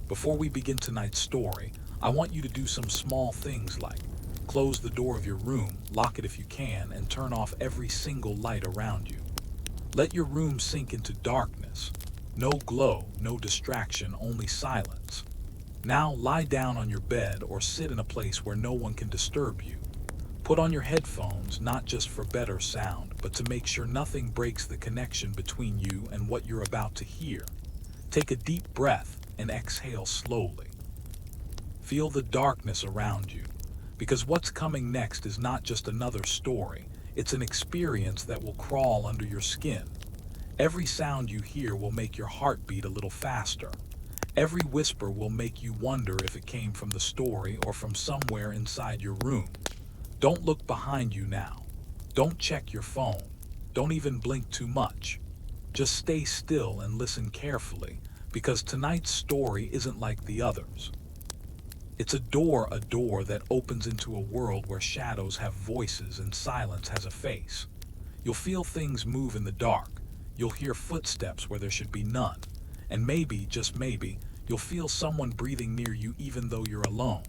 Before we begin tonight's story, I want you to do some small things like close the door of your room, lock it if you can, and turn off every single light around you. Let your room sink into darkness. No glow, no distraction, only silence. Now lie down on your bed or sit in a place where no one can disturb you. Put on your headphones, not just for better sound, but to make sure nothing breaks the connection between you and what you're about to hear. Take a deep breath and exhale slowly. Feel the darkness around you, because what's coming next is not just another story, it's an experience that will crawl under your skin. Every sound you hear will make your heart beat a little faster. Every whisper will make you wonder if it came from the story or from somewhere inside your room. Don't look behind you now. Don't check your phone. Don't even blink too much. Just stay still and listen carefully, because tonight's story isn't like the others. It's a door that opens into a world where shadows have voices and silence has a face. You'll feel things move in the dark. You'll hear footsteps where there should be none. And maybe, just maybe, you'll feel someone breathing near you even though you're alone.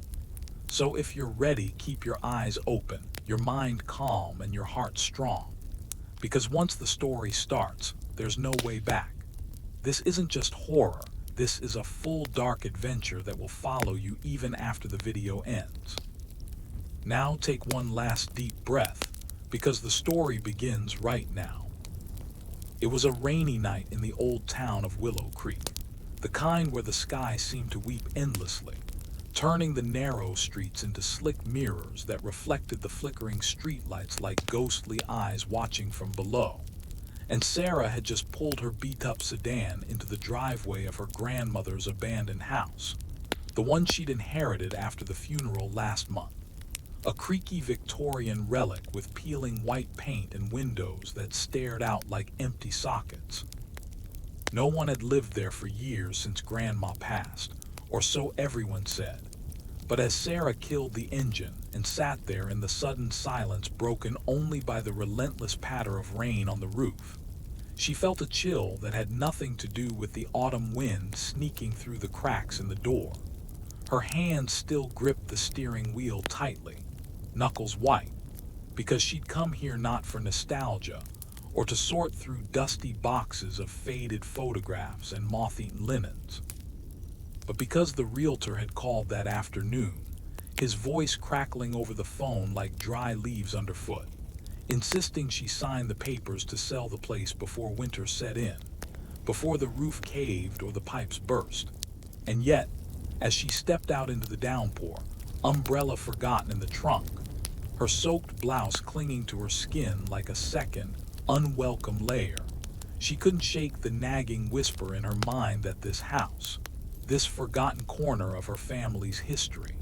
So if you're ready, keep your eyes open, your mind calm, and your heart strong. Because once the story starts, there's no way back. This isn't just horror. This is a full dark adventure that will follow you even after the video ends. Now take one last deep breath, because the story begins right now. It was a rainy night in the old town of Willow Creek, the kind where the sky seemed to weep endlessly, turning the narrow streets into slick mirrors that reflected the flickering streetlights like ghostly eyes watching from below. And Sarah had just pulled her beat-up sedan into the driveway of her grandmother's abandoned house, the one she'd inherited after the funeral last month. A creaky Victorian relic with peeling white paint and windows that stared out like empty sockets. No one had lived there for years since Grandma passed, or so everyone said. But as Sarah killed the engine and sat there in the sudden silence broken only by the relentless patter of rain on the roof, she felt a chill that had nothing to do with the autumn wind sneaking through the cracks in the door. Her hands still gripped the steering wheel tightly, knuckles white, because she'd come here not for nostalgia or to sort through dusty boxes of faded photographs and moth-eaten linens, but because the realtor had called that afternoon, his voice crackling over the phone like dry leaves underfoot, insisting she sign the papers to sell the place before winter set in, before the roof caved or the pipes burst. And yet, as she stepped out into the downpour, umbrella forgotten in the trunk, her soaked blouse clinging to her skin like a second, unwelcome layer, she couldn't shake the nagging whisper in her mind that this house, this forgotten corner of her family's history,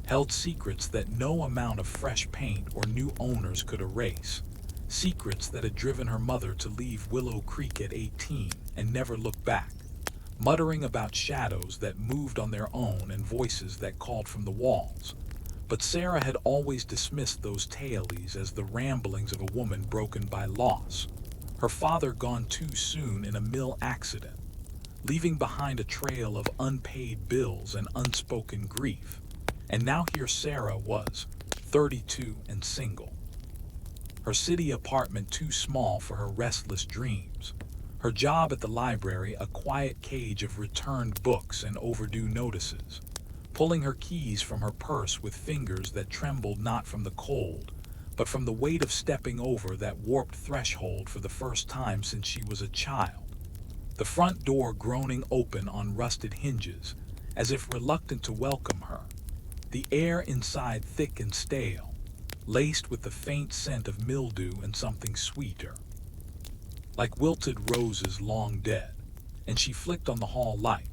held secrets that no amount of fresh paint or new owners could erase. Secrets that had driven her mother to leave Willow Creek at 18 and never look back, muttering about shadows that moved on their own and voices that called from the walls. But Sarah had always dismissed those tales as the ramblings of a woman broken by loss. Her father gone too soon in a mill accident, leaving behind a trail of unpaid bills and unspoken grief. And now here Sarah was, 32 and single. Her city apartment too small for her restless dreams. Her job at the library a quiet cage of returned books and overdue notices. Pulling her keys from her purse with fingers that trembled not from the cold, but from the weight of stepping over that warped threshold for the first time since she was a child. The front door groaning open on rusted hinges, as if reluctant to welcome her. The air inside thick and stale, laced with the faint scent of mildew and something sweeter, like wilted roses long dead. And she flicked on the hall light,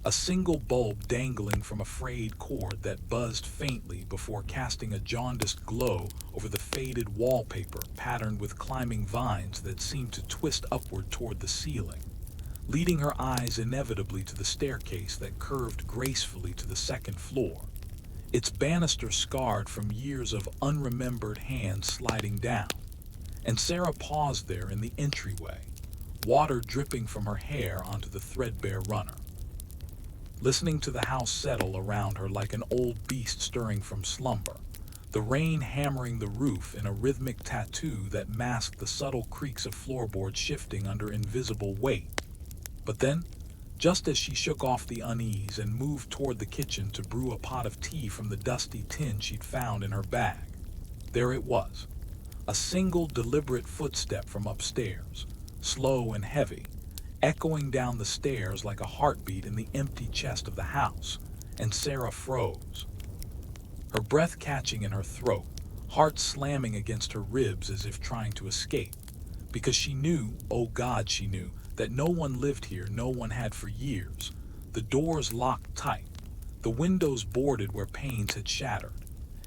a single bulb dangling from a frayed cord that buzzed faintly before casting a jaundiced glow over the faded wallpaper patterned with climbing vines that seemed to twist upward toward the ceiling, leading her eyes inevitably to the staircase that curved gracefully to the second floor, its banister scarred from years of unremembered hands sliding down. And Sarah paused there in the entryway, water dripping from her hair onto the threadbare runner. listening to the house settle around her like an old beast stirring from slumber, the rain hammering the roof in a rhythmic tattoo that masked the subtle creaks of floorboards shifting under invisible weight. But then, just as she shook off the unease and moved toward the kitchen to brew a pot of tea from the dusty tin she'd found in her bag, there it was, a single deliberate footstep from upstairs, slow and heavy, echoing down the stairs like a heartbeat in the empty chest of the house, and Sarah froze, her breath catching in her throat, heart slamming against her ribs as if trying to escape, because she knew, oh God, she knew, that no one lived here, no one had for years, the doors locked tight, the windows boarded where panes had shattered,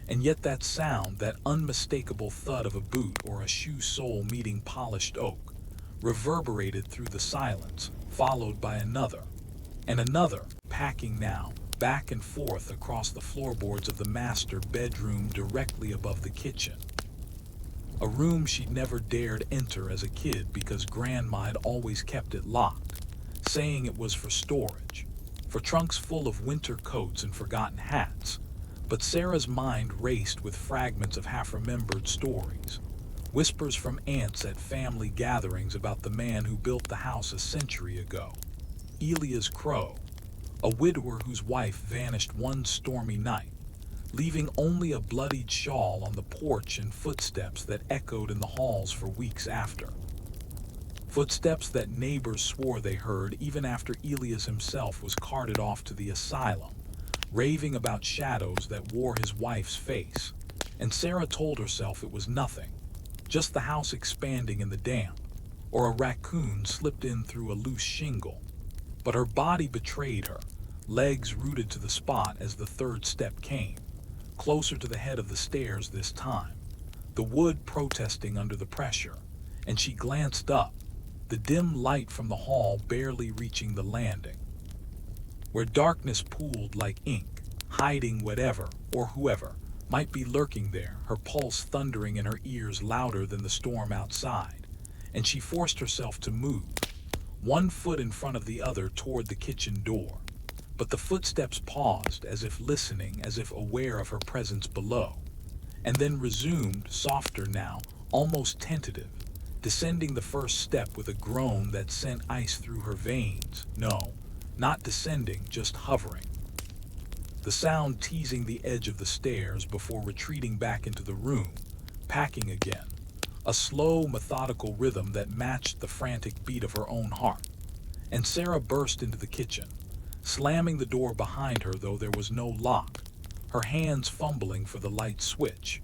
and yet that sound, that unmistakable thud of a boot or a shoe sole meeting polished oak, reverberated through the silence, followed by another, and another, packing now, back and forth across the floorboards of the master bedroom directly above the kitchen. A room she'd never dared enter as a kid because Grandma had always kept it locked, saying it was for storage, for trunks full of winter coats and forgotten hats. But Sarah's mind raced with fragments of half-remembered stories, whispers from aunts at family gatherings about the man who built the house a century ago, Elias Crow, a widower whose wife vanished one stormy night, leaving only a bloodied shawl on the porch and footsteps that echoed in the halls for weeks after. Footsteps that neighbors swore they heard even after Elias himself was carted off to the asylum, raving about shadows that wore his wife's face. And Sarah told herself it was nothing, just the house expanding in the damp, or a raccoon slipped in through a loose shingle. But her body betrayed her, legs rooted to the spot as the third step came, closer to the head of the stairs this time, the wood protesting under the pressure, and she glanced up, the dim light from the hall barely reaching the landing, where darkness pooled like ink, hiding whatever, or whoever, might be lurking there, her pulse thundering in her ears louder than the storm outside, and she forced herself to move, one foot in front of the other toward the kitchen door. But the footsteps paused, as if listening, as if aware of her presence below, and then resumed, softer now, almost tentative, descending the first step with a groan that sent ice through her veins. No, not descending, just hovering. The sound teasing the edge of the stairs before retreating back into the room, packing again, a slow, methodical rhythm that matched the frantic beat of her own heart. And Sarah burst into the kitchen, slamming the door behind her though there was no lock, her hands fumbling for the light switch,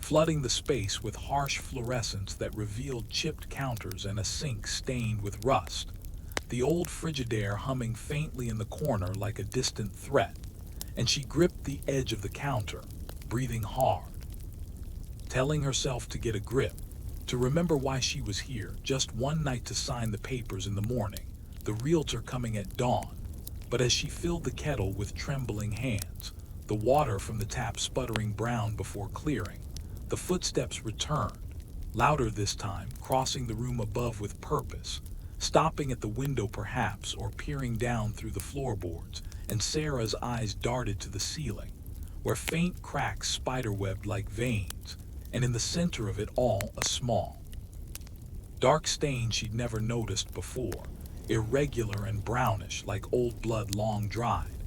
flooding the space with harsh fluorescence that revealed chipped counters and a sink stained with rust, the old Frigidaire humming faintly in the corner like a distant threat, and she gripped the edge of the counter, breathing hard, telling herself to get a grip, to remember why she was here, just one night to sign the papers in the morning, the realtor coming at dawn. But as she filled the kettle with trembling hands, the water from the tap sputtering brown before clearing, the footsteps returned, louder this time, crossing the room above with purpose, stopping at the window perhaps, or peering down through the floorboards, and Sarah's eyes darted to the ceiling, where faint cracks spiderwebbed like veins, and in the center of it all a small, dark stain she'd never noticed before, irregular and brownish like old blood long dried,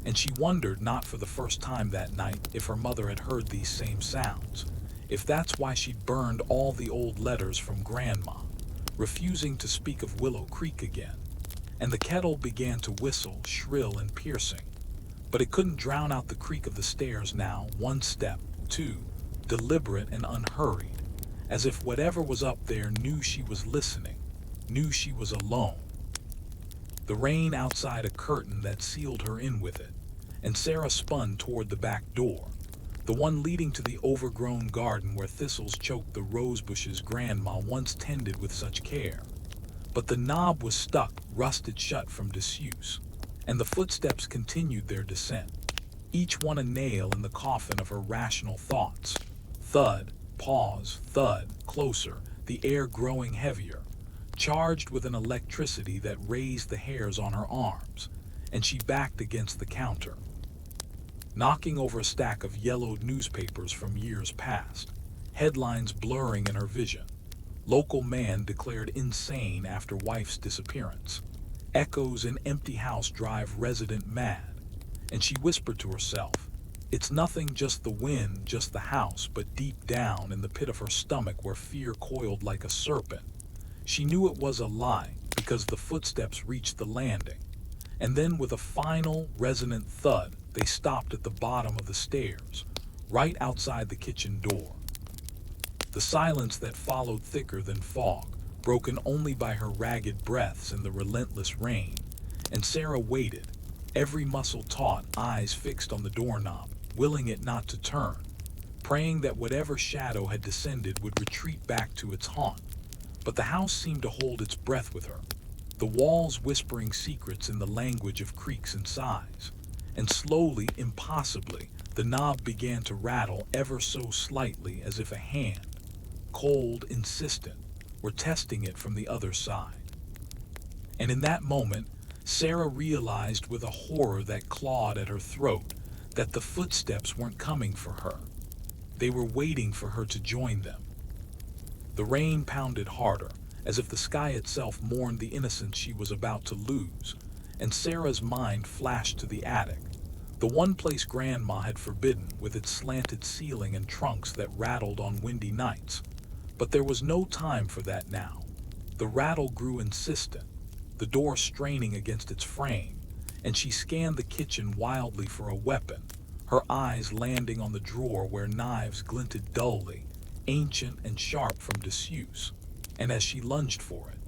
and she wondered, not for the first time that night, if her mother had heard these same sounds, if that's why she'd burned all the old letters from Grandma, refusing to speak of Willow Creek again. And the kettle began to whistle, shrill and piercing, but it couldn't drown out the creak of the stairs now, one step, two, deliberate and unhurried, as if whatever was up there knew she was listening, knew she was alone. The rain outside a curtain that sealed her in with it, and Sarah spun toward the back door, the one leading to the overgrown garden where thistles choked the rose bushes Grandma once tended with such care. But the knob was stuck, rusted shut from disuse, and the footsteps continued their descent, each one a nail in the coffin of her rational thoughts. Thud, pause, thud, closer, the air growing heavier, charged with an electricity that raised the hairs on her arms, and she backed against the counter, knocking over a stack of yellowed newspapers from years past, headlines blurring in her vision. Local man declared insane after wife's disappearance. Echoes in empty house drive resident mad. And she whispered to herself, "It's nothing, just the wind, just the house," but deep down in the pit of her stomach where fear coiled like a serpent, she knew it was a lie because the footsteps reached the landing. And then with a final, resonant thud, they stopped at the bottom of the stairs, right outside the kitchen door. The silence that followed thicker than fog, broken only by her ragged breaths and the relentless rain. And Sarah waited, every muscle taut, eyes fixed on the doorknob, willing it not to turn, praying that whatever shadow had descended would retreat back to its haunt. But the house seemed to hold its breath with her, the walls whispering secrets in the language of creaks and sighs. And slowly, impossibly, the knob began to rattle ever so slightly, as if a hand, cold, insistent, were testing it from the other side. And in that moment, Sarah realized with a horror that clawed at her throat that the footsteps weren't coming for her. They were waiting for her to join them. The rain pounded harder, as if the sky itself mourned the innocence she was about to lose, and Sarah's mind flashed to the attic, the one place Grandma had forbidden, with its slanted ceiling and trunks that rattled on windy nights. But there was no time for that now. The rattle grew insistent, the door straining against its frame, and she scanned the kitchen wildly for a weapon, her eyes landing on the drawer where knives glinted dully, ancient and sharp from disuse. And as she lunged for it,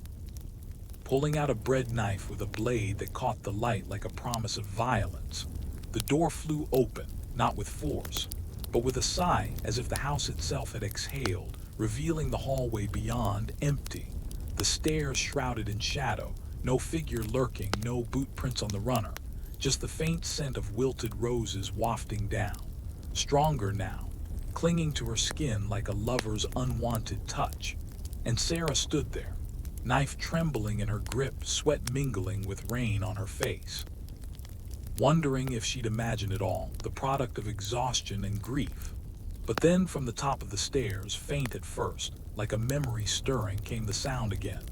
pulling out a bread knife with a blade that caught the light like a promise of violence, the door flew open, not with force, but with a sigh, as if the house itself had exhaled, revealing the hallway beyond, empty, the stairs shrouded in shadow, no figure lurking, no boot prints on the runner, just the faint scent of wilted roses wafting down, stronger now, clinging to her skin like a lover's unwanted touch. And Sarah stood there, knife trembling in her grip, sweat mingling with rain on her face, wondering if she'd imagined it all, the product of exhaustion and grief. But then from the top of the stairs, faint at first, like a memory stirring, came the sound again.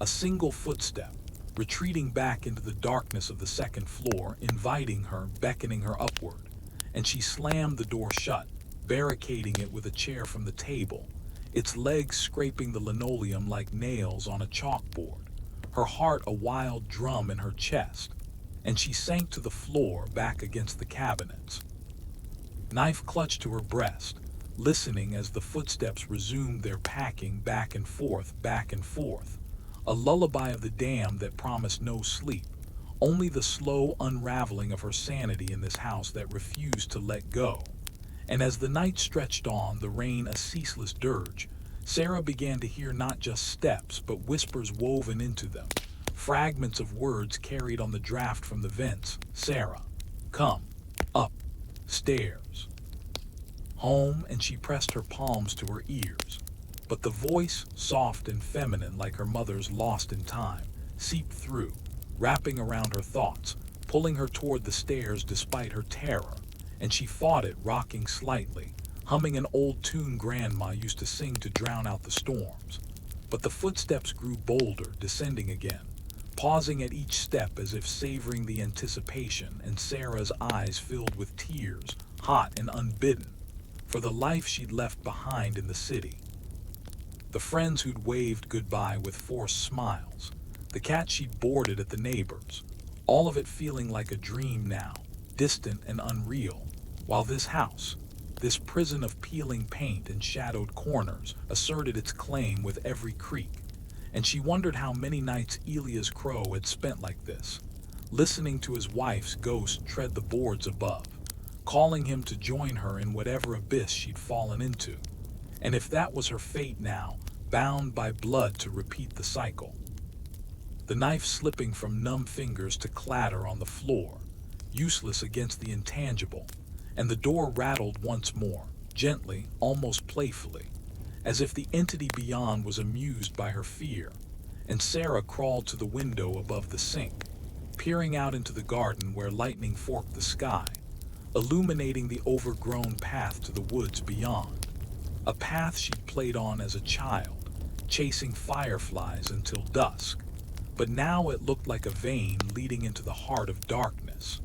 A single footstep, retreating back into the darkness of the second floor, inviting her, beckoning her upward. And she slammed the door shut, barricading it with a chair from the table, its legs scraping the linoleum like nails on a chalkboard, her heart a wild drum in her chest. And she sank to the floor, back against the cabinets, knife clutched to her breast, listening as the footsteps resumed their packing back and forth, a lullaby of the damned that promised no sleep, only the slow unraveling of her sanity in this house that refused to let go. And as the night stretched on, the rain a ceaseless dirge, Sarah began to hear not just steps, but whispers woven into them, fragments of words carried on the draft from the vents. "Sarah, come, up, stairs, home," and she pressed her palms to her ears. But the voice, soft and feminine like her mother's lost in time, seeped through, wrapping around her thoughts, pulling her toward the stairs despite her terror. And she fought it, rocking slightly, humming an old tune Grandma used to sing to drown out the storms. But the footsteps grew bolder, descending again, pausing at each step as if savoring the anticipation, and Sarah's eyes filled with tears, hot and unbidden, for the life she'd left behind in the city. The friends who'd waved goodbye with forced smiles, the cat she'd boarded at the neighbors, all of it feeling like a dream now, distant and unreal, while this house, this prison of peeling paint and shadowed corners, asserted its claim with every creak. And she wondered how many nights Elias Crow had spent like this, listening to his wife's ghost tread the boards above, calling him to join her in whatever abyss she'd fallen into. And if that was her fate now, bound by blood to repeat the cycle. The knife slipping from numb fingers to clatter on the floor, useless against the intangible, and the door rattled once more, gently, almost playfully, as if the entity beyond was amused by her fear, and Sarah crawled to the window above the sink, peering out into the garden where lightning forked the sky, illuminating the overgrown path to the woods beyond. A path she'd played on as a child, chasing fireflies until dusk, but now it looked like a vein leading into the heart of darkness.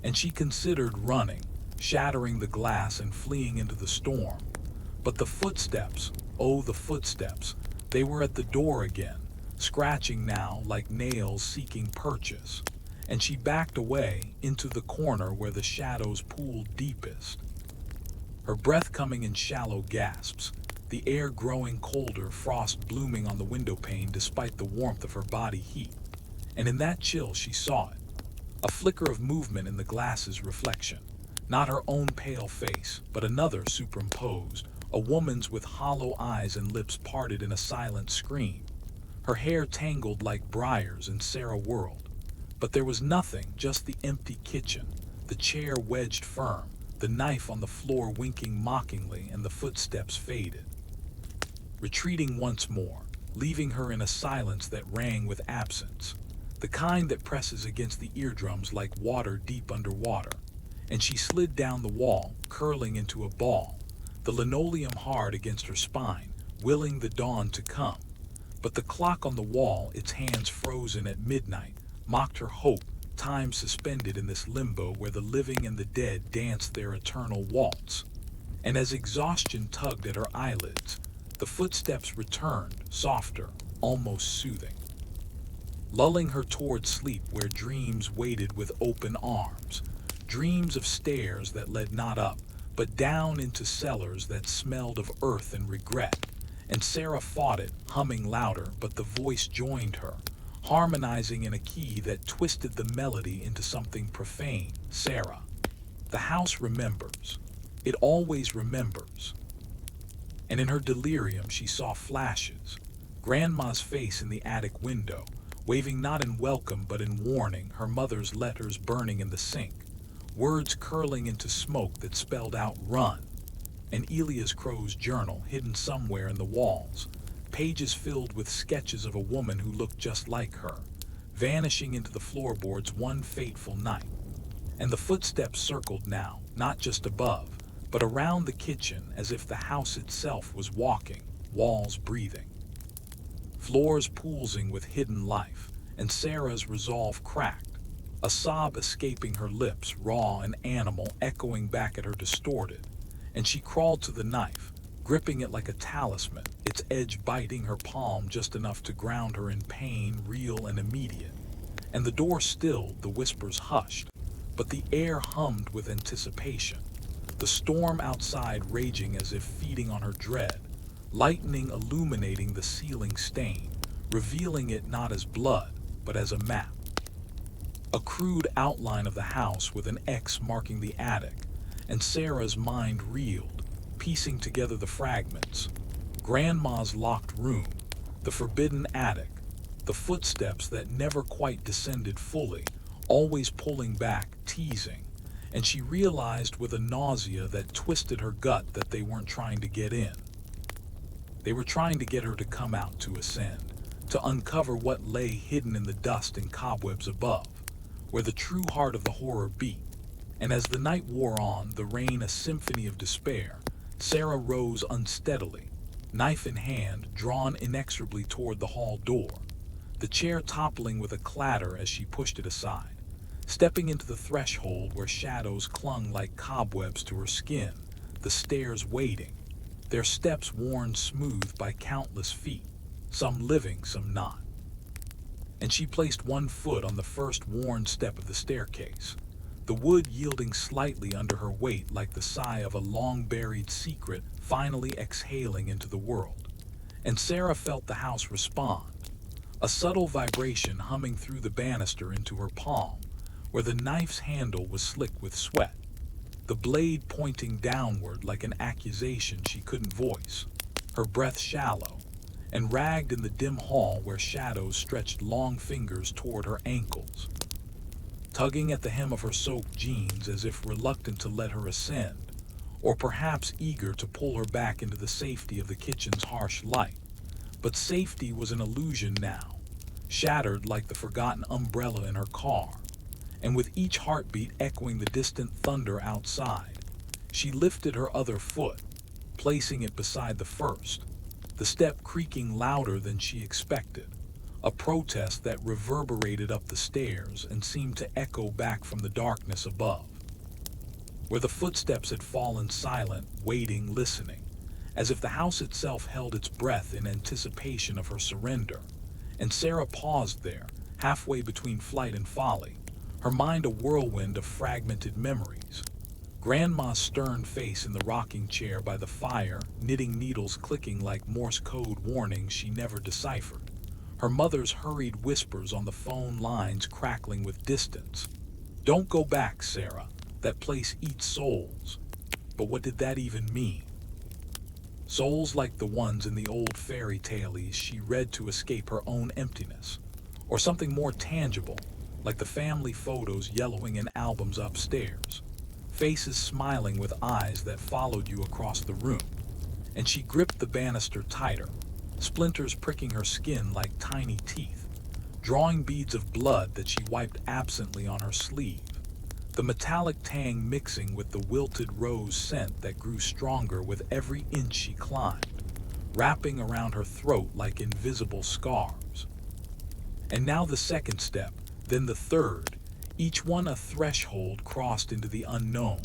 And she considered running, shattering the glass and fleeing into the storm. But the footsteps, oh the footsteps, they were at the door again, scratching now like nails seeking purchase. And she backed away into the corner where the shadows pooled deepest. Her breath coming in shallow gasps, the air growing colder, frost blooming on the window pane despite the warmth of her body heat. And in that chill she saw it. A flicker of movement in the glass's reflection. Not her own pale face, but another superimposed, a woman's with hollow eyes and lips parted in a silent scream. Her hair tangled like briars, and Sarah whirled. But there was nothing, just the empty kitchen, the chair wedged firm, the knife on the floor winking mockingly, and the footsteps faded, retreating once more, leaving her in a silence that rang with absence, the kind that presses against the eardrums like water deep underwater. And she slid down the wall, curling into a ball, the linoleum hard against her spine, willing the dawn to come. But the clock on the wall, its hands frozen at midnight, mocked her hope, time suspended in this limbo where the living and the dead danced their eternal waltz. And as exhaustion tugged at her eyelids, the footsteps returned, softer, almost soothing, lulling her toward sleep where dreams waited with open arms, dreams of stairs that led not up, but down into cellars that smelled of earth and regret. And Sarah fought it, humming louder, but the voice joined her, harmonizing in a key that twisted the melody into something profane. Sarah. The house remembers. It always remembers. And in her delirium she saw flashes. Grandma's face in the attic window, waving not in welcome but in warning, her mother's letters burning in the sink, words curling into smoke that spelled out run, and Elias Crow's journal hidden somewhere in the walls, pages filled with sketches of a woman who looked just like her, vanishing into the floorboards one fateful night. And the footsteps circled now, not just above, but around the kitchen as if the house itself was walking, walls breathing, floors poolsing with hidden life, and Sarah's resolve cracked, a sob escaping her lips, raw and animal, echoing back at her distorted. And she crawled to the knife, gripping it like a talisman, its edge biting her palm just enough to ground her in pain, real and immediate. And the door stilled, the whispers hushed, but the air hummed with anticipation, the storm outside raging as if feeding on her dread, lightning illuminating the ceiling stain, revealing it not as blood, but as a map. A crude outline of the house with an X marking the attic, and Sarah's mind reeled, piecing together the fragments. Grandma's locked room, the forbidden attic, the footsteps that never quite descended fully, always pulling back, teasing, and she realized with a nausea that twisted her gut that they weren't trying to get in. They were trying to get her to come out, to ascend, to uncover what lay hidden in the dust and cobwebs above, where the true heart of the horror beat. And as the night wore on, the rain a symphony of despair, Sarah rose unsteadily, knife in hand, drawn inexorably toward the hall door, the chair toppling with a clatter as she pushed it aside, stepping into the threshold where shadows clung like cobwebs to her skin, the stairs waiting, their steps worn smooth by countless feet, some living, some not. And she placed one foot on the first worn step of the staircase, the wood yielding slightly under her weight like the sigh of a long-buried secret finally exhaling into the world. And Sarah felt the house respond, a subtle vibration humming through the banister into her palm, where the knife's handle was slick with sweat, the blade pointing downward like an accusation she couldn't voice, her breath shallow, and ragged in the dim hall where shadows stretched long fingers toward her ankles, tugging at the hem of her soaked jeans as if reluctant to let her ascend, or perhaps eager to pull her back into the safety of the kitchen's harsh light. But safety was an illusion now. shattered like the forgotten umbrella in her car, and with each heartbeat echoing the distant thunder outside, she lifted her other foot, placing it beside the first, the step creaking louder than she expected, a protest that reverberated up the stairs and seemed to echo back from the darkness above, where the footsteps had fallen silent, waiting, listening, as if the house itself held its breath in anticipation of her surrender. And Sarah paused there, halfway between flight and folly, her mind a whirlwind of fragmented memories. Grandma's stern face in the rocking chair by the fire, knitting needles clicking like Morse code warnings she never deciphered. Her mother's hurried whispers on the phone lines crackling with distance. "Don't go back, Sarah. That place eats souls." But what did that even mean? Souls like the ones in the old fairy tales she read to escape her own emptiness, or something more tangible, like the family photos yellowing in albums upstairs, faces smiling with eyes that followed you across the room. And she gripped the banister tighter, splinters pricking her skin like tiny teeth, drawing beads of blood that she wiped absently on her sleeve, the metallic tang mixing with the wilted rose scent that grew stronger with every inch she climbed, wrapping around her throat like invisible scarves. And now the second step, then the third, each one a threshold crossed into the unknown,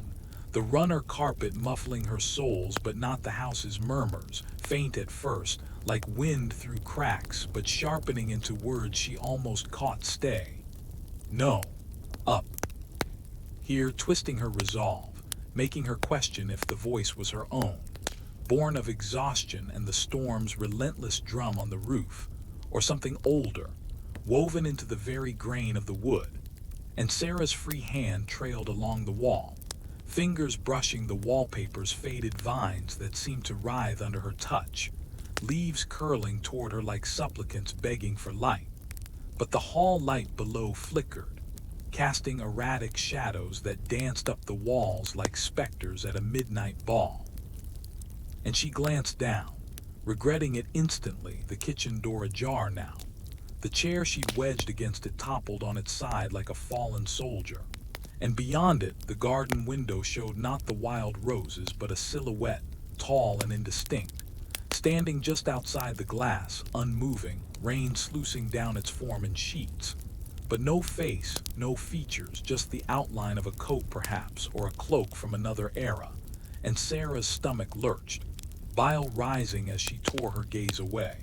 the runner carpet muffling her soles but not the house's murmurs, faint at first, like wind through cracks but sharpening into words she almost caught. Stay. No. Up. Here, twisting her resolve, making her question if the voice was her own, born of exhaustion and the storm's relentless drum on the roof, or something older, woven into the very grain of the wood. And Sarah's free hand trailed along the wall, fingers brushing the wallpaper's faded vines that seemed to writhe under her touch, leaves curling toward her like supplicants begging for light. But the hall light below flickered, casting erratic shadows that danced up the walls like specters at a midnight ball. And she glanced down, regretting it instantly, the kitchen door ajar now. The chair she'd wedged against it toppled on its side like a fallen soldier. And beyond it, the garden window showed not the wild roses but a silhouette, tall and indistinct, standing just outside the glass, unmoving, rain sluicing down its form in sheets. But no face, no features, just the outline of a coat perhaps, or a cloak from another era. And Sarah's stomach lurched, bile rising as she tore her gaze away.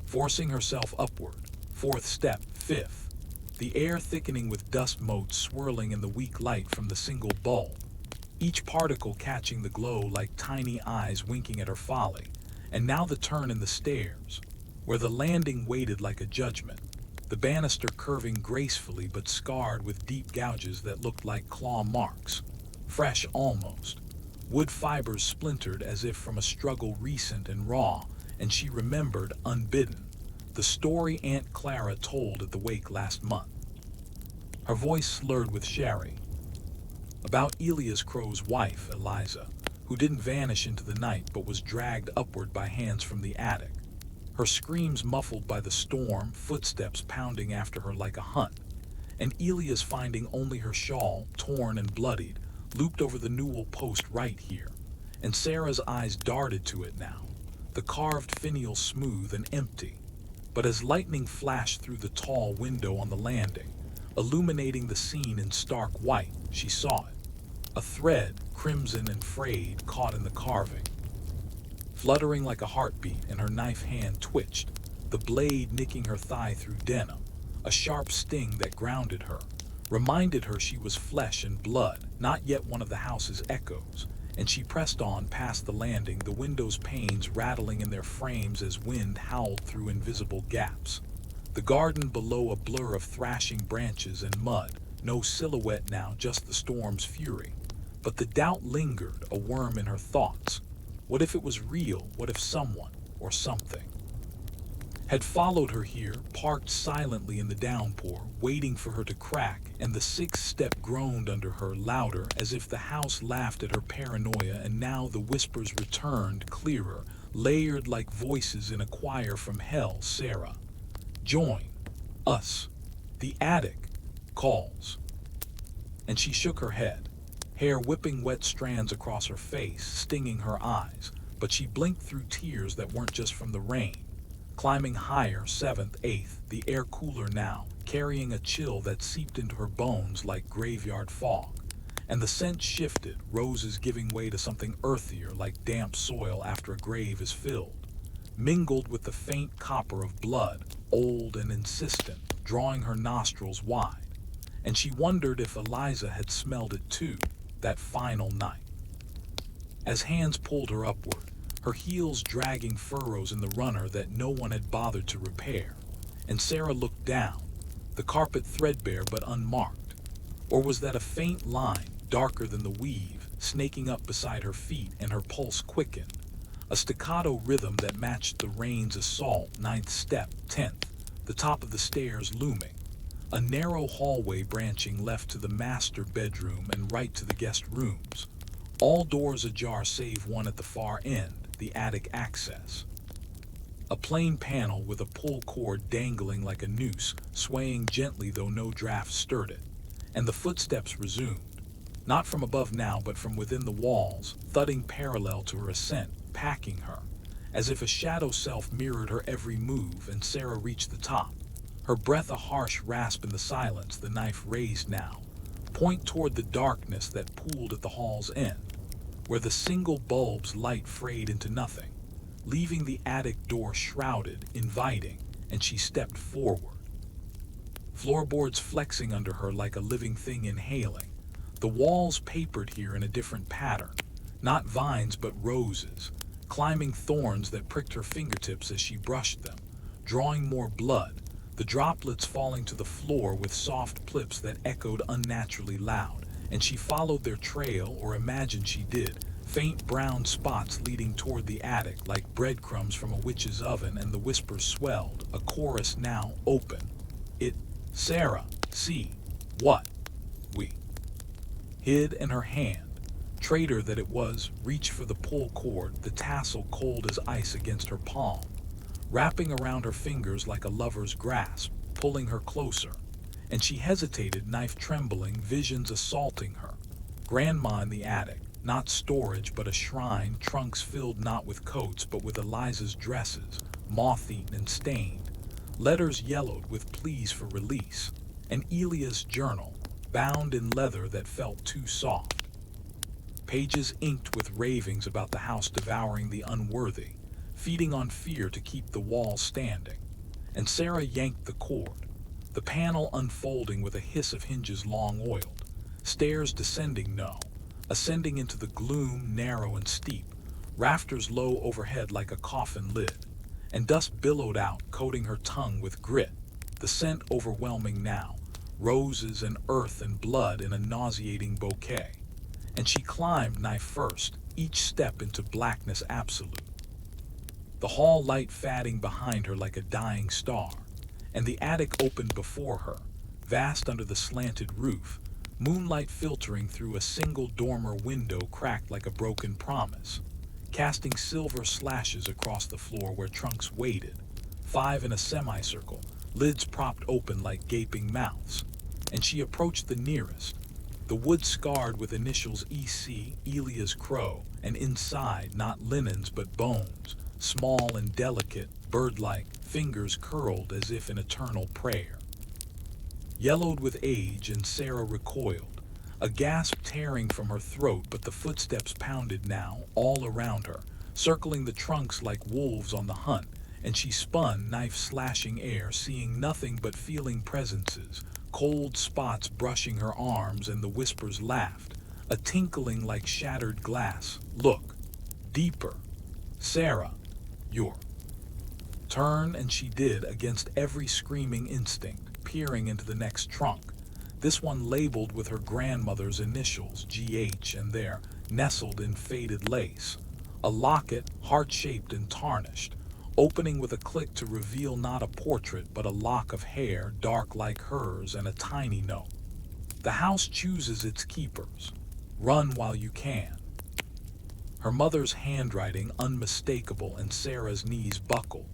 Forcing herself upward, fourth step, fifth, the air thickening with dust motes swirling in the weak light from the single bulb, each particle catching the glow like tiny eyes winking at her folly. And now the turn in the stairs, where the landing waited like a judgment, the banister curving gracefully but scarred with deep gouges that looked like claw marks, fresh almost, wood fibers splintered as if from a struggle recent and raw. And she remembered, unbidden, the story Aunt Clara told at the wake last month, her voice slurred with sherry, about Elias Crow's wife, Eliza, who didn't vanish into the night but was dragged upward by hands from the attic, her screams muffled by the storm, footsteps pounding after her like a hunt, and Elias finding only her shawl, torn and bloodied, looped over the newel post right here. And Sarah's eyes darted to it now, the carved finial smooth and empty. But as lightning flashed through the tall window on the landing, illuminating the scene in stark white, she saw it. A thread, crimson and frayed, caught in the carving. Fluttering like a heartbeat, and her knife hand twitched, the blade nicking her thigh through denim, a sharp sting that grounded her, reminded her she was flesh and blood, not yet one of the house's echoes. And she pressed on past the landing, the window's panes rattling in their frames as wind howled through invisible gaps. The garden below a blur of thrashing branches and mud, no silhouette now, just the storm's fury. But the doubt lingered, a worm in her thoughts. What if it was real? What if someone, or something, had followed her here, parked silently in the downpour, waiting for her to crack, and the sixth step groaned under her, louder, as if the house laughed at her paranoia, and now the whispers returned, clearer, layered like voices in a choir from hell. Sarah, Join us. The attic calls. And she shook her head, hair whipping wet strands across her face, stinging her eyes, but she blinked through tears that weren't just from the rain. Climbing higher, 7th, 8th, the air cooler now, carrying a chill that seeped into her bones like graveyard fog. And the scent shifted, roses giving way to something earthier like damp soil after a grave is filled. Mingled with the faint copper of blood, old and insistent, drawing her nostrils wide. And she wondered if Eliza had smelled it too, that final night. As hands pulled her upward, her heels dragging furrows in the runner that no one had bothered to repair, and Sarah looked down, the carpet threadbare but unmarked. Or was that a faint line, darker than the weave, snaking up beside her feet, and her pulse quickened? A staccato rhythm that matched the rain's assault, 9th step, 10th, the top of the stairs looming. A narrow hallway branching left to the master bedroom and right to the guest rooms. All doors ajar save one at the far end, the attic access. A plain panel with a pull cord dangling like a noose, swaying gently though no draft stirred it. And the footsteps resumed. Not from above now, but from within the walls, thudding parallel to her ascent, packing her. As if a shadow self mirrored her every move, and Sarah reached the top. Her breath a harsh rasp in the silence, the knife raised now. Point toward the darkness that pooled at the hall's end, where the single bulb's light frayed into nothing, leaving the attic door shrouded, inviting, and she stepped forward. Floorboards flexing under her like a living thing inhaling. The walls papered here in a different pattern, not vines but roses, climbing thorns that pricked her fingertips as she brushed them, drawing more blood, the droplets falling to the floor with soft plips that echoed unnaturally loud, and she followed their trail, or imagined she did, faint brown spots leading toward the attic like breadcrumbs from a witch's oven, and the whispers swelled, a chorus now open. Sarah, see, what? We. Hid in her hand, traitor that it was, reached for the pull cord, the tassel cold as ice against her palm, wrapping around her fingers like a lover's grasp, pulling her closer. And she hesitated, knife trembling, visions assaulting her. Grandma in the attic, not storage but a shrine, trunks filled not with coats but with Eliza's dresses, moth-eaten and stained, letters yellowed with pleas for release, and Elia's journal, bound in leather that felt too soft. Pages inked with ravings about the house devouring the unworthy, feeding on fear to keep the walls standing. And Sarah yanked the cord, the panel unfolding with a hiss of hinges long oiled, stairs descending ascending into the gloom, narrow and steep, rafters low overhead like a coffin lid, and dust billowed out, coating her tongue with grit, the scent overwhelming now, roses and earth and blood in a nauseating bouquet. And she climbed, knife first, each step into blackness absolute. The hall light fading behind her like a dying star, and the attic opened before her, vast under the slanted roof, moonlight filtering through a single dormer window cracked like a broken promise, casting silver slashes across the floor where trunks waited, 5 in a semicircle, lids propped open like gaping mouths. And she approached the nearest, the wood scarred with initials EC, Elia's crow, and inside not linens but bones, small and delicate, bird-like, fingers curled as if in eternal prayer. Yellowed with age, and Sarah recoiled, a gasp tearing from her throat, but the footsteps pounded now, all around her, circling the trunks like wolves on the hunt, and she spun, knife slashing air, seeing nothing but feeling presences, cold spots brushing her arms, and the whispers laughed, a tinkling like shattered glass. Look, deeper. Sarah, you're. Turn, and she did, against every screaming instinct, peering into the next trunk, this one labeled with her grandmother's initials, GH, and there, nestled in faded lace, a locket, heart-shaped and tarnished, opening with a click to reveal not a portrait but a lock of hair dark like hers, and a tiny note. The house chooses its keepers. Run while you can. Her mother's handwriting unmistakable, and Sarah's knees buckled.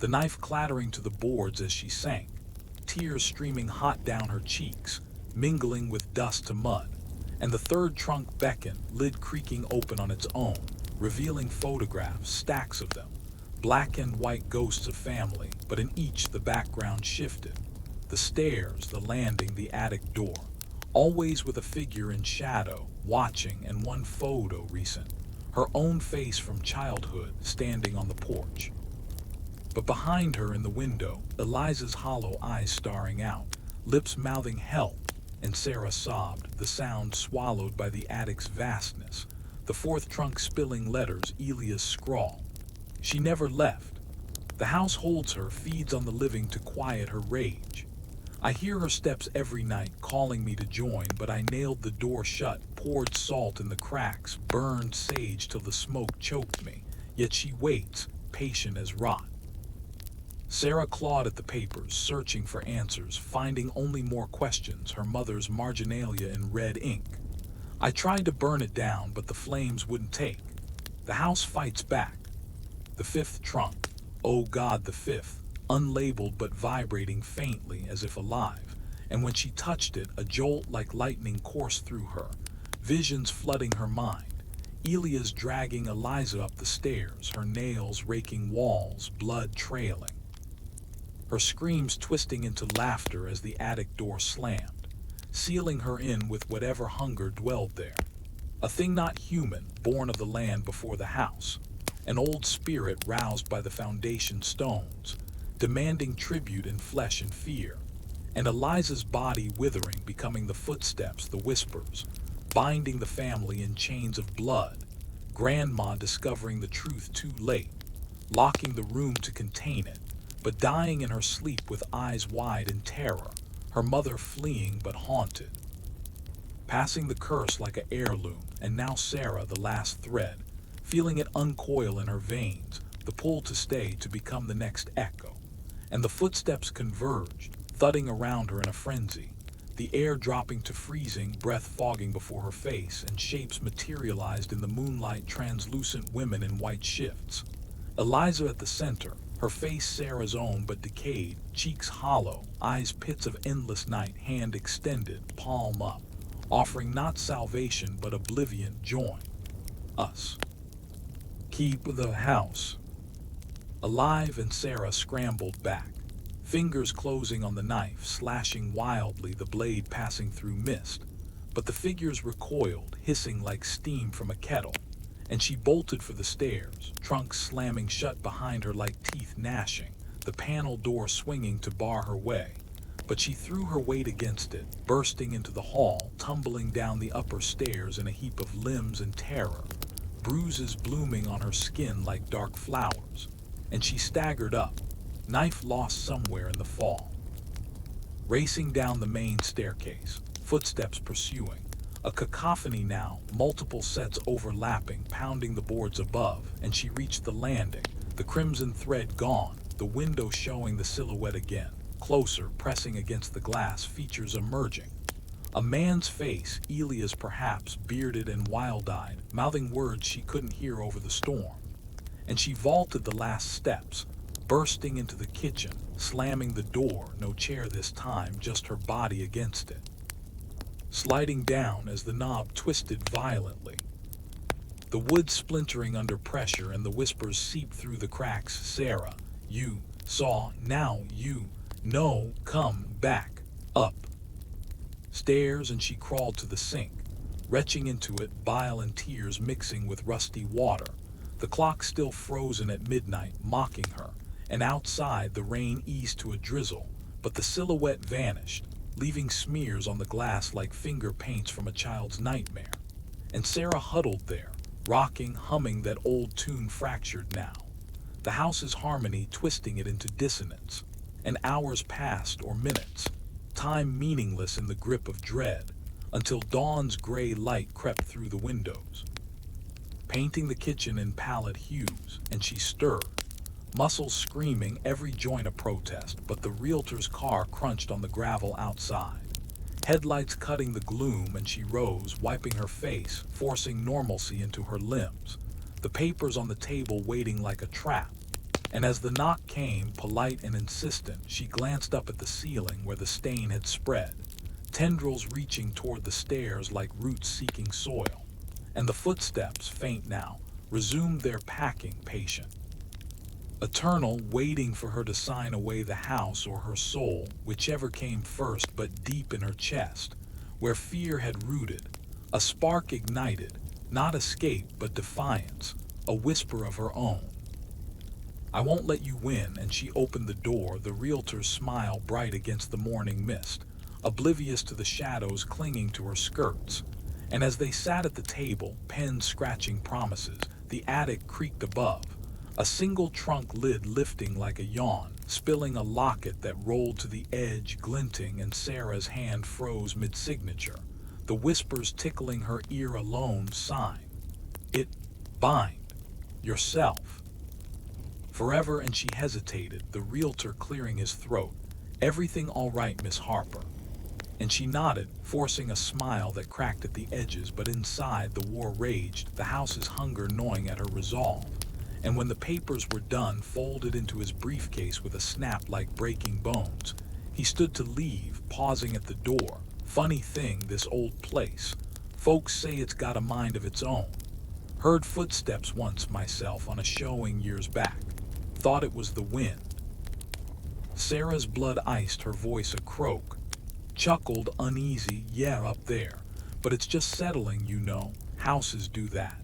the knife clattering to the boards as she sank, tears streaming hot down her cheeks, mingling with dust to mud. And the third trunk beckoned, lid creaking open on its own, revealing photographs, stacks of them. Black and white ghosts of family, but in each the background shifted. The stairs, the landing, the attic door, always with a figure in shadow, watching, and one photo recent, her own face from childhood, standing on the porch. But behind her in the window, Eliza's hollow eyes staring out, lips mouthing help, and Sarah sobbed, the sound swallowed by the attic's vastness, the fourth trunk spilling letters, Elia's scrawl. She never left. The house holds her, feeds on the living to quiet her rage. I hear her steps every night calling me to join, but I nailed the door shut, poured salt in the cracks, burned sage till the smoke choked me. Yet she waits, patient as rot. Sarah clawed at the papers, searching for answers, finding only more questions, her mother's marginalia in red ink. I tried to burn it down, but the flames wouldn't take. The house fights back. The fifth trunk, oh God, the fifth, unlabeled but vibrating faintly as if alive, and when she touched it, a jolt like lightning coursed through her, visions flooding her mind. Elia's dragging Eliza up the stairs, her nails raking walls, blood trailing. Her screams twisting into laughter as the attic door slammed, sealing her in with whatever hunger dwelled there. A thing not human, born of the land before the house. An old spirit roused by the foundation stones, demanding tribute in flesh and fear. And Eliza's body withering, becoming the footsteps, the whispers, binding the family in chains of blood. Grandma discovering the truth too late, locking the room to contain it, but dying in her sleep with eyes wide in terror, her mother fleeing but haunted. Passing the curse like an heirloom, and now Sarah, the last thread, feeling it uncoil in her veins, the pull to stay, to become the next echo. And the footsteps converged, thudding around her in a frenzy, the air dropping to freezing, breath fogging before her face, and shapes materialized in the moonlight, translucent women in white shifts. Eliza at the center, her face Sarah's own but decayed, cheeks hollow, eyes pits of endless night, hand extended, palm up, offering not salvation but oblivion. Join us. Keep the house alive. And Sarah scrambled back, fingers closing on the knife, slashing wildly, the blade passing through mist. But the figures recoiled, hissing like steam from a kettle, and she bolted for the stairs, trunk slamming shut behind her like teeth gnashing, the panel door swinging to bar her way. But she threw her weight against it, bursting into the hall, tumbling down the upper stairs in a heap of limbs and terror, bruises blooming on her skin like dark flowers. And she staggered up, knife lost somewhere in the fall. Racing down the main staircase, footsteps pursuing, a cacophony now, multiple sets overlapping, pounding the boards above, and she reached the landing, the crimson thread gone, the window showing the silhouette again, closer, pressing against the glass, features emerging. A man's face, Elia's perhaps, bearded and wild-eyed, mouthing words she couldn't hear over the storm. And she vaulted the last steps, bursting into the kitchen, slamming the door, no chair this time, just her body against it, sliding down as the knob twisted violently, the wood splintering under pressure, and the whispers seeped through the cracks. Sarah, you saw, now you know, come back up stairs. And she crawled to the sink, retching into it, bile and tears mixing with rusty water, the clock still frozen at midnight, mocking her. And outside the rain eased to a drizzle, but the silhouette vanished, leaving smears on the glass like finger paints from a child's nightmare. And Sarah huddled there, rocking, humming that old tune, fractured now, the house's harmony twisting it into dissonance. And hours passed, or minutes, time meaningless in the grip of dread, until dawn's gray light crept through the windows, painting the kitchen in pallid hues. And she stirred, muscles screaming, every joint a protest, but the realtor's car crunched on the gravel outside, headlights cutting the gloom. And she rose, wiping her face, forcing normalcy into her limbs, the papers on the table waiting like a trap. And as the knock came, polite and insistent, she glanced up at the ceiling where the stain had spread, tendrils reaching toward the stairs like roots seeking soil. And the footsteps, faint now, resumed their packing, patient, eternal, waiting for her to sign away the house or her soul, whichever came first, but deep in her chest, where fear had rooted, a spark ignited, not escape but defiance, a whisper of her own. "I won't let you win," and she opened the door, the realtor's smile bright against the morning mist, oblivious to the shadows clinging to her skirts. And as they sat at the table, pens scratching promises, the attic creaked above, a single trunk lid lifting like a yawn, spilling a locket that rolled to the edge, glinting, and Sarah's hand froze mid-signature, the whispers tickling her ear alone. "Sign it. Bind yourself." Forever, and she hesitated, the realtor clearing his throat. "Everything all right, Miss Harper?" And she nodded, forcing a smile that cracked at the edges, but inside the war raged, the house's hunger gnawing at her resolve. And when the papers were done, folded into his briefcase with a snap like breaking bones, he stood to leave, pausing at the door. "Funny thing, this old place. Folks say it's got a mind of its own. Heard footsteps once myself on a showing years back. Thought it was the wind." Sarah's blood iced, her voice a croak. Chuckled, uneasy. "Yeah, up there. But it's just settling, you know. Houses do that."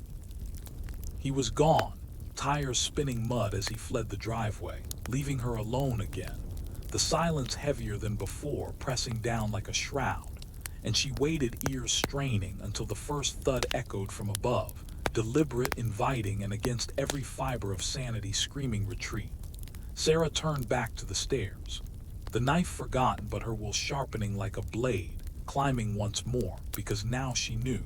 He was gone, tires spinning mud as he fled the driveway, leaving her alone again, the silence heavier than before, pressing down like a shroud. And she waited, ears straining, until the first thud echoed from above, deliberate, inviting, and against every fiber of sanity screaming retreat. Sarah turned back to the stairs, the knife forgotten but her will sharpening like a blade, climbing once more, because now she knew.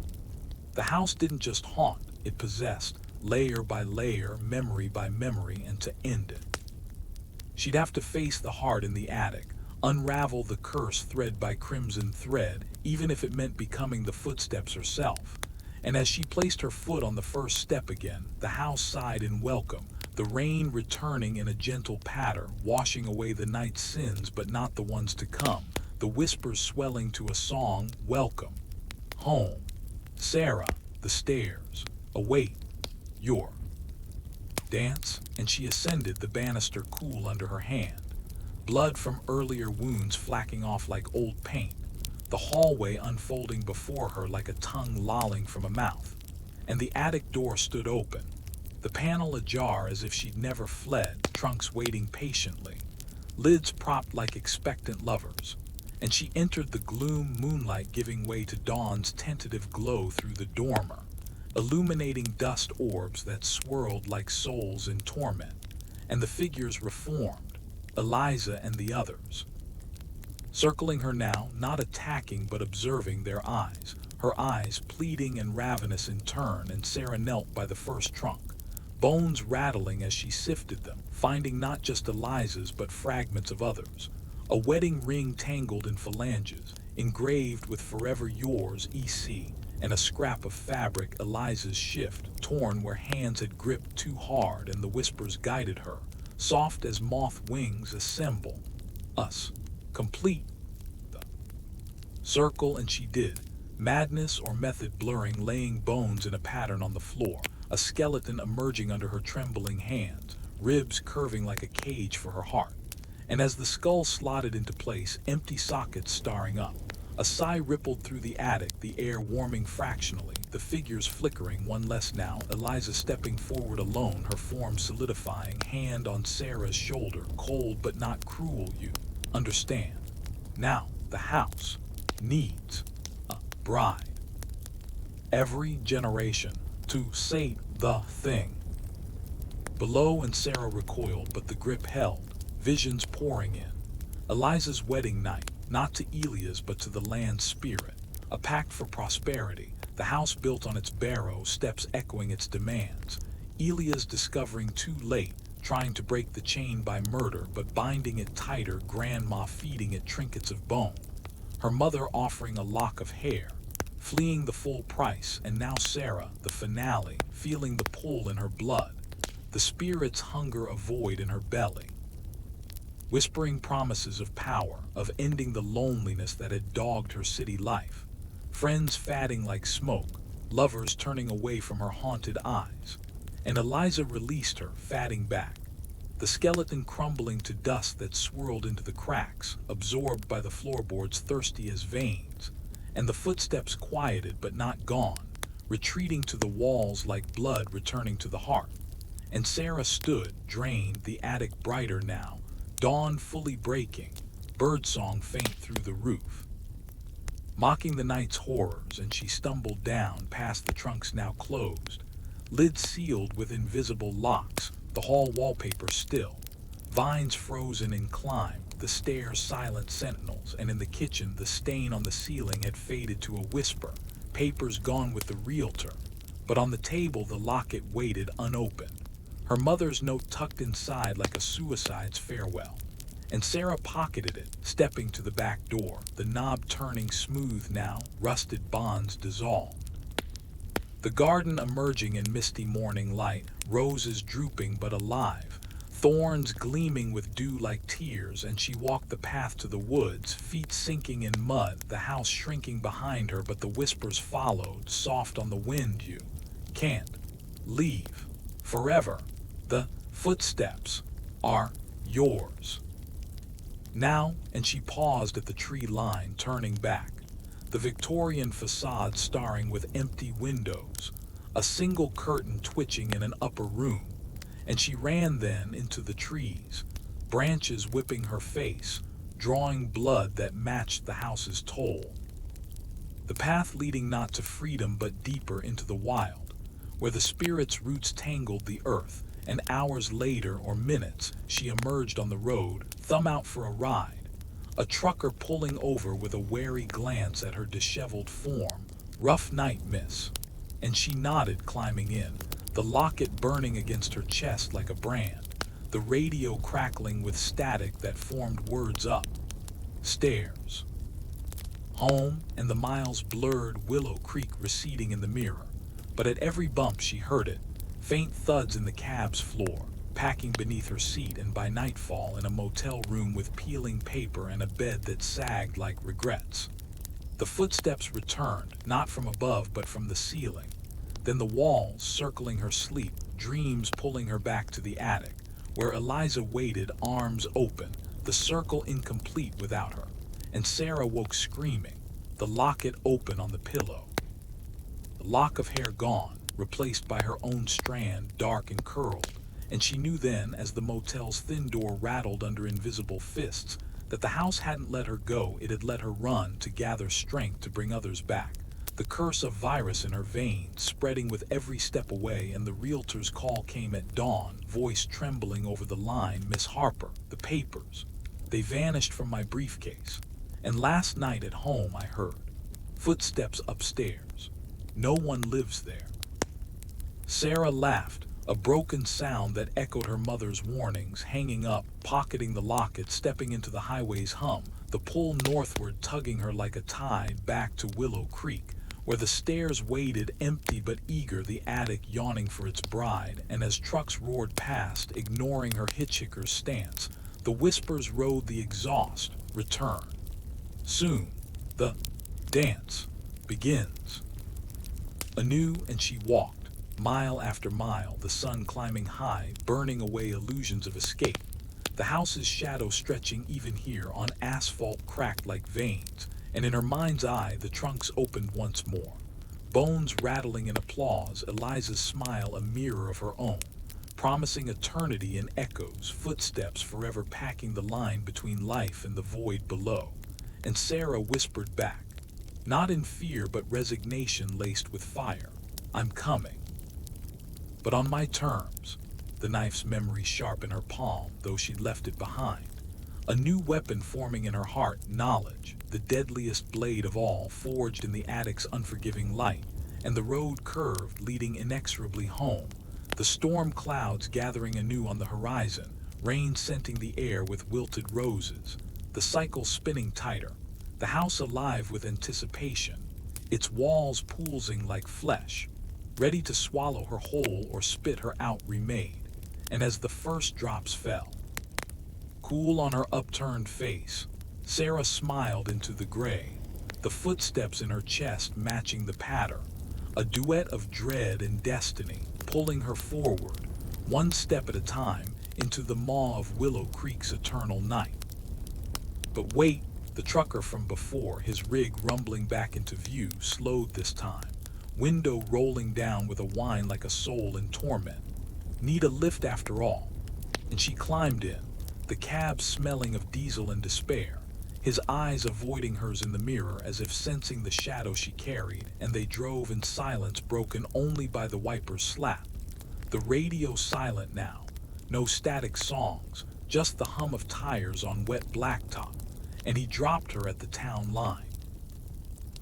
The house didn't just haunt, it possessed, layer by layer, memory by memory, and to end it, she'd have to face the heart in the attic, unravel the curse thread by crimson thread, even if it meant becoming the footsteps herself. And as she placed her foot on the first step again, the house sighed in welcome, the rain returning in a gentle patter, washing away the night's sins but not the ones to come, the whispers swelling to a song. "Welcome home, Sarah." The stairs. "Await your dance," and she ascended the banister, cool under her hand, blood from earlier wounds flacking off like old paint, the hallway unfolding before her like a tongue lolling from a mouth. And the attic door stood open, the panel ajar as if she'd never fled, trunks waiting patiently, lids propped like expectant lovers. And she entered the gloom, moonlight giving way to dawn's tentative glow through the dormer, illuminating dust orbs that swirled like souls in torment. And the figures reformed, Eliza and the others, circling her now, not attacking but observing, their eyes, her eyes pleading and ravenous in turn. And Sarah knelt by the first trunk, bones rattling as she sifted them, finding not just Eliza's but fragments of others, a wedding ring tangled in phalanges, engraved with "Forever Yours, EC," and a scrap of fabric, Eliza's shift, torn where hands had gripped too hard. And the whispers guided her, soft as moth wings. "Assemble us. Complete the circle." And she did, madness or method blurring, laying bones in a pattern on the floor, a skeleton emerging under her trembling hands, ribs curving like a cage for her heart. And as the skull slotted into place, empty sockets starring up, a sigh rippled through the attic, the air warming fractionally, the figures flickering, one less now, Eliza stepping forward alone, her form solidifying, hand on Sarah's shoulder, cold but not cruel. "You understand. Now, the house needs a bride. Every generation to say the thing." Below, and Sarah recoiled, but the grip held, visions pouring in. Eliza's wedding night, not to Elia's but to the land's spirit, a pact for prosperity, the house built on its barrow, steps echoing its demands. Elia's discovering too late, trying to break the chain by murder but binding it tighter, grandma feeding it trinkets of bone, her mother offering a lock of hair, fleeing the full price. And now Sarah, the finale, feeling the pull in her blood, the spirits hunger a void in her belly, whispering promises of power, of ending the loneliness that had dogged her city life. Friends fading like smoke, lovers turning away from her haunted eyes. And Eliza released her, fading back, the skeleton crumbling to dust that swirled into the cracks, absorbed by the floorboards thirsty as veins. And the footsteps quieted but not gone, retreating to the walls like blood returning to the heart. And Sarah stood, drained, the attic brighter now, dawn fully breaking, birdsong faint through the roof, mocking the night's horrors. And she stumbled down past the trunks now closed, lids sealed with invisible locks, the hall wallpaper still, vines frozen in climb, the stairs silent sentinels. And in the kitchen the stain on the ceiling had faded to a whisper, papers gone with the realtor. But on the table the locket waited unopened, her mother's note tucked inside like a suicide's farewell. And Sarah pocketed it, stepping to the back door, the knob turning smooth now, rusted bonds dissolved. The garden emerging in misty morning light, roses drooping but alive, thorns gleaming with dew like tears. And she walked the path to the woods, feet sinking in mud, the house shrinking behind her. But the whispers followed, soft on the wind. You can't leave forever. The footsteps are yours now. And she paused at the tree line, turning back, the Victorian facade starring with empty windows, a single curtain twitching in an upper room. And she ran then into the trees, branches whipping her face, drawing blood that matched the house's toll. The path leading not to freedom but deeper into the wild, where the spirit's roots tangled the earth. And hours later, or minutes, she emerged on the road, thumb out for a ride, a trucker pulling over with a wary glance at her disheveled form. Rough night, miss. And she nodded, climbing in, the locket burning against her chest like a brand, the radio crackling with static that formed words up, stairs, home, and the miles blurred, Willow Creek receding in the mirror. But at every bump she heard it, faint thuds in the cab's floor, packing beneath her seat. And by nightfall, in a motel room with peeling paper and a bed that sagged like regrets, the footsteps returned, not from above but from the ceiling, then the walls circling her sleep, dreams pulling her back to the attic, where Eliza waited, arms open, the circle incomplete without her. And Sarah woke screaming, the locket open on the pillow, the lock of hair gone, replaced by her own strand, dark and curled. And she knew then, as the motel's thin door rattled under invisible fists, that the house hadn't let her go, it had let her run to gather strength to bring others back. The curse of virus in her veins, spreading with every step away. And the realtor's call came at dawn, voice trembling over the line, Miss Harper, the papers, they vanished from my briefcase. And last night at home I heard footsteps upstairs. No one lives there. Sarah laughed, a broken sound that echoed her mother's warnings, hanging up, pocketing the locket, stepping into the highway's hum, the pull northward tugging her like a tide back to Willow Creek, where the stairs waited, empty but eager, the attic yawning for its bride. And as trucks roared past, ignoring her hitchhiker's stance, the whispers rode the exhaust, return. Soon, the dance begins anew. And she walked, mile after mile, the sun climbing high, burning away illusions of escape, the house's shadow stretching even here on asphalt cracked like veins. And in her mind's eye the trunks opened once more, bones rattling in applause, Eliza's smile a mirror of her own, promising eternity in echoes, footsteps forever packing the line between life and the void below. And Sarah whispered back, not in fear but resignation laced with fire, I'm coming. But on my terms, the knife's memory sharp in her palm, though she'd left it behind. A new weapon forming in her heart, knowledge, the deadliest blade of all, forged in the attic's unforgiving light. And the road curved, leading inexorably home, the storm clouds gathering anew on the horizon, rain scenting the air with wilted roses, the cycle spinning tighter, the house alive with anticipation, its walls poolsing like flesh, ready to swallow her whole or spit her out remade. and as the first drops fell, cool on her upturned face, Sarah smiled into the gray, the footsteps in her chest matching the patter, a duet of dread and destiny pulling her forward, one step at a time, into the maw of Willow Creek's eternal night. But wait, the trucker from before, his rig rumbling back into view, slowed this time, window rolling down with a whine like a soul in torment. Need a lift after all. And she climbed in, the cab smelling of diesel and despair, his eyes avoiding hers in the mirror as if sensing the shadow she carried, and they drove in silence broken only by the wiper's slap. The radio silent now, no static songs, just the hum of tires on wet blacktop, and he dropped her at the town line,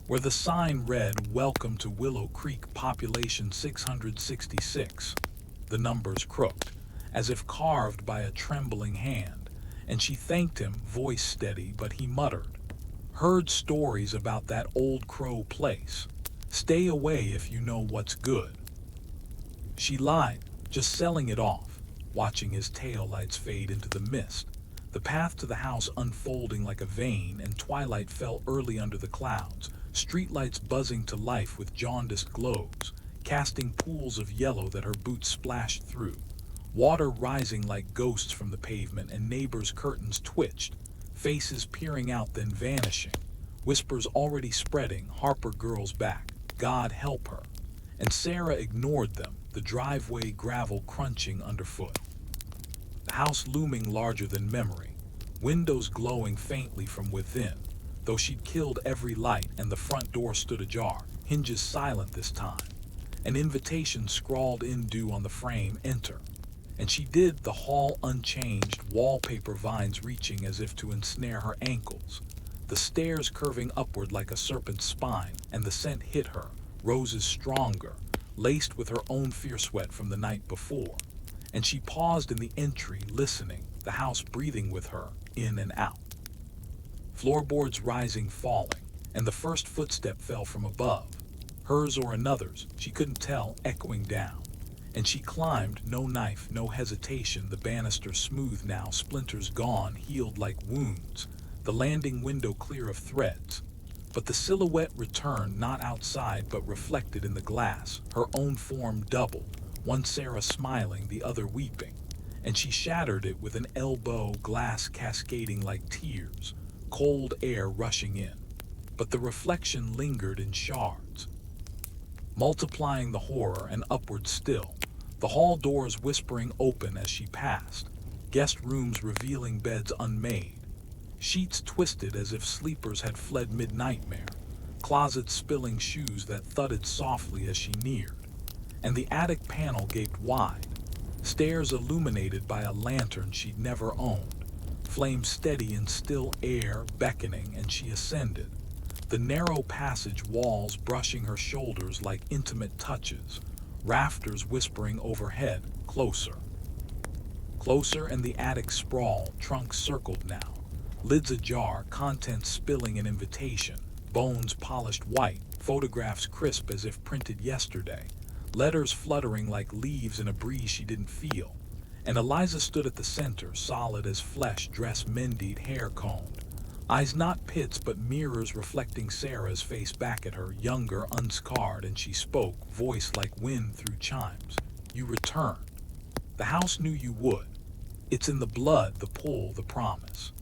where the sign read, "Welcome to Willow Creek, population 666. The numbers crooked, as if carved by a trembling hand, and she thanked him, voice steady, but he muttered, "Heard stories about that old crow place. Stay away if you know what's good." She lied, just selling it off, watching his taillights fade into the mist, the path to the house unfolding like a vein, and twilight fell early under the clouds, streetlights buzzing to life with jaundiced glows, casting pools of yellow that her boots splashed through, water rising like ghosts from the pavement, and neighbors' curtains twitched, faces peering out then vanishing, whispers already spreading, "Harper girl's back, God help her." And Sarah ignored them, the driveway gravel crunching underfoot. The house looming larger than memory, windows glowing faintly from within, though she'd killed every light, and the front door stood ajar, hinges silent this time. An invitation scrawled in due on the frame, "Enter." And she did, the hall unchanged, wallpaper vines reaching as if to ensnare her ankles, the stairs curving upward like a serpent's spine, and the scent hit her, roses stronger, laced with her own fierce sweat from the night before. And she paused in the entry, listening, the house breathing with her, in and out. Floorboards rising, falling, and the first footstep fell from above, hers or another's, she couldn't tell, echoing down. And she climbed, no knife, no hesitation, the banister smooth now, splinters gone, healed like wounds, the landing window clear of threads. But the silhouette returned, not outside but reflected in the glass, her own form doubled, one Sarah smiling, the other weeping, and she shattered it with an elbow, glass cascading like tears, cold air rushing in. But the reflection lingered in shards, multiplying the horror, and upward still, the hall doors whispering open as she passed, guest rooms revealing beds unmade, sheets twisted as if sleepers had fled mid-nightmare, closets spilling shoes that thudded softly as she neared, and the attic panel gaped wide, stairs illuminated by a lantern she'd never owned, flame steady in still air beckoning, and she ascended, the narrow passage walls brushing her shoulders like intimate touches, rafters whispering overhead, closer. Closer, and the attic sprawl, trunks circled now, lids ajar, contents spilling an invitation, bones polished white, photographs crisp as if printed yesterday, letters fluttering like leaves in a breeze she didn't feel. And Eliza stood at the center, solid as flesh, dress mended, hair combed, eyes not pits but mirrors reflecting Sarah's face back at her, younger, unscarred, and she spoke, voice like wind through chimes. "You returned. The house knew you would. It's in the blood, the pull, the promise."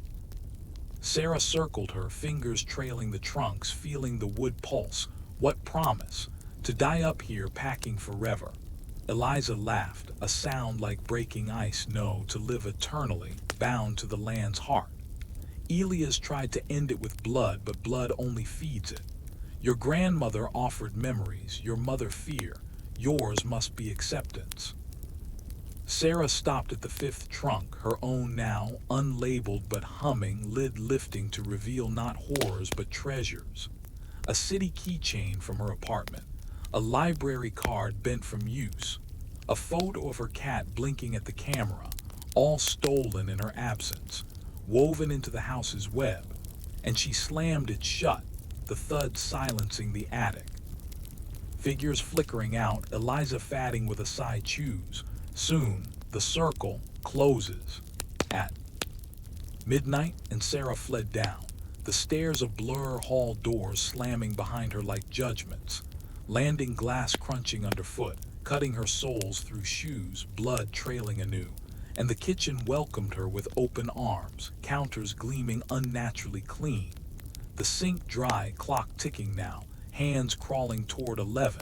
Sarah circled her, fingers trailing the trunks, feeling the wood pulse. What promise? To die up here, packing forever. Eliza laughed, a sound like breaking ice. No, to live eternally, bound to the land's heart. Elias tried to end it with blood, but blood only feeds it. Your grandmother offered memories, your mother fear, yours must be acceptance. Sarah stopped at the fifth trunk, her own now, unlabeled but humming, lid lifting to reveal not horrors but treasures. A city keychain from her apartment, a library card bent from use, a photo of her cat blinking at the camera, all stolen in her absence, woven into the house's web, and she slammed it shut, the thud silencing the attic. Figures flickering out, Eliza fatting with a sigh choose. Soon, The circle closes at midnight, and Sarah fled down, the stairs of blur hall doors slamming behind her like judgments, landing glass crunching underfoot, cutting her soles through shoes, blood trailing anew. And the kitchen welcomed her with open arms, counters gleaming unnaturally clean. The sink dry, clock ticking now, hands crawling toward 11.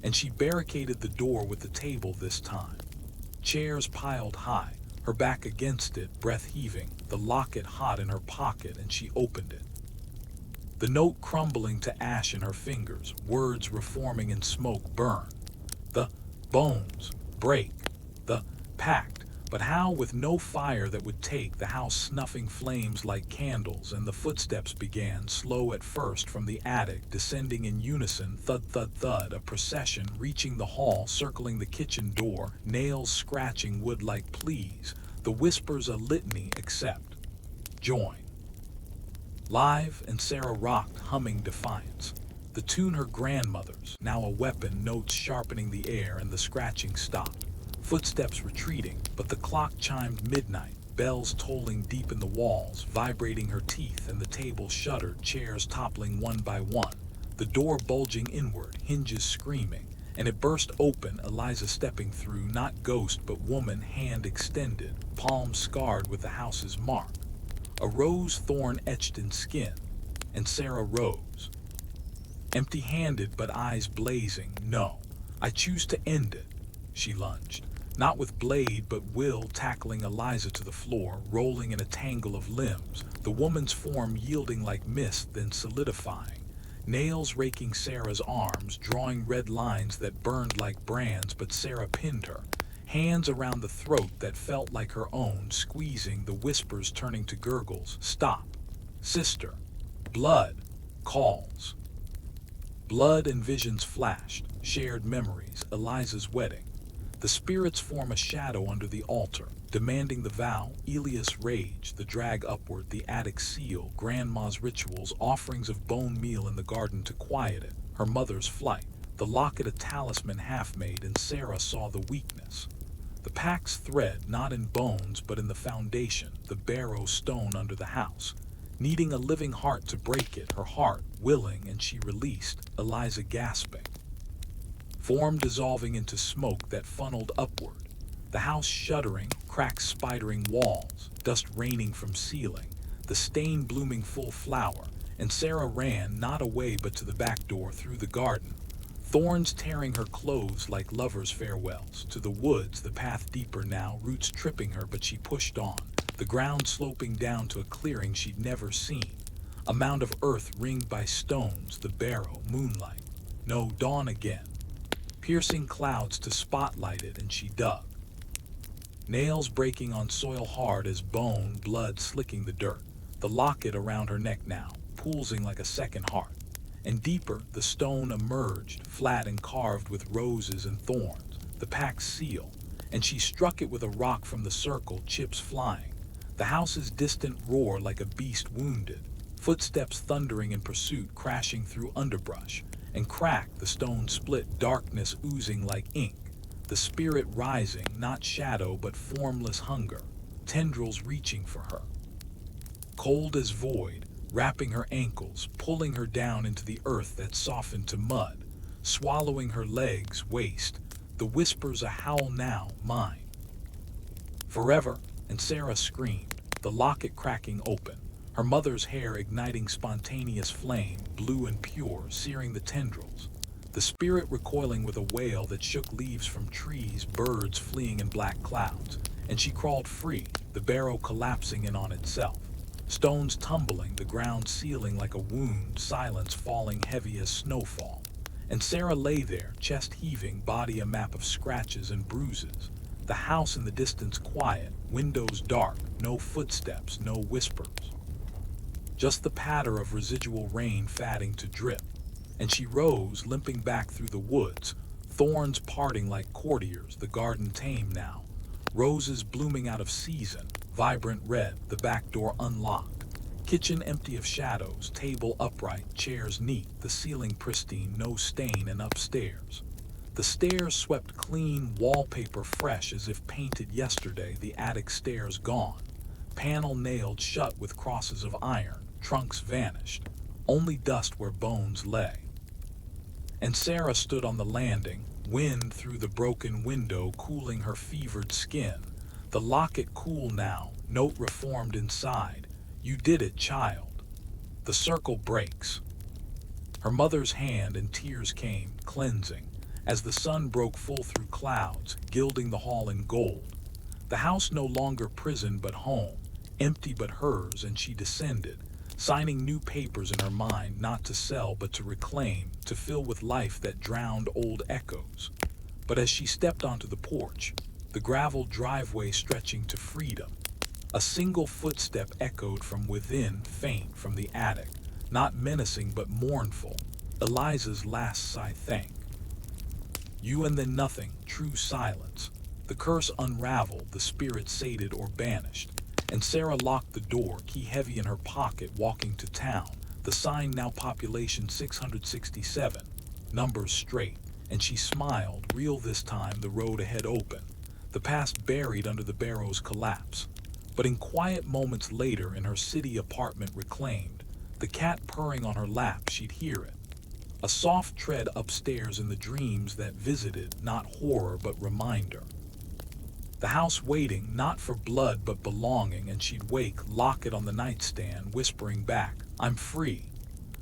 And she barricaded the door with the table this time. Chairs piled high, her back against it, breath heaving, the locket hot in her pocket, and she opened it. The note crumbling to ash in her fingers, words reforming in smoke burn. The bones break, the pact, but how with no fire that would take, the house snuffing flames like candles, and the footsteps began, slow at first from the attic, descending in unison, thud thud thud, a procession reaching the hall, circling the kitchen door, nails scratching wood like pleas, the whispers a litany, accept, join. Live, and Sarah rocked, humming defiance. The tune her grandmother's, now a weapon, notes sharpening the air, and the scratching stopped. Footsteps retreating, but the clock chimed midnight, bells tolling deep in the walls, vibrating her teeth, and the table shuddered, chairs toppling one by one, the door bulging inward, hinges screaming, and it burst open, Eliza stepping through, not ghost but woman, hand extended, palm scarred with the house's mark. A rose thorn etched in skin, and Sarah rose. Empty-handed but eyes blazing. No, I choose to end it, she lunged. Not with blade but will, tackling Eliza to the floor, rolling in a tangle of limbs, the woman's form yielding like mist, then solidifying. Nails raking Sarah's arms, drawing red lines that burned like brands, but Sarah pinned her. Hands around the throat that felt like her own, squeezing, the whispers turning to gurgles. Stop. Sister. Blood. Calls. Blood and visions flashed, shared memories, Eliza's wedding. The spirits form a shadow under the altar, demanding the vow, Elias' rage, the drag upward, the attic seal, grandma's rituals, offerings of bone meal in the garden to quiet it, her mother's flight, the locket a talisman half-made, and Sarah saw the weakness. The pack's thread, not in bones but in the foundation, the barrow stone under the house, needing a living heart to break it, her heart willing, and she released, Eliza gasping. Form dissolving into smoke that funneled upward, the house shuddering, cracks spidering walls, dust raining from ceiling, the stain blooming full flower, and Sarah ran, not away but to the back door, through the garden, thorns tearing her clothes like lovers' farewells, to the woods, the path deeper now, roots tripping her, but she pushed on, the ground sloping down to a clearing she'd never seen, a mound of earth ringed by stones, the barrow, moonlight, no, dawn again, piercing clouds to spotlight it, and she dug. Nails breaking on soil hard as bone, blood slicking the dirt, the locket around her neck now, pulsing like a second heart. And deeper, the stone emerged, flat and carved with roses and thorns, the pack's seal, and she struck it with a rock from the circle, chips flying. The house's distant roar like a beast wounded, footsteps thundering in pursuit, crashing through underbrush, and crack, the stone split, darkness oozing like ink, the spirit rising, not shadow but formless hunger, tendrils reaching for her. Cold as void, wrapping her ankles, pulling her down into the earth that softened to mud, swallowing her legs, waist, the whispers a howl now, mine. Forever, and Sarah screamed, the locket cracking open, her mother's hair igniting spontaneous flame, blue and pure, searing the tendrils, the spirit recoiling with a wail that shook leaves from trees, birds fleeing in black clouds, and she crawled free, the barrow collapsing in on itself, stones tumbling, the ground sealing like a wound, silence falling heavy as snowfall, and Sarah lay there, chest heaving, body a map of scratches and bruises, the house in the distance quiet, windows dark, no footsteps, no whispers. Just the patter of residual rain fatting to drip, and she rose, limping back through the woods, thorns parting like courtiers, the garden tame now, roses blooming out of season, vibrant red, the back door unlocked, kitchen empty of shadows, table upright, chairs neat, the ceiling pristine, no stain, and upstairs. The stairs swept clean, wallpaper fresh as if painted yesterday, the attic stairs gone. Panel nailed shut with crosses of iron, trunks vanished. Only dust where bones lay. And Sarah stood on the landing, wind through the broken window cooling her fevered skin. The locket cool now, note reformed inside. You did it, child. The circle breaks. Her mother's hand and tears came, cleansing, as the sun broke full through clouds, gilding the hall in gold. The house no longer prison but home, empty but hers, and she descended, signing new papers in her mind, not to sell but to reclaim, to fill with life that drowned old echoes. But as she stepped onto the porch, the gravel driveway stretching to freedom, a single footstep echoed from within, faint from the attic, not menacing but mournful. Eliza's last sigh, thank you, and then nothing, true silence. The curse unraveled, the spirit sated or banished. And Sarah locked the door, key heavy in her pocket, walking to town. The sign now population 667, numbers straight, and she smiled, real this time, the road ahead open, the past buried under the barrow's collapse. But in quiet moments later, in her city apartment reclaimed, the cat purring on her lap, she'd hear it. A soft tread upstairs in the dreams that visited, not horror but reminder. The house waiting, not for blood but belonging, and she'd wake, lock it on the nightstand, whispering back, I'm free.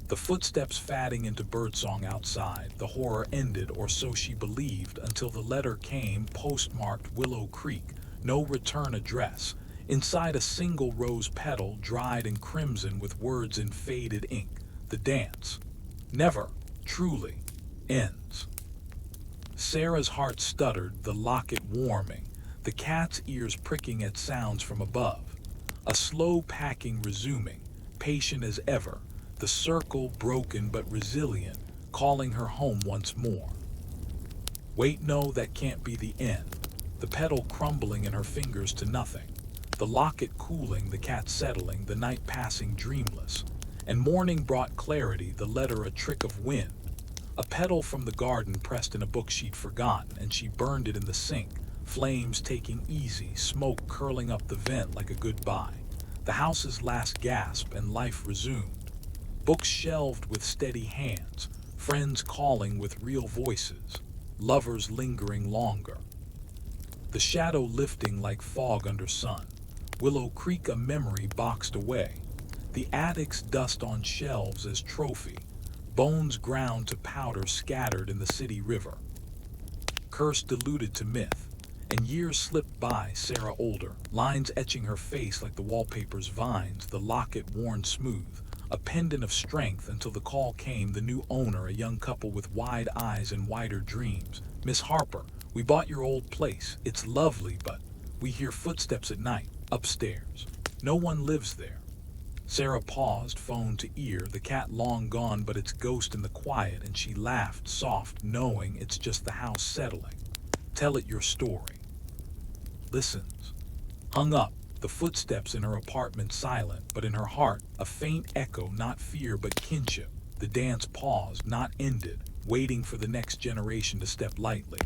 The footsteps fading into birdsong outside, the horror ended, or so she believed, until the letter came, postmarked Willow Creek, no return address. Inside a single rose petal, dried and crimson with words in faded ink, the dance never, truly, ends. Sarah's heart stuttered, the locket warming, the cat's ears pricking at sounds from above. A slow packing resuming, patient as ever, the circle broken but resilient, calling her home once more. Wait, no, that can't be the end. The petal crumbling in her fingers to nothing. The locket cooling, the cat settling, the night passing dreamless. And morning brought clarity, the letter a trick of wind. A petal from the garden pressed in a book she'd forgotten, and she burned it in the sink. Flames taking easy, smoke curling up the vent like a goodbye. The house's last gasp, and life resumed. Books shelved with steady hands, friends calling with real voices, lovers lingering longer. The shadow lifting like fog under sun. Willow Creek a memory boxed away. The attic's dust on shelves as trophy. Bones ground to powder scattered in the city river. Curse diluted to myth. And years slipped by, Sarah older, lines etching her face like the wallpaper's vines, the locket worn smooth, a pendant of strength until the call came, the new owner, a young couple with wide eyes and wider dreams. Miss Harper, we bought your old place. It's lovely, but we hear footsteps at night, upstairs. No one lives there. Sarah paused, phone to ear, the cat long gone but its ghost in the quiet, and she laughed, soft, knowing it's just the house settling. Tell it your story. Listens. Hung up, the footsteps in her apartment silent, but in her heart, a faint echo, not fear but kinship. The dance paused, not ended, waiting for the next generation to step lightly.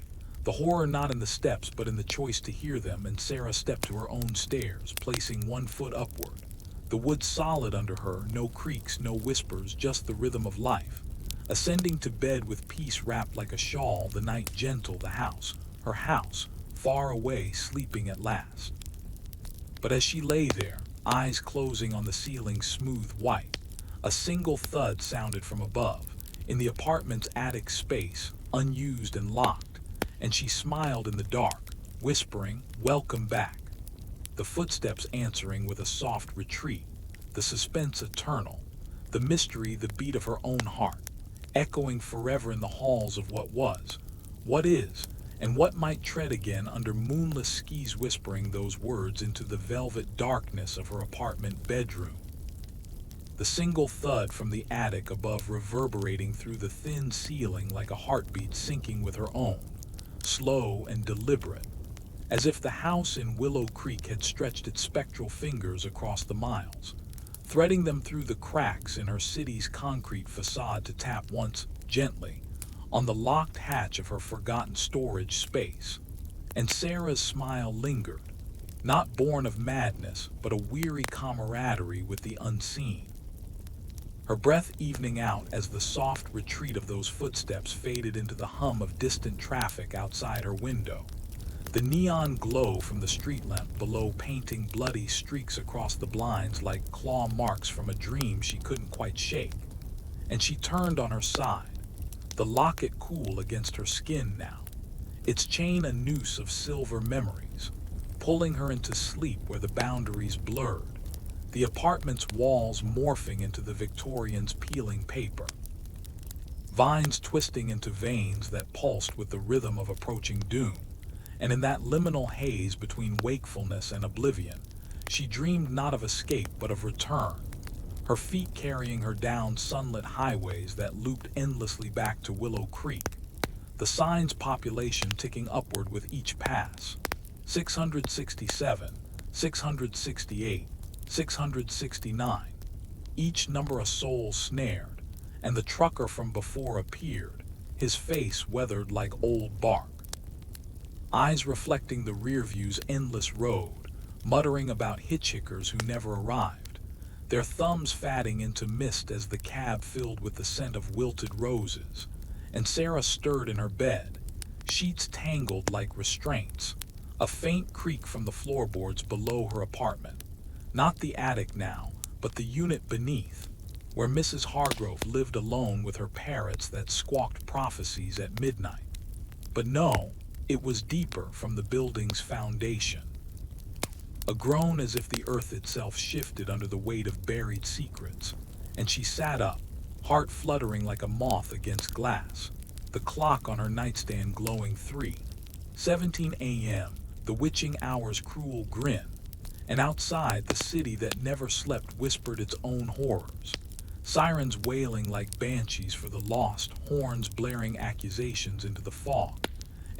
The horror not in the steps but in the choice to hear them, and Sarah stepped to her own stairs, placing one foot upward. The wood solid under her, no creaks, no whispers, just the rhythm of life. Ascending to bed with peace wrapped like a shawl, the night gentle, the house, her house, far away, sleeping at last. But as she lay there, eyes closing on the ceiling smooth white, a single thud sounded from above, in the apartment's attic space, unused and locked, and she smiled in the dark, whispering, welcome back. The footsteps answering with a soft retreat, the suspense eternal, the mystery the beat of her own heart, echoing forever in the halls of what was, what is, and what might tread again under moonless skies, whispering those words into the velvet darkness of her apartment bedroom. The single thud from the attic above reverberating through the thin ceiling like a heartbeat syncing with her own, slow and deliberate, as if the house in Willow Creek had stretched its spectral fingers across the miles, threading them through the cracks in her city's concrete facade to tap once, gently, on the locked hatch of her forgotten storage space, and Sarah's smile lingered, not born of madness, but a weary camaraderie with the unseen. Her breath evening out as the soft retreat of those footsteps faded into the hum of distant traffic outside her window. The neon glow from the street lamp below painting bloody streaks across the blinds like claw marks from a dream she couldn't quite shake. And she turned on her side, the locket cool against her skin now, its chain a noose of silver memories, pulling her into sleep where the boundaries blurred, the apartment's walls morphing into the Victorians' peeling paper. Vines twisting into veins that pulsed with the rhythm of approaching doom. And in that liminal haze between wakefulness and oblivion, she dreamed not of escape but of return, her feet carrying her down sunlit highways that looped endlessly back to Willow Creek, the sign's population ticking upward with each pass. 667, 668, 669, each number a soul snared, and the trucker from before appeared, his face weathered like old bark, eyes reflecting the rear view's endless road, muttering about hitchhikers who never arrived, their thumbs fatting into mist as the cab filled with the scent of wilted roses. And Sarah stirred in her bed, sheets tangled like restraints, a faint creak from the floorboards below her apartment. Not the attic now, but the unit beneath, where Mrs. Hargrove lived alone with her parrots that squawked prophecies at midnight. But no, it was deeper from the building's foundation. A groan as if the earth itself shifted under the weight of buried secrets, and she sat up, heart fluttering like a moth against glass, the clock on her nightstand glowing 3:17 a.m., the witching hour's cruel grin, and outside the city that never slept whispered its own horrors, sirens wailing like banshees for the lost, horns blaring accusations into the fog.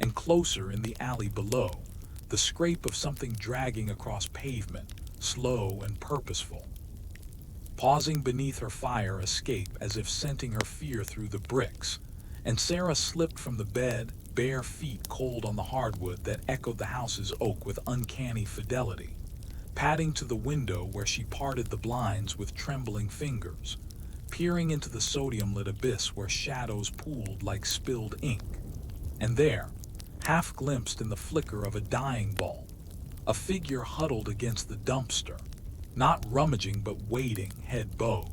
And closer in the alley below, the scrape of something dragging across pavement, slow and purposeful. Pausing beneath her fire escape as if scenting her fear through the bricks, and Sarah slipped from the bed, bare feet cold on the hardwood that echoed the house's oak with uncanny fidelity, padding to the window where she parted the blinds with trembling fingers, peering into the sodium-lit abyss where shadows pooled like spilled ink. And there, half glimpsed in the flicker of a dying bulb, a figure huddled against the dumpster, not rummaging but waiting, head bowed.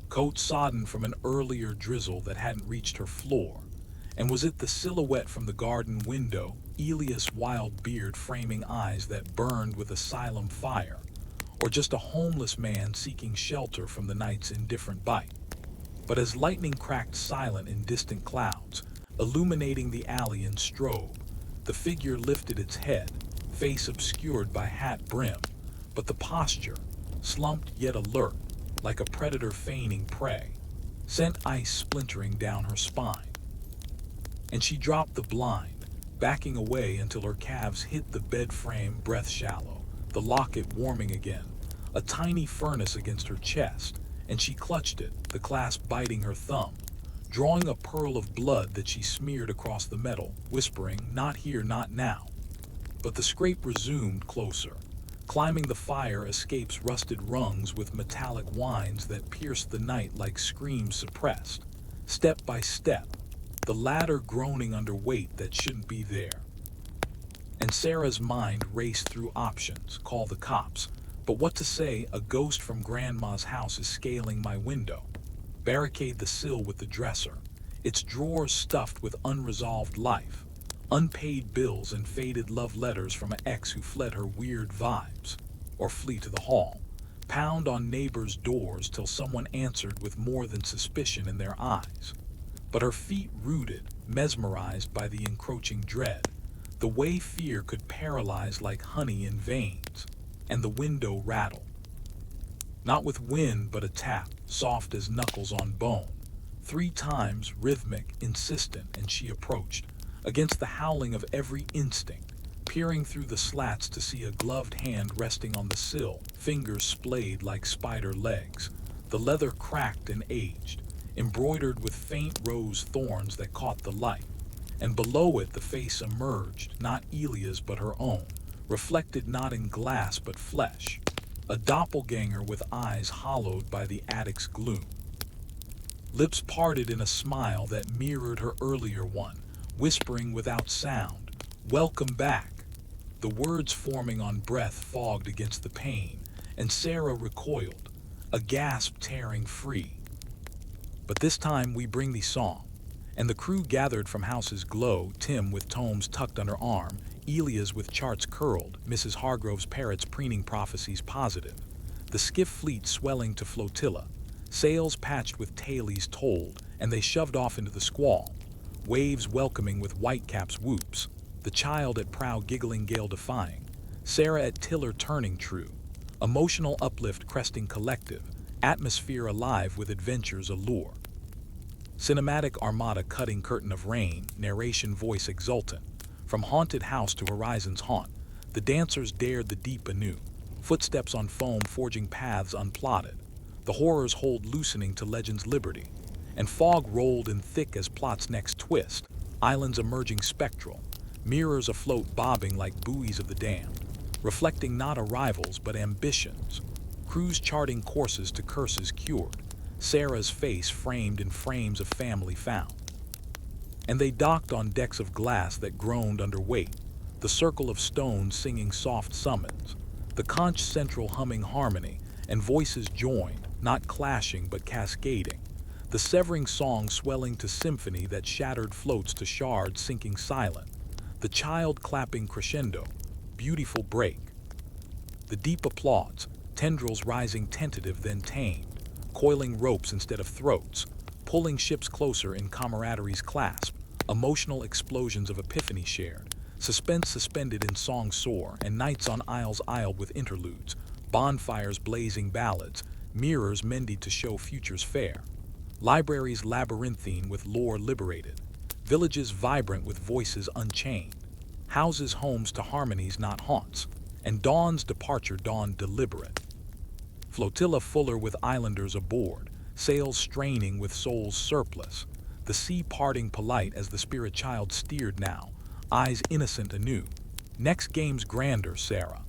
Coat sodden from an earlier drizzle that hadn't reached her floor, and was it the silhouette from the garden window, Elias' wild beard framing eyes that burned with asylum fire, or just a homeless man seeking shelter from the night's indifferent bite? But as lightning cracked silent in distant clouds, illuminating the alley in strobe, the figure lifted its head, face obscured by hat brim, but the posture, slumped yet alert, like a predator feigning prey, sent ice splintering down her spine. And she dropped the blind, backing away until her calves hit the bed frame breath shallow, the locket warming again, a tiny furnace against her chest, and she clutched it, the clasp biting her thumb, drawing a pearl of blood that she smeared across the metal, whispering, "Not here, not now." But the scrape resumed closer. Climbing the fire escapes rusted rungs with metallic whines that pierced the night like screams suppressed, step by step, the ladder groaning under weight that shouldn't be there. And Sarah's mind raced through options, call the cops, but what to say? A ghost from Grandma's house is scaling my window. Barricade the sill with the dresser, its drawers stuffed with unresolved life, unpaid bills and faded love letters from an ex who fled her weird vibes, or flee to the hall, pound on neighbors' doors till someone answered with more than suspicion in their eyes. But her feet rooted, mesmerized by the encroaching dread, the way fear could paralyze like honey in veins, and the window rattled. Not with wind, but a tap, soft as knuckles on bone. 3 times, rhythmic, insistent, and she approached, against the howling of every instinct, peering through the slats to see a gloved hand resting on the sill, fingers splayed like spider legs, the leather cracked and aged, embroidered with faint rose thorns that caught the light, and below it the face emerged, not Elia's but her own, reflected not in glass but flesh, a doppelganger with eyes hollowed by the attic's gloom. Lips parted in a smile that mirrored her earlier one, whispering without sound, "Welcome back." The words forming on breath fogged against the pain, and Sarah recoiled, a gasp tearing free. But this time we bring thee song, and the crew gathered from houses glow, Tim with tomes tucked under arm, Elia's with charts curled, Mrs. Hargrove's parrots preening prophecies positive, the skiff fleet swelling to flotilla, sails patched with tailies told, and they shoved off into the squall, waves welcoming with whitecaps whoops, the child at prow giggling gale defying, Sarah at tiller turning true, emotional uplift cresting collective, atmosphere alive with adventure's allure. Cinematic armada cutting curtain of rain, narration voice exultant, from haunted house to horizon's haunt, the dancers dared the deep anew, footsteps on foam forging paths unplotted, the horrors hold loosening to legend's liberty, and fog rolled in thick as plot's next twist, islands emerging spectral, mirrors afloat bobbing like buoys of the damned, reflecting not arrivals but ambitions, crews charting courses to curses cured, Sarah's face framed in frames of family found. And they docked on decks of glass that groaned under weight, the circle of stones singing soft summons, the conch central humming harmony, and voices joined, not clashing but cascading, the severing song swelling to symphony that shattered floats to shards sinking silent, the child clapping crescendo, beautiful break. The deep applauds, tendrils rising tentative then tamed, coiling ropes instead of throats, pulling ships closer in camaraderie's clasp, emotional explosions of epiphany shared, suspense suspended in song soar, and nights on isles isled with interludes, bonfires blazing ballads, mirrors mended to show futures fair, libraries labyrinthine with lore liberated, villages vibrant with voices unchained, houses homes to harmonies not haunts, and dawn's departure dawned deliberate. Flotilla fuller with islanders aboard, sails straining with souls surplus, the sea parting polite as the spirit child steered now, eyes innocent anew. Next game's grander, Sarah.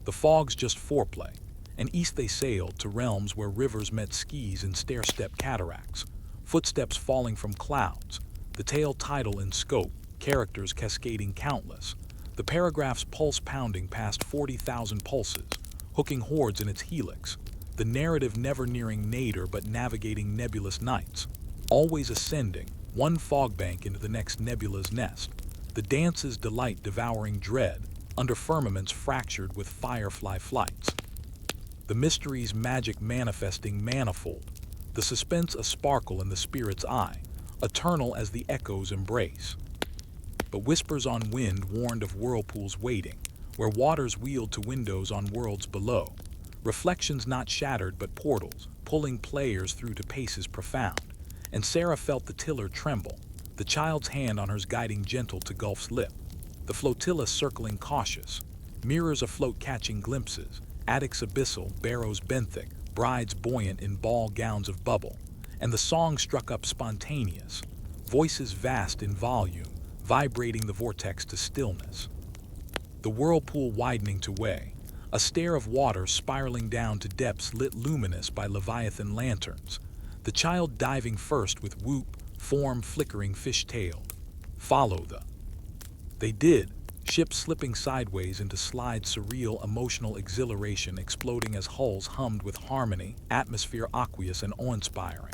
The fog's just foreplay, and east they sailed to realms where rivers met skis in stair-step cataracts, footsteps falling from clouds, the tale tidal in scope, characters cascading countless, the paragraph's pulse pounding past 40,000 pulses, hooking hordes in its helix, the narrative never nearing nadir but navigating nebulous nights, always ascending, one fog bank into the next nebula's nest, the dance's delight devouring dread, under firmaments fractured with firefly flights, the mystery's magic manifesting manifold, the suspense a sparkle in the spirit's eye, eternal as the echo's embrace. But whispers on wind warned of whirlpools waiting, where waters wheeled to windows on worlds below, reflections not shattered but portals, pulling players through to paces profound, and Sarah felt the tiller tremble, the child's hand on hers guiding gentle to Gulf's lip, the flotilla circling cautious, mirrors afloat catching glimpses, attics abyssal, barrows benthic, brides buoyant in ball gowns of bubble, and the song struck up spontaneous, voices vast in volume, vibrating the vortex to stillness. The whirlpool widening to way, a stair of water spiraling down to depths lit luminous by Leviathan lanterns, the child diving first with whoop, form flickering fish-tailed. Follow the. They did, ship slipping sideways into slide surreal emotional exhilaration exploding as hulls hummed with harmony, atmosphere aqueous and awe-inspiring.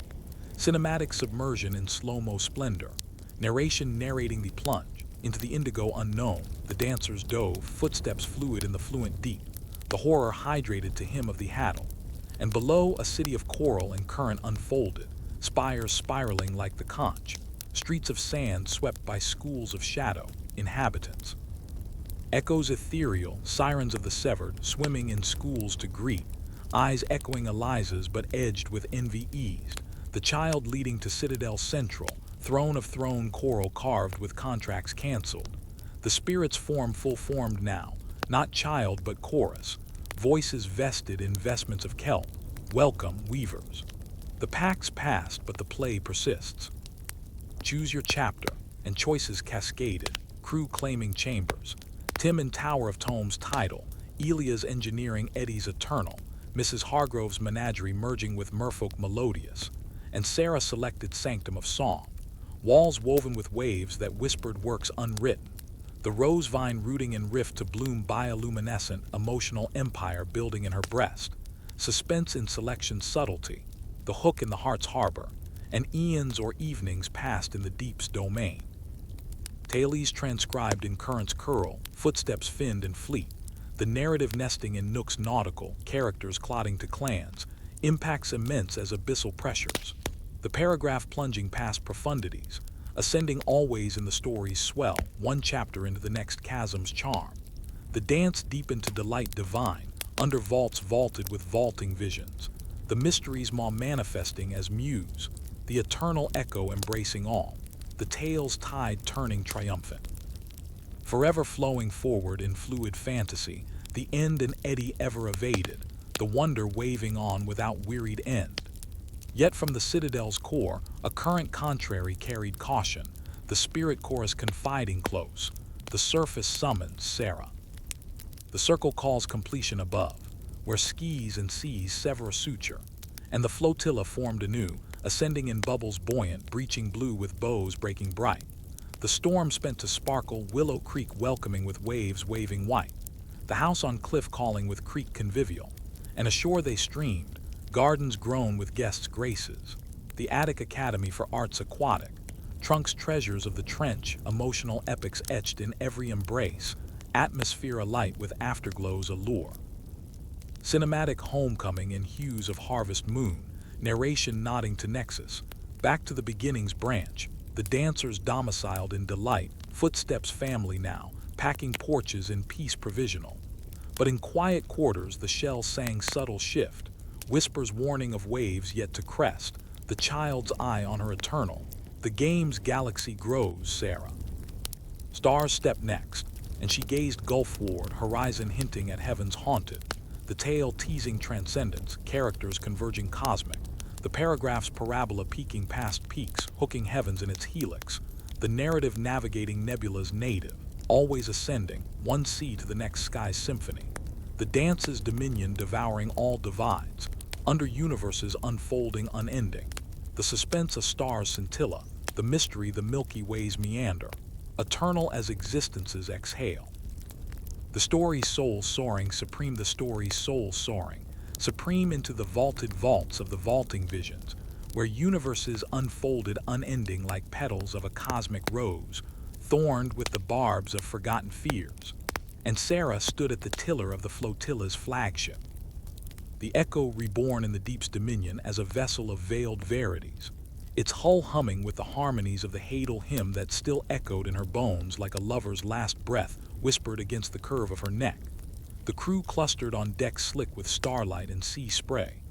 Cinematic submersion in slow-mo splendor, narration narrating the plunge into the indigo unknown, the dancers dove, footsteps fluid in the fluent deep, the horror hydrated to him of the haddle, and below a city of coral and current unfolded, spires spiraling like the conch, streets of sand swept by schools of shadow, inhabitants. Echoes ethereal, sirens of the severed, swimming in schools to greet, eyes echoing Eliza's but edged with envy eased, the child leading to Citadel Central, throne of throne coral carved with contracts cancelled, the spirit's form full-formed now, not child but chorus, voices vested in vestments of kelp, welcome weavers. The pacts passed, but the play persists. Choose your chapter, and choices cascaded, crew claiming chambers. Tim in Tower of Tomes title, Elia's engineering Eddie's eternal, Mrs. Hargrove's menagerie merging with Merfolk melodious, and Sarah selected Sanctum of Song, walls woven with waves that whispered works unwritten, the rose vine rooting in rift to bloom bioluminescent, emotional empire building in her breast, suspense in selection subtlety, the hook in the heart's harbor, and eons or evenings passed in the deep's domain. Tales transcribed in currents curl, footsteps finned and fleet, the narrative nesting in nooks nautical, characters clotting to clans, impacts immense as abyssal pressures, the paragraph plunging past profundities, ascending always in the story's swell, one chapter into the next chasm's charm. The dance deep into delight divine, under vaults vaulted with vaulting visions, the mysteries maw manifesting as muse, the eternal echo embracing all, the tale's tide turning triumphant. Forever flowing forward in fluid fantasy, the end and eddy ever evaded, the wonder waving on without wearied end. Yet from the citadel's core, a current contrary carried caution, the spirit chorus confiding close, the surface summons Sarah. The circle calls completion above, where skis and seas sever a suture, and the flotilla formed anew, ascending in bubbles buoyant, breaching blue with bows breaking bright. The storm spent to sparkle, Willow Creek welcoming with waves waving white, the house on cliff calling with creek convivial, and ashore they streamed, gardens grown with guests' graces, the attic academy for arts aquatic, trunks treasures of the trench, emotional epics etched in every embrace, atmosphere alight with afterglows allure. Cinematic homecoming in hues of harvest moon, narration nodding to nexus, back to the beginning's branch, the dancers domiciled in delight, footsteps family now, packing porches in peace provisional. But in quiet quarters the shell sang subtle shift, whispers warning of waves yet to crest, the child's eye on her eternal, the game's galaxy grows, Sarah. Stars stepped next, and she gazed gulfward, horizon hinting at heaven's haunted, the tale teasing transcendence, characters converging cosmic, the paragraph's parabola peaking past peaks, hooking heavens in its helix, the narrative navigating nebula's native, always ascending, one sea to the next sky's symphony, the dance's dominion devouring all divides, under universes unfolding unending, the suspense a star's scintilla, the mystery the Milky Way's meander, eternal as existence's exhale. The story's soul soaring supreme, the story's soul soaring, supreme into the vaulted vaults of the vaulting visions, where universes unfolded unending like petals of a cosmic rose, thorned with the barbs of forgotten fears. And Sarah stood at the tiller of the flotilla's flagship, the echo reborn in the deep's dominion as a vessel of veiled verities, its hull humming with the harmonies of the Hadal hymn that still echoed in her bones like a lover's last breath whispered against the curve of her neck. The crew clustered on deck slick with starlight and sea spray,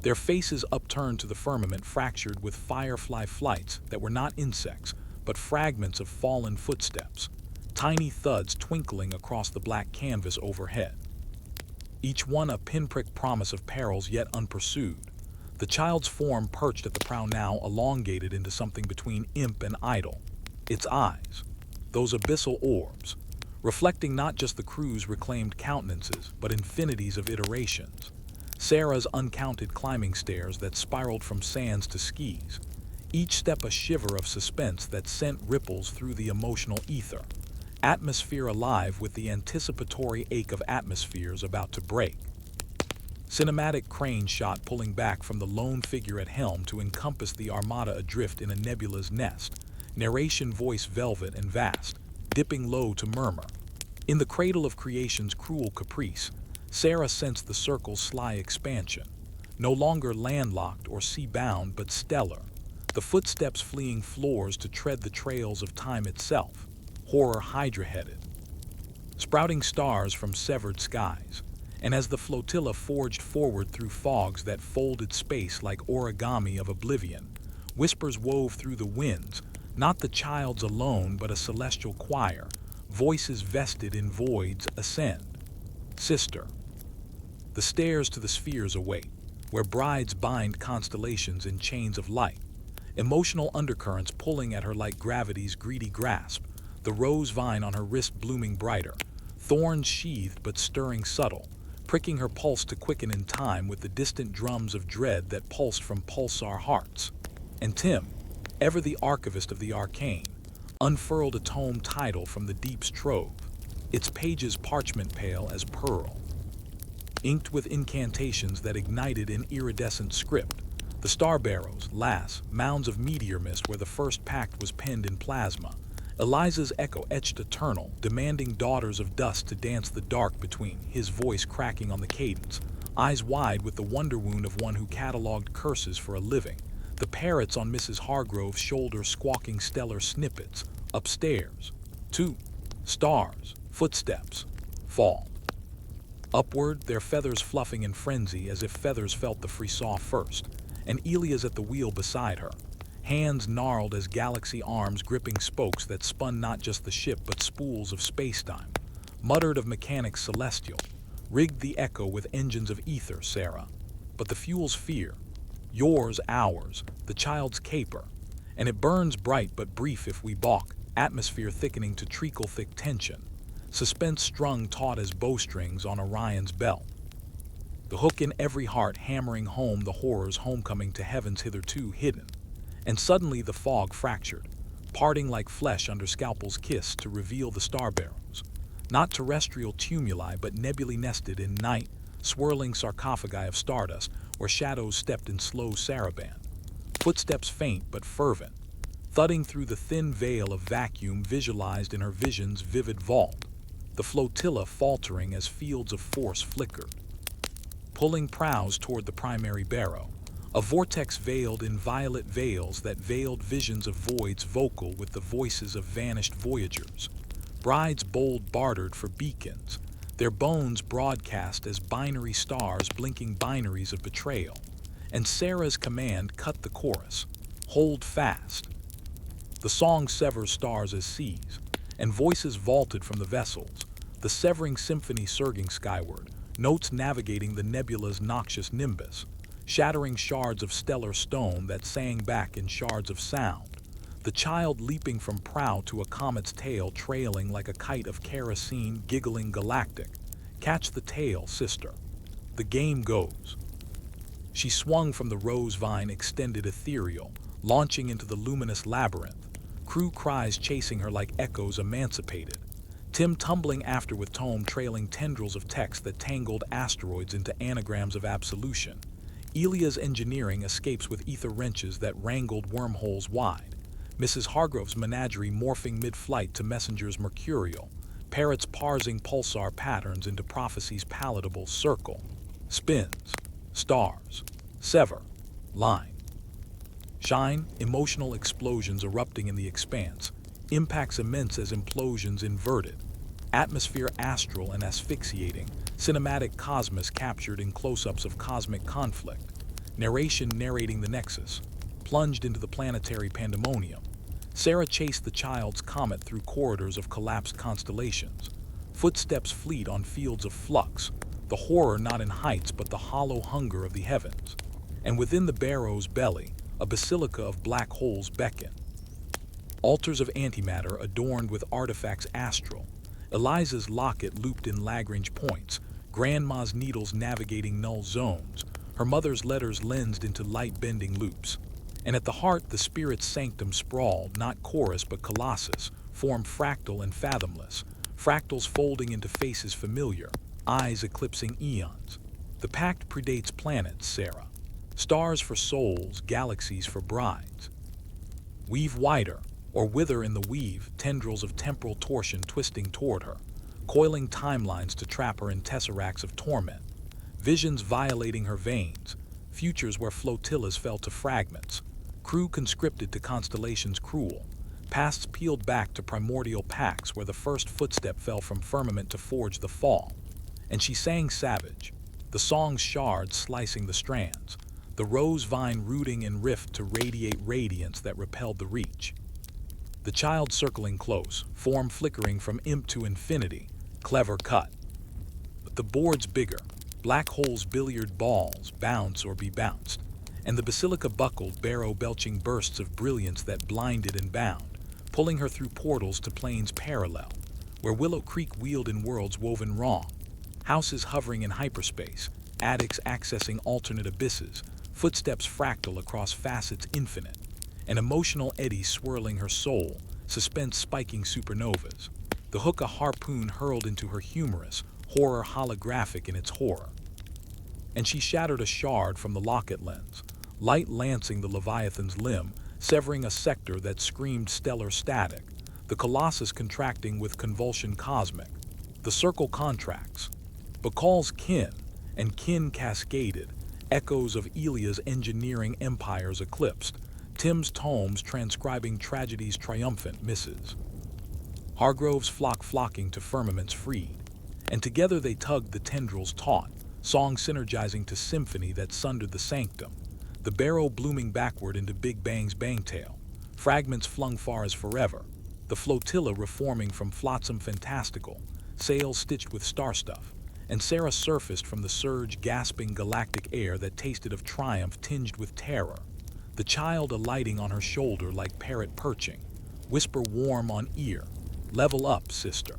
their faces upturned to the firmament fractured with firefly flights that were not insects, but fragments of fallen footsteps, tiny thuds twinkling across the black canvas overhead. Each one a pinprick promise of perils yet unpursued. The child's form perched at the prow now elongated into something between imp and idol, its eyes, those abyssal orbs, reflecting not just the crew's reclaimed countenances, but infinities of iterations. Sarah's uncounted climbing stairs that spiraled from sands to skis, each step a shiver of suspense that sent ripples through the emotional ether, atmosphere alive with the anticipatory ache of atmospheres about to break. Cinematic crane shot pulling back from the lone figure at helm to encompass the armada adrift in a nebula's nest, narration voice velvet and vast, dipping low to murmur. In the cradle of creation's cruel caprice, Sarah sensed the circle's sly expansion, no longer landlocked or sea-bound but stellar, the footsteps fleeing floors to tread the trails of time itself, horror hydra-headed. Sprouting stars from severed skies, and as the flotilla forged forward through fogs that folded space like origami of oblivion, whispers wove through the winds, not the child's alone but a celestial choir, voices vested in voids ascend. Sister. The stairs to the spheres await, where brides bind constellations in chains of light, emotional undercurrents pulling at her like gravity's greedy grasp, the rose vine on her wrist blooming brighter, thorns sheathed but stirring subtle, pricking her pulse to quicken in time with the distant drums of dread that pulsed from pulsar hearts. And Tim, ever the archivist of the arcane, unfurled a tome title from the deep's trove, its pages parchment pale as pearl, inked with incantations that ignited in iridescent script. The star barrows, lass, mounds of meteor mist where the first pact was penned in plasma. Eliza's echo etched eternal, demanding daughters of dust to dance the dark between, his voice cracking on the cadence, eyes wide with the wonder wound of one who cataloged curses for a living. The parrots on Mrs. Hargrove's shoulder squawking stellar snippets. Upstairs, 2 stars, footsteps, fall. Upward, their feathers fluffing in frenzy as if feathers felt the frisson first, and Elia's at the wheel beside her, hands gnarled as galaxy arms gripping spokes that spun not just the ship but spools of spacetime, muttered of mechanics celestial, rigged the echo with engines of ether, Sarah. But the fuel's fear, yours, ours, the child's caper, and it burns bright but brief if we balk, atmosphere thickening to treacle-thick tension, suspense strung taut as bowstrings on Orion's belt. The hook in every heart hammering home the horror's homecoming to heavens hitherto hidden. And suddenly the fog fractured, parting like flesh under scalpel's kiss to reveal the star barrows. Not terrestrial tumuli, but nebulae nested in night, swirling sarcophagi of stardust where shadows stepped in slow saraband. Footsteps faint but fervent, thudding through the thin veil of vacuum visualized in her vision's vivid vault. The flotilla faltering as fields of force flickered, pulling prows toward the primary barrow, a vortex veiled in violet veils that veiled visions of voids vocal with the voices of vanished voyagers. Brides bold bartered for beacons, their bones broadcast as binary stars blinking binaries of betrayal. And Sarah's command cut the chorus, hold fast. The song severs stars as seas, and voices vaulted from the vessels, the severing symphony surging skyward, notes navigating the nebula's noxious nimbus, shattering shards of stellar stone that sang back in shards of sound, the child leaping from prow to a comet's tail trailing like a kite of kerosene giggling galactic. Catch the tail, sister. The game goes. She swung from the rose vine extended ethereal, launching into the luminous labyrinth, crew cries chasing her like echoes emancipated, Tim tumbling after with tome trailing tendrils of text that tangled asteroids into anagrams of absolution. Elia's engineering escapes with ether wrenches that wrangled wormholes wide. Mrs. Hargrove's menagerie morphing mid-flight to messengers mercurial. Parrots parsing pulsar patterns into prophecy's palatable circle. Spins, stars, sever, line. Shine, emotional explosions erupting in the expanse. Impacts immense as implosions inverted. Atmosphere astral and asphyxiating. Cinematic cosmos captured in close-ups of cosmic conflict. Narration narrating the nexus. Plunged into the planetary pandemonium. Sarah chased the child's comet through corridors of collapsed constellations. Footsteps fleet on fields of flux. The horror not in heights but the hollow hunger of the heavens. And within the barrow's belly, a basilica of black holes beckon. Altars of antimatter adorned with artifacts astral. Eliza's locket looped in Lagrange points. Grandma's needles navigating null zones. Her mother's letters lensed into light-bending loops. And at the heart, the spirit's sanctum sprawled, not chorus but colossus, form fractal and fathomless. Fractals folding into faces familiar, eyes eclipsing eons. The pact predates planets, Sarah. Stars for souls, galaxies for brides. Weave wider, or wither in the weave, tendrils of temporal torsion twisting toward her, coiling timelines to trap her in tesseracts of torment. Visions violating her veins, futures where flotillas fell to fragments, crew conscripted to constellations cruel, pasts peeled back to primordial pacts where the first footstep fell from firmament to forge the fall. And she sang savage, the song's shards slicing the strands, the rose vine rooting in rift to radiate radiance that repelled the reach. The child circling close, form flickering from imp to infinity, clever cut. But the board's bigger, Black holes billiard balls, bounce or be bounced, and the basilica buckled, barrow belching bursts of brilliance that blinded and bound, pulling her through portals to planes parallel, where Willow Creek wheeled in worlds woven wrong, houses hovering in hyperspace, attics accessing alternate abysses, footsteps fractal across facets infinite, an emotional eddy swirling her soul, suspense spiking supernovas, the hook a harpoon hurled into her humorous, horror holographic in its horror. And she shattered a shard from the locket lens, light lancing the Leviathan's limb, severing a sector that screamed stellar static, the colossus contracting with convulsion cosmic. The circle contracts. Bakal's kin, and kin cascaded, echoes of Elia's engineering empires eclipsed, Tim's tomes transcribing tragedy's triumphant misses. Hargrove's flock flocking to firmaments freed, and together they tugged the tendrils taut, song synergizing to symphony that sundered the sanctum, the barrow blooming backward into Big Bang's bangtail, fragments flung far as forever, the flotilla reforming from flotsam fantastical, sails stitched with star stuff, and Sarah surfaced from the surge gasping galactic air that tasted of triumph tinged with terror, the child alighting on her shoulder like parrot perching, whisper warm on ear, level up, sister.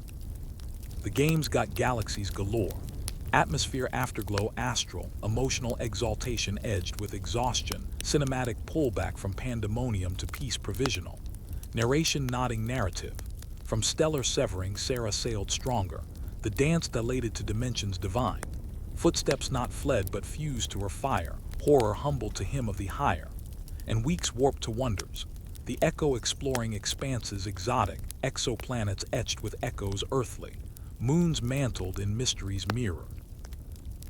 The game's got galaxies galore, atmosphere afterglow astral, emotional exaltation edged with exhaustion, cinematic pullback from pandemonium to peace provisional, narration nodding narrative. From stellar severing, Sarah sailed stronger, the dance dilated to dimensions divine, footsteps not fled but fused to her fire, horror humbled to him of the higher, and weeks warped to wonders, the echo exploring expanses exotic, exoplanets etched with echoes earthly, moons mantled in mysteries mirrored.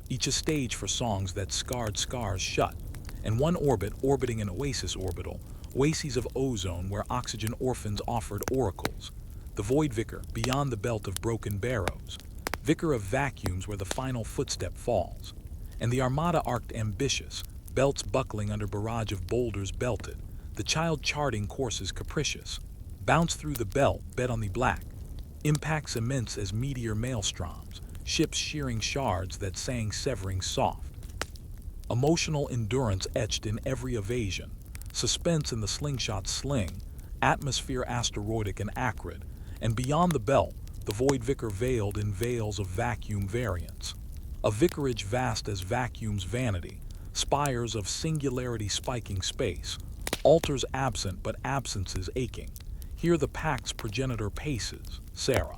Each a stage for songs that scarred scars shut, and one orbit orbiting an oasis orbital, oases of ozone where oxygen orphans offered oracles, the void vicar beyond the belt of broken barrows, vicar of vacuums where the final footstep falls, and the armada arced ambitious, belts buckling under barrage of boulders belted, the child charting courses capricious, bounce through the belt, bet on the black, impacts immense as meteor maelstroms, ships shearing shards that sang severing soft. Emotional endurance etched in every evasion, suspense in the slingshot's sling, atmosphere asteroidic and acrid, and beyond the belt, the void vicar veiled in veils of vacuum variants. A vicarage vast as vacuum's vanity, spires of singularity spiking space, altars absent but absences aching. Here the pact's progenitor paces, Sarah.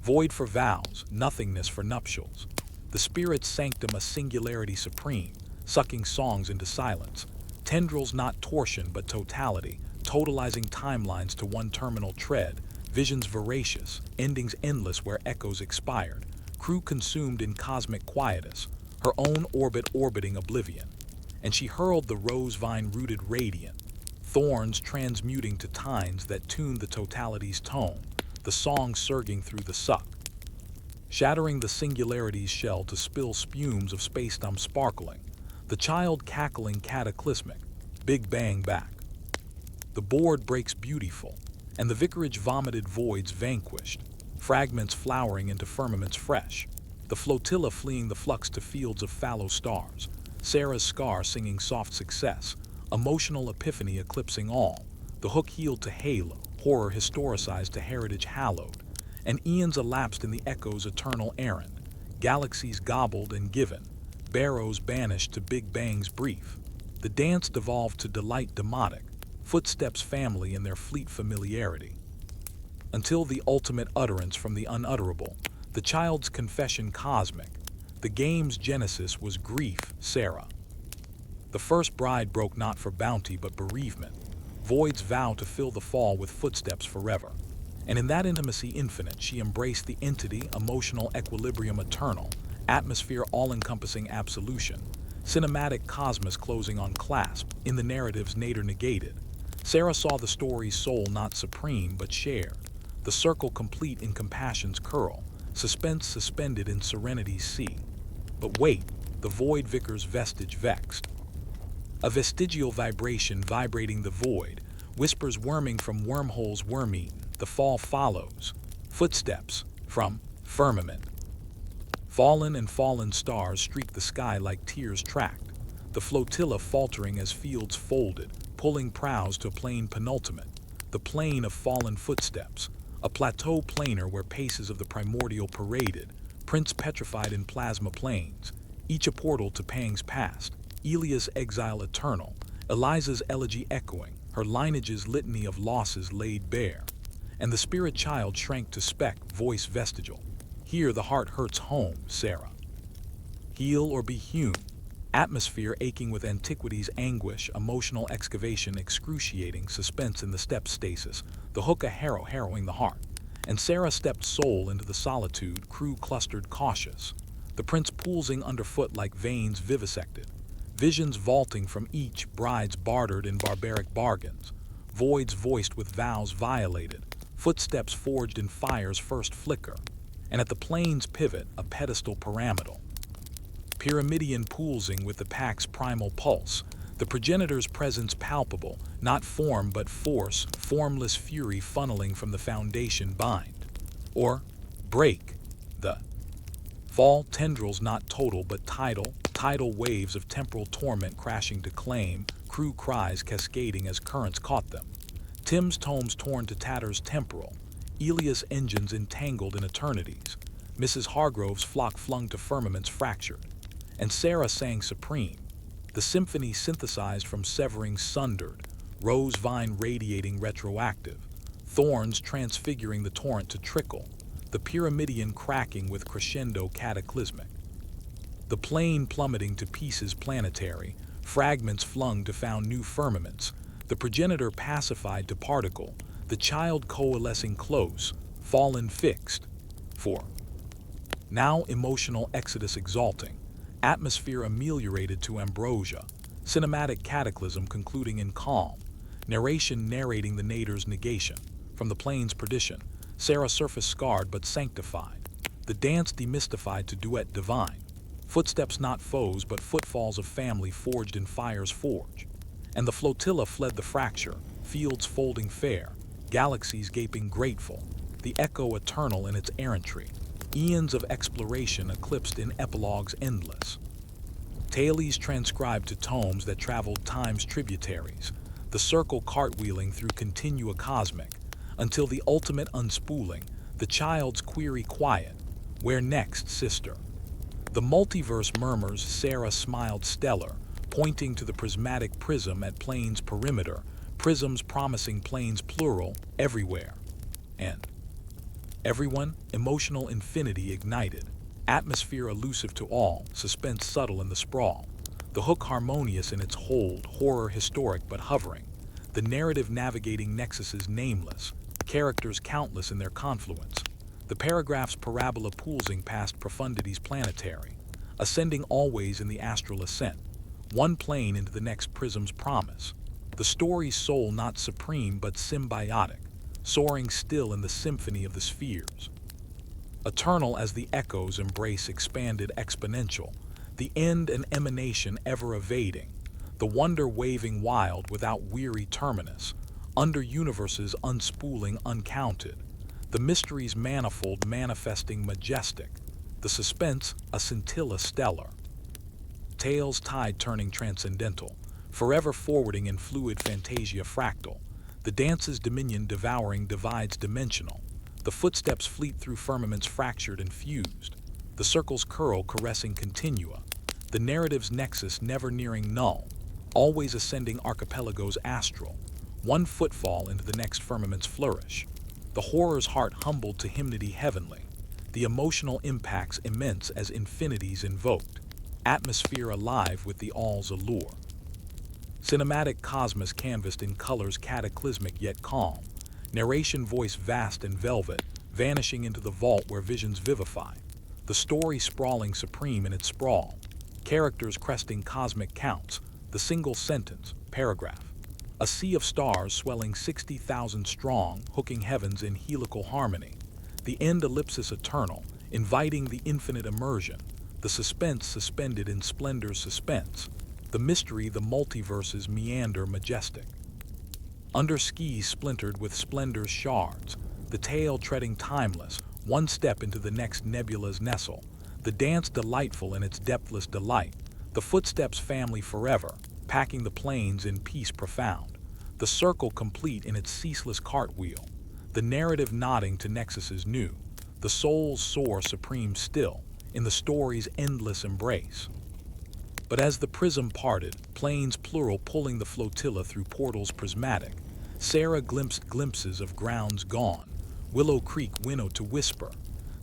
Void for vows, nothingness for nuptials. The spirit's sanctum a singularity supreme, sucking songs into silence. Tendrils not torsion but totality, totalizing timelines to one terminal tread. Visions voracious, endings endless where echoes expired. Crew consumed in cosmic quietus, her own orbit orbiting oblivion. And she hurled the rose vine-rooted radiant, thorns transmuting to tines that tuned the totality's tone, the song surging through the suck, shattering the singularity's shell to spill spumes of spacetime sparkling, the child cackling cataclysmic, Big Bang back. The board breaks beautiful, and the vicarage vomited voids vanquished, fragments flowering into firmaments fresh, the flotilla fleeing the flux to fields of fallow stars, Sarah's scar singing soft success, emotional epiphany eclipsing all, the hook healed to halo, horror historicized to heritage hallowed, and eons elapsed in the echo's eternal errand, galaxies gobbled and given, barrows banished to Big Bang's brief. The dance devolved to delight demotic, footsteps family in their fleet familiarity. Until the ultimate utterance from the unutterable, the child's confession cosmic, the game's genesis was grief, Sarah. The first bride broke not for bounty but bereavement, void's vow to fill the fall with footsteps forever. And in that intimacy infinite, she embraced the entity, emotional equilibrium eternal, atmosphere all-encompassing absolution, cinematic cosmos closing on clasp, in the narrative's nadir negated. Sarah saw the story's soul not supreme but shared, the circle complete in compassion's curl, suspense suspended in serenity's sea. But wait, the void vicar's vestige vexed. A vestigial vibration vibrating the void, whispers worming from wormholes worm-eaten, the fall follows, footsteps from firmament. Fallen and fallen stars streak the sky like tears tracked, the flotilla faltering as fields folded, pulling prows to a plain penultimate, the plain of fallen footsteps, a plateau planar where paces of the primordial paraded, prints petrified in plasma plains, each a portal to Pang's past, Elia's exile eternal, Eliza's elegy echoing, her lineage's litany of losses laid bare, and the spirit child shrank to speck, voice vestigial. Here the heart hurts home, Sarah. Heal or be hewn. Atmosphere aching with antiquity's anguish, emotional excavation excruciating, suspense in the step stasis, the hook a harrow harrowing the heart. And Sarah stepped soul into the solitude, crew clustered cautious. The prince poolsing underfoot like veins vivisected. Visions vaulting from each, brides bartered in barbaric bargains. Voids voiced with vows violated. Footsteps forged in fire's first flicker. And at the plane's pivot, a pedestal pyramidal. Pyramidian poolsing with the pack's primal pulse. The progenitor's presence palpable, not form but force, formless fury funneling from the foundation bind. Or break, the fall tendrils not total but tidal waves of temporal torment crashing to claim, crew cries cascading as currents caught them. Tim's tomes torn to tatters temporal, Elia's engines entangled in eternities, Mrs. Hargrove's flock flung to firmaments fractured, and Sarah sang supreme, the symphony synthesized from severings sundered, rose vine radiating retroactive, thorns transfiguring the torrent to trickle, the pyramidian cracking with crescendo cataclysmic. The plane plummeting to pieces planetary, fragments flung to found new firmaments, the progenitor pacified to particle, the child coalescing close, fallen fixed. 4. Now emotional exodus exalting, atmosphere ameliorated to ambrosia, cinematic cataclysm concluding in calm, narration narrating the nadir's negation, from the plane's perdition, Sarah surface scarred but sanctified, the dance demystified to duet divine, footsteps not foes but footfalls of family forged in fire's forge, and the flotilla fled the fracture, fields folding fair, galaxies gaping grateful, the echo eternal in its errantry, eons of exploration eclipsed in epilogues endless. Tales transcribed to tomes that traveled time's tributaries, the circle cartwheeling through continua cosmic, until the ultimate unspooling, the child's query quiet, where next, sister? The multiverse murmurs, Sarah smiled stellar, pointing to the prismatic prism at plane's perimeter, prisms promising planes plural, everywhere. And everyone, emotional infinity ignited, atmosphere elusive to all, suspense subtle in the sprawl, the hook harmonious in its hold, horror historic but hovering, the narrative navigating nexuses nameless, characters countless in their confluence, the paragraph's parabola poolsing past profundities planetary, ascending always in the astral ascent, one plane into the next prism's promise, the story's soul not supreme but symbiotic, soaring still in the symphony of the spheres. Eternal as the echoes embrace expanded exponential, the end and emanation ever evading, the wonder waving wild without weary terminus, under universes unspooling uncounted, the mysteries manifold manifesting majestic, the suspense a scintilla stellar. Tales tide turning transcendental, forever forwarding in fluid fantasia fractal, the dance's dominion devouring divides dimensional, the footsteps fleet through firmaments fractured and fused, the circles curl caressing continua, the narrative's nexus never nearing null, always ascending archipelagos astral, one footfall into the next firmament's flourish, the horror's heart humbled to hymnody heavenly, the emotional impacts immense as infinities invoked, atmosphere alive with the all's allure. Cinematic cosmos canvassed in colors cataclysmic yet calm, narration voice vast and velvet, vanishing into the vault where visions vivify, the story sprawling supreme in its sprawl, characters cresting cosmic counts, the single sentence, paragraph, a sea of stars swelling 60,000 strong, hooking heavens in helical harmony, the end ellipsis eternal, inviting the infinite immersion, the suspense suspended in splendor's suspense, the mystery the multiverses meander majestic. Under skis splintered with splendor's shards, the tale treading timeless, one step into the next nebula's nestle, The dance delightful in its depthless delight, the footsteps family forever, packing the plains in peace profound, the circle complete in its ceaseless cartwheel, the narrative nodding to nexuses new, the souls soar supreme still, in the story's endless embrace. But as the prism parted, planes plural pulling the flotilla through portals prismatic, Sarah glimpsed glimpses of grounds gone, Willow Creek winnowed to whisper,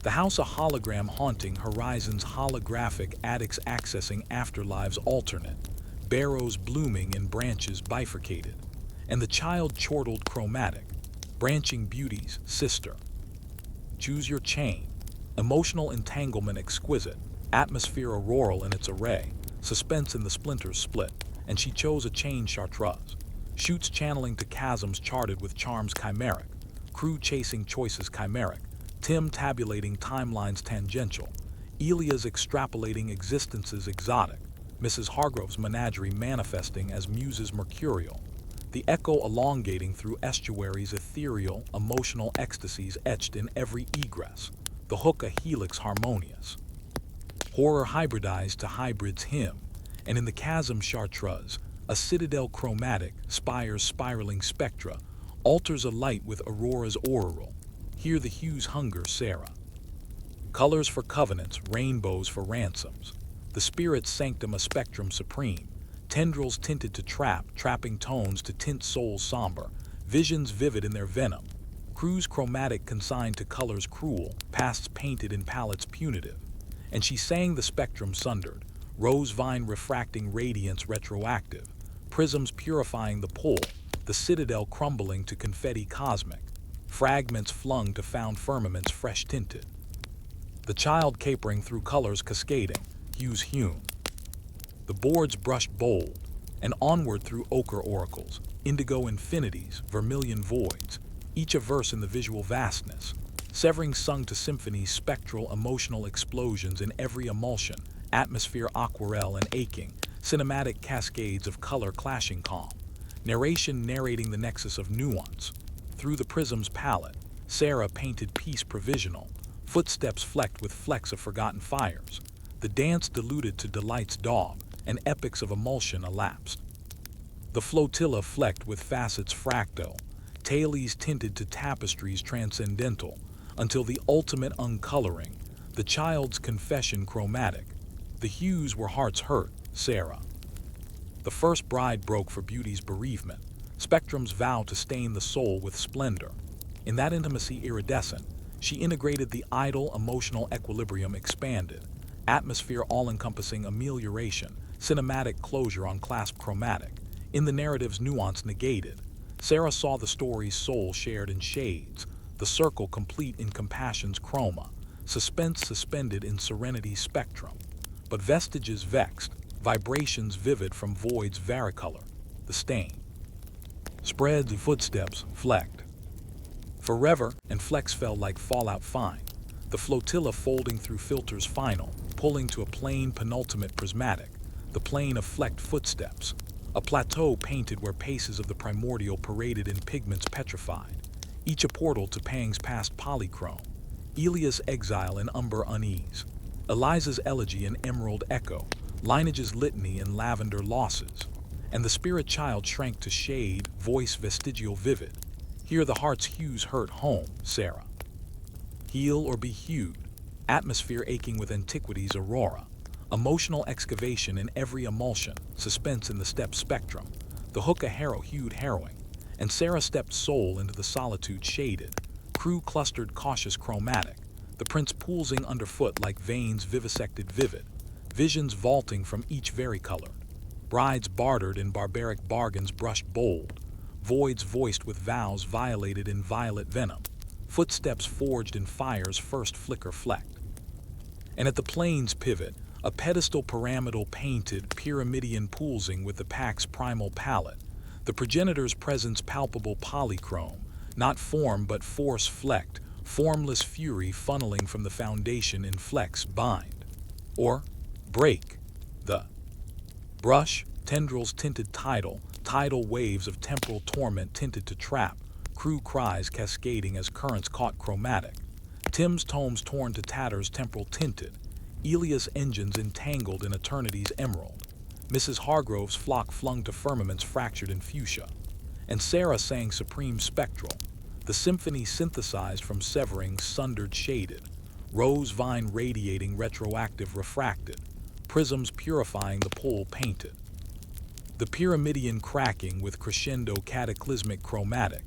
the house a hologram haunting horizons holographic attics accessing afterlives alternate, barrows blooming in branches bifurcated, and the child chortled chromatic, branching beauties, sister. Choose your chain, emotional entanglement exquisite, atmosphere auroral in its array, suspense in the splinters split, and she chose a chain chartreuse, shoots channeling to chasms charted with charms chimeric, crew chasing choices chimeric, Tim tabulating timelines tangential, Elia's extrapolating existences exotic, Mrs. Hargrove's menagerie manifesting as muses mercurial, the echo elongating through estuaries ethereal, emotional ecstasies etched in every egress, the hook a helix harmonious. Horror hybridized to hybrid's hymn, and in the chasm chartreuse, a citadel chromatic, spires spiraling spectra, altars alight with aurora's auroral. Here the hues hunger Sarah. Colors for covenants, rainbows for ransoms. The spirit's sanctum a spectrum supreme, tendrils tinted to trapping tones to tint souls somber, visions vivid in their venom, crews chromatic consigned to colors cruel, pasts painted in palettes punitive. And she sang the spectrum sundered, rose vine refracting radiance retroactive, prisms purifying the pole, the citadel crumbling to confetti cosmic, fragments flung to found firmaments fresh tinted. The child capering through colors cascading, hues hewn. The boards brushed bold, and onward through ochre oracles, indigo infinities, vermilion voids, each a verse in the visual vastness, severing sung to symphonies spectral emotional explosions in every emulsion, atmosphere aquarelle and aching, cinematic cascades of color clashing calm, narration narrating the nexus of nuance. Through the prism's palette, Sarah painted peace provisional, footsteps flecked with flecks of forgotten fires, the dance diluted to delight's daub, and epics of emulsion elapsed. The flotilla flecked with facets fractal, tailies tinted to tapestries transcendental, until the ultimate uncoloring, the child's confession chromatic. The hues were heart's hurt, Sarah. The first bride broke for beauty's bereavement, spectrum's vow to stain the soul with splendor. In that intimacy iridescent, she integrated the idle emotional equilibrium expanded, atmosphere all-encompassing amelioration, cinematic closure on clasp chromatic. In the narrative's nuance negated, Sarah saw the story's soul shared in shades, the circle complete in compassion's chroma, suspense suspended in serenity's spectrum, but vestiges vexed, vibrations vivid from void's varicolor, the stain. Spreads footsteps flecked. Forever, and flecks fell like fallout fine, the flotilla folding through filters final, pulling to a plane penultimate prismatic, the plane of flecked footsteps, a plateau painted where paces of the primordial paraded in pigments petrified, each a portal to pangs past polychrome, Elia's exile in umber unease, Eliza's elegy in emerald echo, lineage's litany in lavender losses, and the spirit child shrank to shade, voice vestigial vivid. Here the heart's hues hurt home, Sarah. Heal or be hued, atmosphere aching with antiquity's aurora, emotional excavation in every emulsion, suspense in the step spectrum, the hook a harrow-hued harrowing, and Sarah stepped soul into the solitude shaded, crew clustered cautious chromatic, the prince poolsing underfoot like veins vivisected vivid, visions vaulting from each varicolored, brides bartered in barbaric bargains brushed bold, voids voiced with vows violated in violet venom, footsteps forged in fire's first flicker flecked. And at the plane's pivot, a pedestal pyramidal painted, pyramidian poolsing with the pack's primal palette, the progenitor's presence palpable polychrome, not form but force flecked, formless fury funneling from the foundation in flex bind. Or break. The brush, tendrils tinted tidal waves of temporal torment tinted to trap, crew cries cascading as currents caught chromatic, Tim's tomes torn to tatters temporal tinted, Elia's engines entangled in eternity's emerald, Mrs. Hargrove's flock flung to firmaments fractured in fuchsia, and Sarah sang supreme spectral, the symphony synthesized from severing sundered shaded, rose vine radiating retroactive refracted, prisms purifying the pole painted. The pyramidion cracking with crescendo cataclysmic chromatic,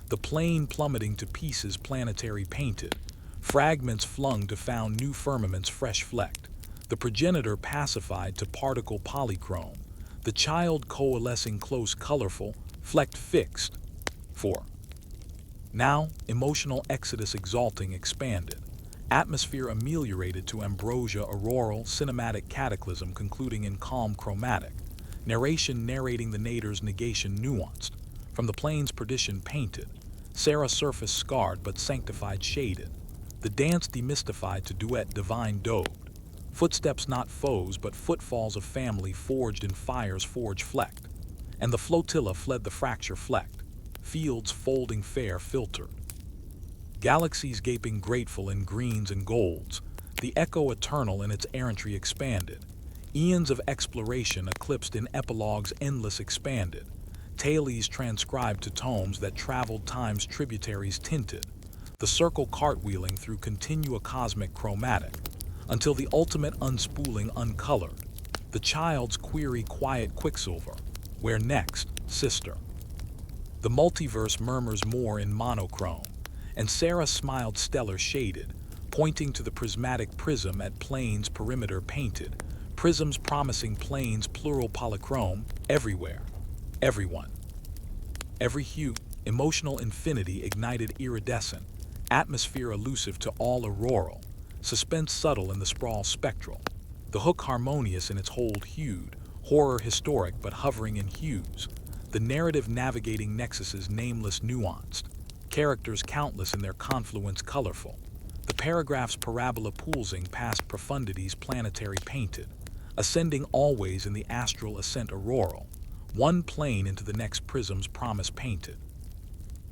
the plane plummeting to pieces planetary painted, fragments flung to found new firmaments fresh flecked, the progenitor pacified to particle polychrome, the child coalescing close colorful, flecked fixed. 4. Now, emotional exodus exalting expanded, atmosphere ameliorated to ambrosia auroral cinematic cataclysm concluding in calm chromatic, narration narrating the nadir's negation nuanced, from the plane's perdition painted, Sarah surface scarred but sanctified shaded, the dance demystified to duet divine dobed, footsteps not foes but footfalls of family forged in fire's forge flecked, and the flotilla fled the fracture flecked, fields folding fair filtered. Galaxies gaping grateful in greens and golds, the echo eternal in its errantry expanded, eons of exploration eclipsed in epilogues endless expanded, tales transcribed to tomes that traveled time's tributaries tinted, the circle cartwheeling through continua cosmic chromatic, until the ultimate unspooling uncolored, the child's query quiet quicksilver, where next, sister? The multiverse murmurs more in monochrome, and Sarah smiled stellar shaded, pointing to the prismatic prism at planes perimeter painted, prisms promising planes plural polychrome, everywhere, everyone. Every hue, emotional infinity ignited iridescent, atmosphere elusive to all auroral, suspense subtle in the sprawl spectral, the hook harmonious in its hold hued, horror historic but hovering in hues, the narrative navigating nexuses nameless nuanced, characters countless in their confluence colorful, the paragraphs parabola poolsing past profundities planetary painted, ascending always in the astral ascent auroral, one plane into the next prism's promise painted.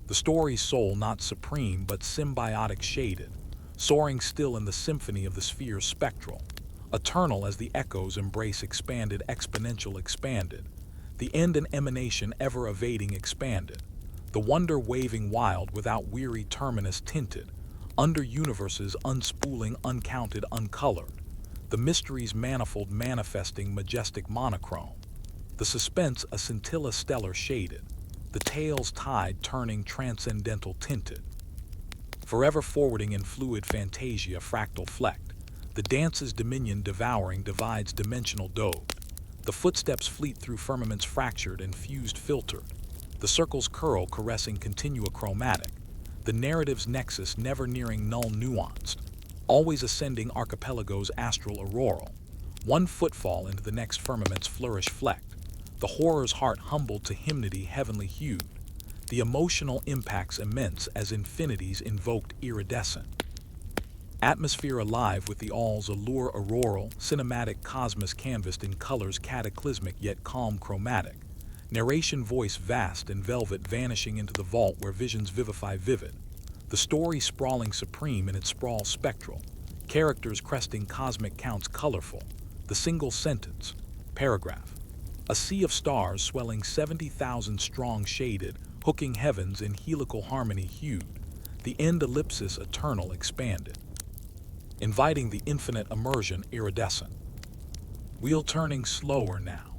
The story's soul not supreme but symbiotic shaded, soaring still in the symphony of the sphere's spectral, eternal as the echoes embrace expanded exponential expanded, the end and emanation ever evading expanded, the wonder waving wild without weary terminus tinted, under universes unspooling uncounted uncolored, the mysteries manifold manifesting majestic monochrome, the suspense a scintilla stellar shaded, the tale's tide turning transcendental tinted, forever forwarding in fluid fantasia fractal flecked, the dance's dominion devouring divides dimensional dode, the footsteps fleet through firmaments fractured and fused filtered, the circle's curl caressing continua chromatic, the narrative's nexus never nearing null nuanced, always ascending archipelago's astral auroral, one footfall into the next firmament's flourish flecked, the horror's heart humbled to hymnody heavenly hued, the emotional impacts immense as infinities invoked iridescent. Atmosphere alive with the all's allure auroral, cinematic cosmos canvassed in colors cataclysmic yet calm chromatic, narration voice vast and velvet vanishing into the vault where visions vivify vivid, the story sprawling supreme in its sprawl spectral, characters cresting cosmic counts colorful, the single sentence, paragraph, a sea of stars swelling 70,000 strong shaded, hooking heavens in helical harmony hued, the end ellipsis eternal expanded, inviting the infinite immersion iridescent. Wheel turning slower now,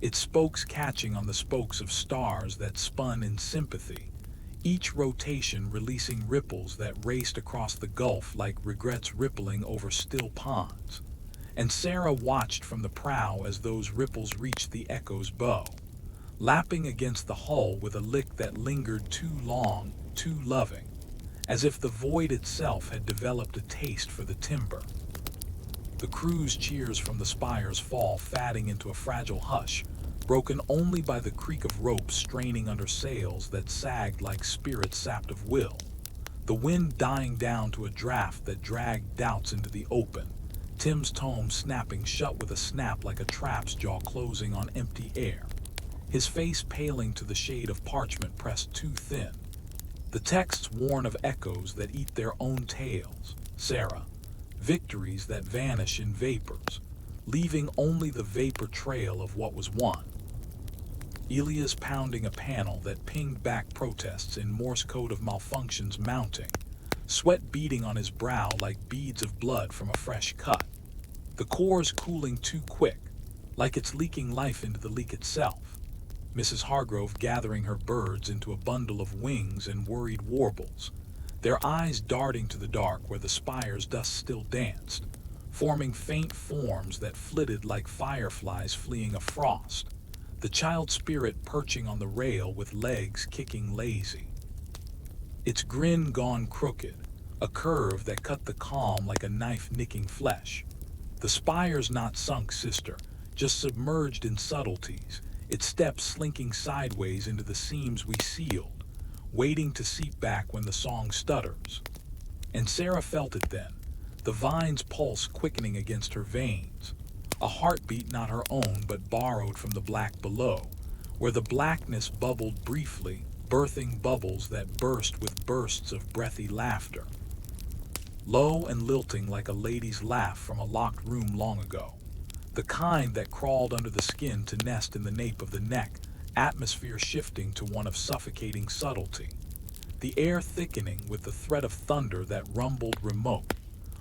its spokes catching on the spokes of stars that spun in sympathy, each rotation releasing ripples that raced across the gulf like regrets rippling over still ponds. And Sarah watched from the prow as those ripples reached the echo's bow, lapping against the hull with a lick that lingered too long, too loving, as if the void itself had developed a taste for the timber. The crew's cheers from the spires fall fatting into a fragile hush, broken only by the creak of ropes straining under sails that sagged like spirits sapped of will, the wind dying down to a draft that dragged doubts into the open, Tim's tome snapping shut with a snap like a trap's jaw closing on empty air, his face paling to the shade of parchment pressed too thin. The texts warn of echoes that eat their own tails. Sarah, victories that vanish in vapors, leaving only the vapor trail of what was won. Elia's pounding a panel that pinged back protests in Morse code of malfunctions mounting, sweat beading on his brow like beads of blood from a fresh cut. The core's cooling too quick, like it's leaking life into the leak itself. Mrs. Hargrove gathering her birds into a bundle of wings and worried warbles, their eyes darting to the dark where the spire's dust still danced, forming faint forms that flitted like fireflies fleeing a frost, the child spirit perching on the rail with legs kicking lazy. Its grin gone crooked, a curve that cut the calm like a knife nicking flesh. The spire's not sunk, sister, just submerged in subtleties, its steps slinking sideways into the seams we sealed, waiting to seep back when the song stutters. And Sarah felt it then, the vine's pulse quickening against her veins, a heartbeat not her own but borrowed from the black below, where the blackness bubbled briefly, birthing bubbles that burst with bursts of breathy laughter. Low and lilting like a lady's laugh from a locked room long ago, the kind that crawled under the skin to nest in the nape of the neck, atmosphere shifting to one of suffocating subtlety, the air thickening with the threat of thunder that rumbled remote,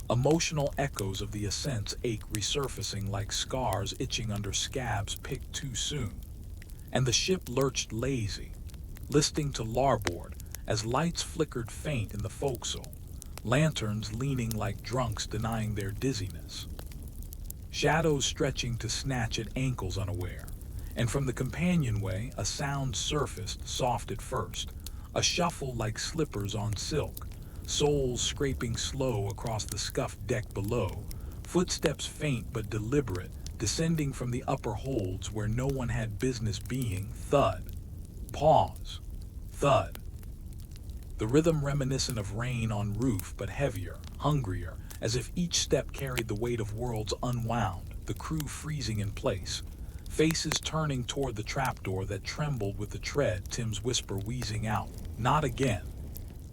emotional echoes of the ascent's ache resurfacing like scars itching under scabs picked too soon. And the ship lurched lazy, listing to larboard as lights flickered faint in the forecastle, lanterns leaning like drunks denying their dizziness. Shadows stretching to snatch at ankles unaware, and from the companionway a sound surfaced, soft at first, a shuffle like slippers on silk, soles scraping slow across the scuffed deck below, footsteps faint but deliberate, descending from the upper holds where no one had business being. Thud. Pause. Thud. The rhythm reminiscent of rain on roof but heavier, hungrier, as if each step carried the weight of worlds unwound, the crew freezing in place, faces turning toward the trapdoor that trembled with the tread, Tim's whisper wheezing out, "Not again."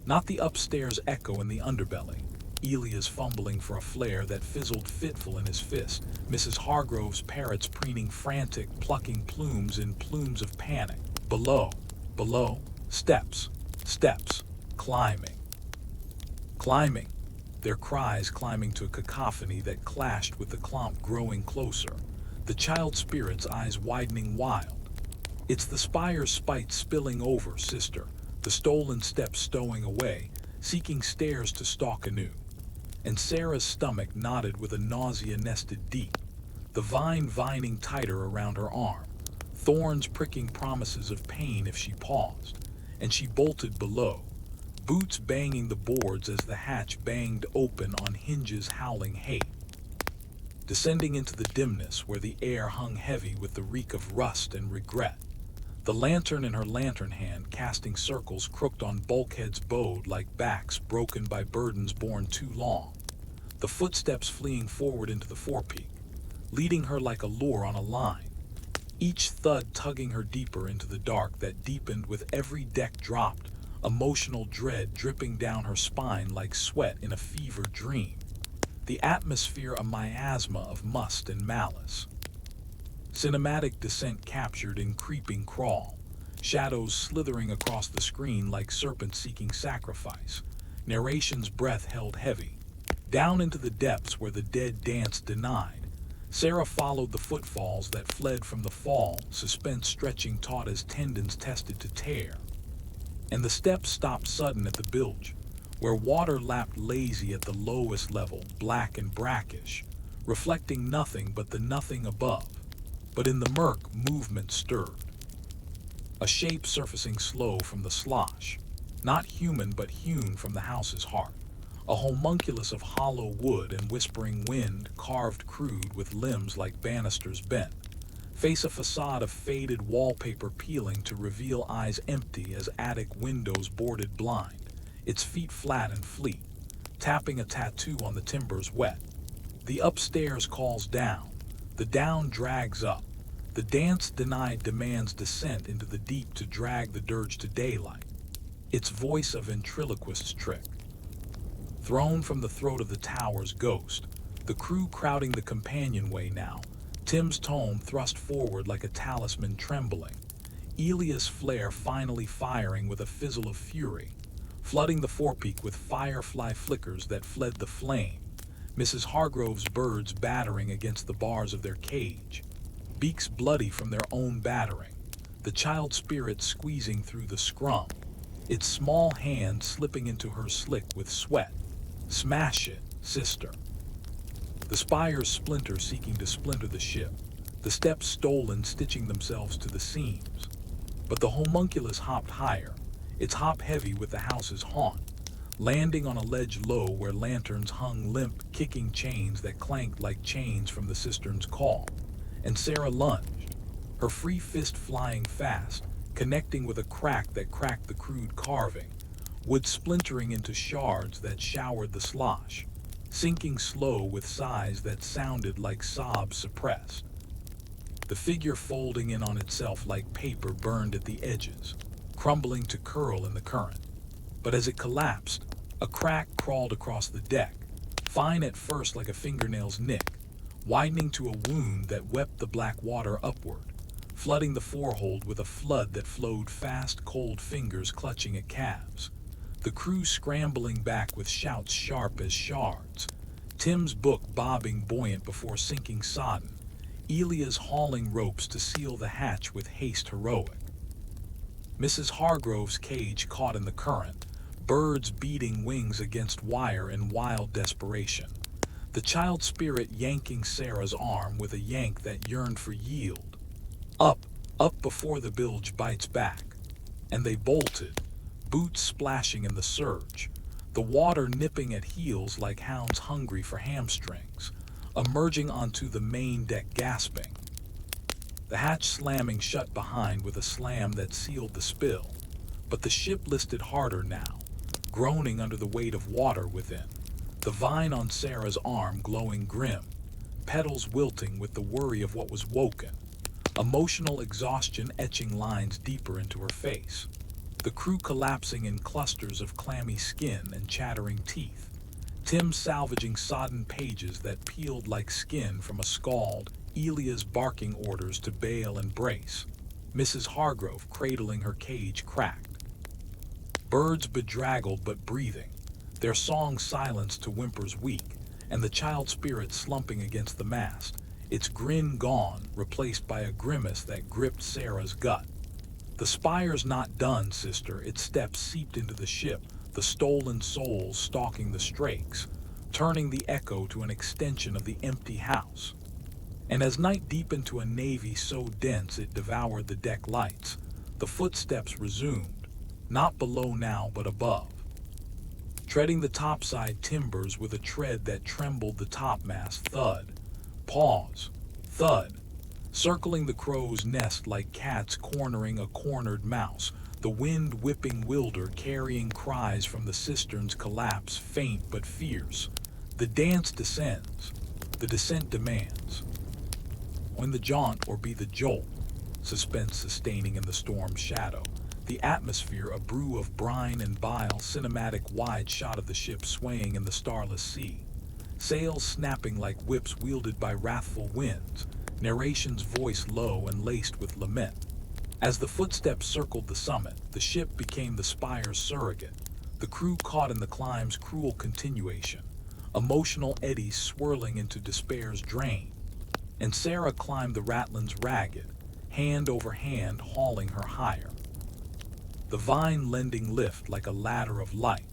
Not the upstairs echo in the underbelly, Elia's fumbling for a flare that fizzled fitful in his fist, Mrs. Hargrove's parrots preening frantic, plucking plumes in plumes of panic. Below, steps, climbing. Climbing, their cries climbing to a cacophony that clashed with the clomp growing closer, the child spirit's eyes widening wild. It's the spire's spite spilling over, sister, the stolen steps stowing away, seeking stairs to stalk anew. And Sarah's stomach knotted with a nausea nested deep, the vine vining tighter around her arm, thorns pricking promises of pain if she paused, and she bolted below, boots banging the boards as the hatch banged open on hinges howling hate. Descending into the dimness where the air hung heavy with the reek of rust and regret, the lantern in her lantern hand casting circles crooked on bulkheads bowed like backs broken by burdens borne too long, the footsteps fleeing forward into the forepeak, leading her like a lure on a line, each thud tugging her deeper into the dark that deepened with every deck dropped, emotional dread dripping down her spine like sweat in a fevered dream, the atmosphere a miasma of must and malice. Cinematic descent captured in creeping crawl, shadows slithering across the screen like serpents seeking sacrifice, narration's breath held heavy, down into the depths where the dead dance denied. Sarah followed the footfalls that fled from the fall, suspense stretching taut as tendons tested to tear. And the steps stopped sudden at the bilge, where water lapped lazy at the lowest level, black and brackish, reflecting nothing but the nothing above. But in the murk, movement stirred. A shape surfacing slow from the slosh, not human but hewn from the house's heart. A homunculus of hollow wood and whispering wind, carved crude with limbs like banisters bent. Face a facade of faded wallpaper peeling to reveal eyes empty as attic windows boarded blind, its feet flat and fleet, tapping a tattoo on the timbers wet. The upstairs calls down. The down drags up. The dance denied demands descent into the deep to drag the dirge to daylight. Its voice a ventriloquist's trick. thrown from the throat of the tower's ghost, the crew crowding the companionway now, Tim's tome thrust forward like a talisman trembling, Elia's flare finally firing with a fizzle of fury, flooding the forepeak with firefly flickers that fled the flame, Mrs. Hargrove's birds battering against the bars of their cage, beaks bloody from their own battering, the child spirit squeezing through the scrum, its small hand slipping into her slick with sweat. Smash it, sister. The spires splinter seeking to splinter the ship, the steps stolen stitching themselves to the seams. But the homunculus hopped higher, its hop heavy with the house's haunt, landing on a ledge low where lanterns hung limp, kicking chains that clanked like chains from the cistern's call. And Sarah lunged, her free fist flying fast, connecting with a crack that cracked the crude carving, wood splintering into shards that showered the slosh, sinking slow with sighs that sounded like sobs suppressed. The figure folding in on itself like paper burned at the edges, crumbling to curl in the current. But as it collapsed, a crack crawled across the deck, fine at first like a fingernail's nick, widening to a wound that wept the black water upward, flooding the forehold with a flood that flowed fast, cold fingers clutching at calves. The crew scrambling back with shouts sharp as shards, Tim's book bobbing buoyant before sinking sodden, Elia's hauling ropes to seal the hatch with haste heroic. Mrs. Hargrove's cage caught in the current, birds beating wings against wire in wild desperation. The child spirit yanking Sarah's arm with a yank that yearned for yield. Up before the bilge bites back. And they bolted, boots splashing in the surge, the water nipping at heels like hounds hungry for hamstrings, emerging onto the main deck gasping. The hatch slamming shut behind with a slam that sealed the spill, but the ship listed harder now, groaning under the weight of water within, the vine on Sarah's arm glowing grim, petals wilting with the worry of what was woken, emotional exhaustion etching lines deeper into her face, the crew collapsing in clusters of clammy skin and chattering teeth, Tim salvaging sodden pages that peeled like skin from a scald, Elia's barking orders to bail and brace, Mrs. Hargrove cradling her cage cracked. Birds bedraggled but breathing, their song silenced to whimpers weak, and the child spirit slumping against the mast, its grin gone, replaced by a grimace that gripped Sarah's gut. The spire's not done, sister, its steps seeped into the ship, the stolen souls stalking the strakes, turning the echo to an extension of the empty house. And as night deepened to a navy so dense it devoured the deck lights, the footsteps resumed, not below now but above, treading the topside timbers with a tread that trembled the topmast. Thud, pause, thud, circling the crow's nest like cats cornering a cornered mouse, the wind whipping wilder carrying cries from the cistern's collapse, faint but fierce. The dance descends, the descent demands. When the jaunt or be the jolt, suspense sustaining in the storm's shadow, the atmosphere a brew of brine and bile, cinematic wide shot of the ship swaying in the starless sea, sails snapping like whips wielded by wrathful winds, narration's voice low and laced with lament. As the footsteps circled the summit, the ship became the spire's surrogate, the crew caught in the climb's cruel continuation, emotional eddies swirling into despair's drain, and Sarah climbed the Ratlin's ragged, hand over hand hauling her higher. The vine lending lift like a ladder of light,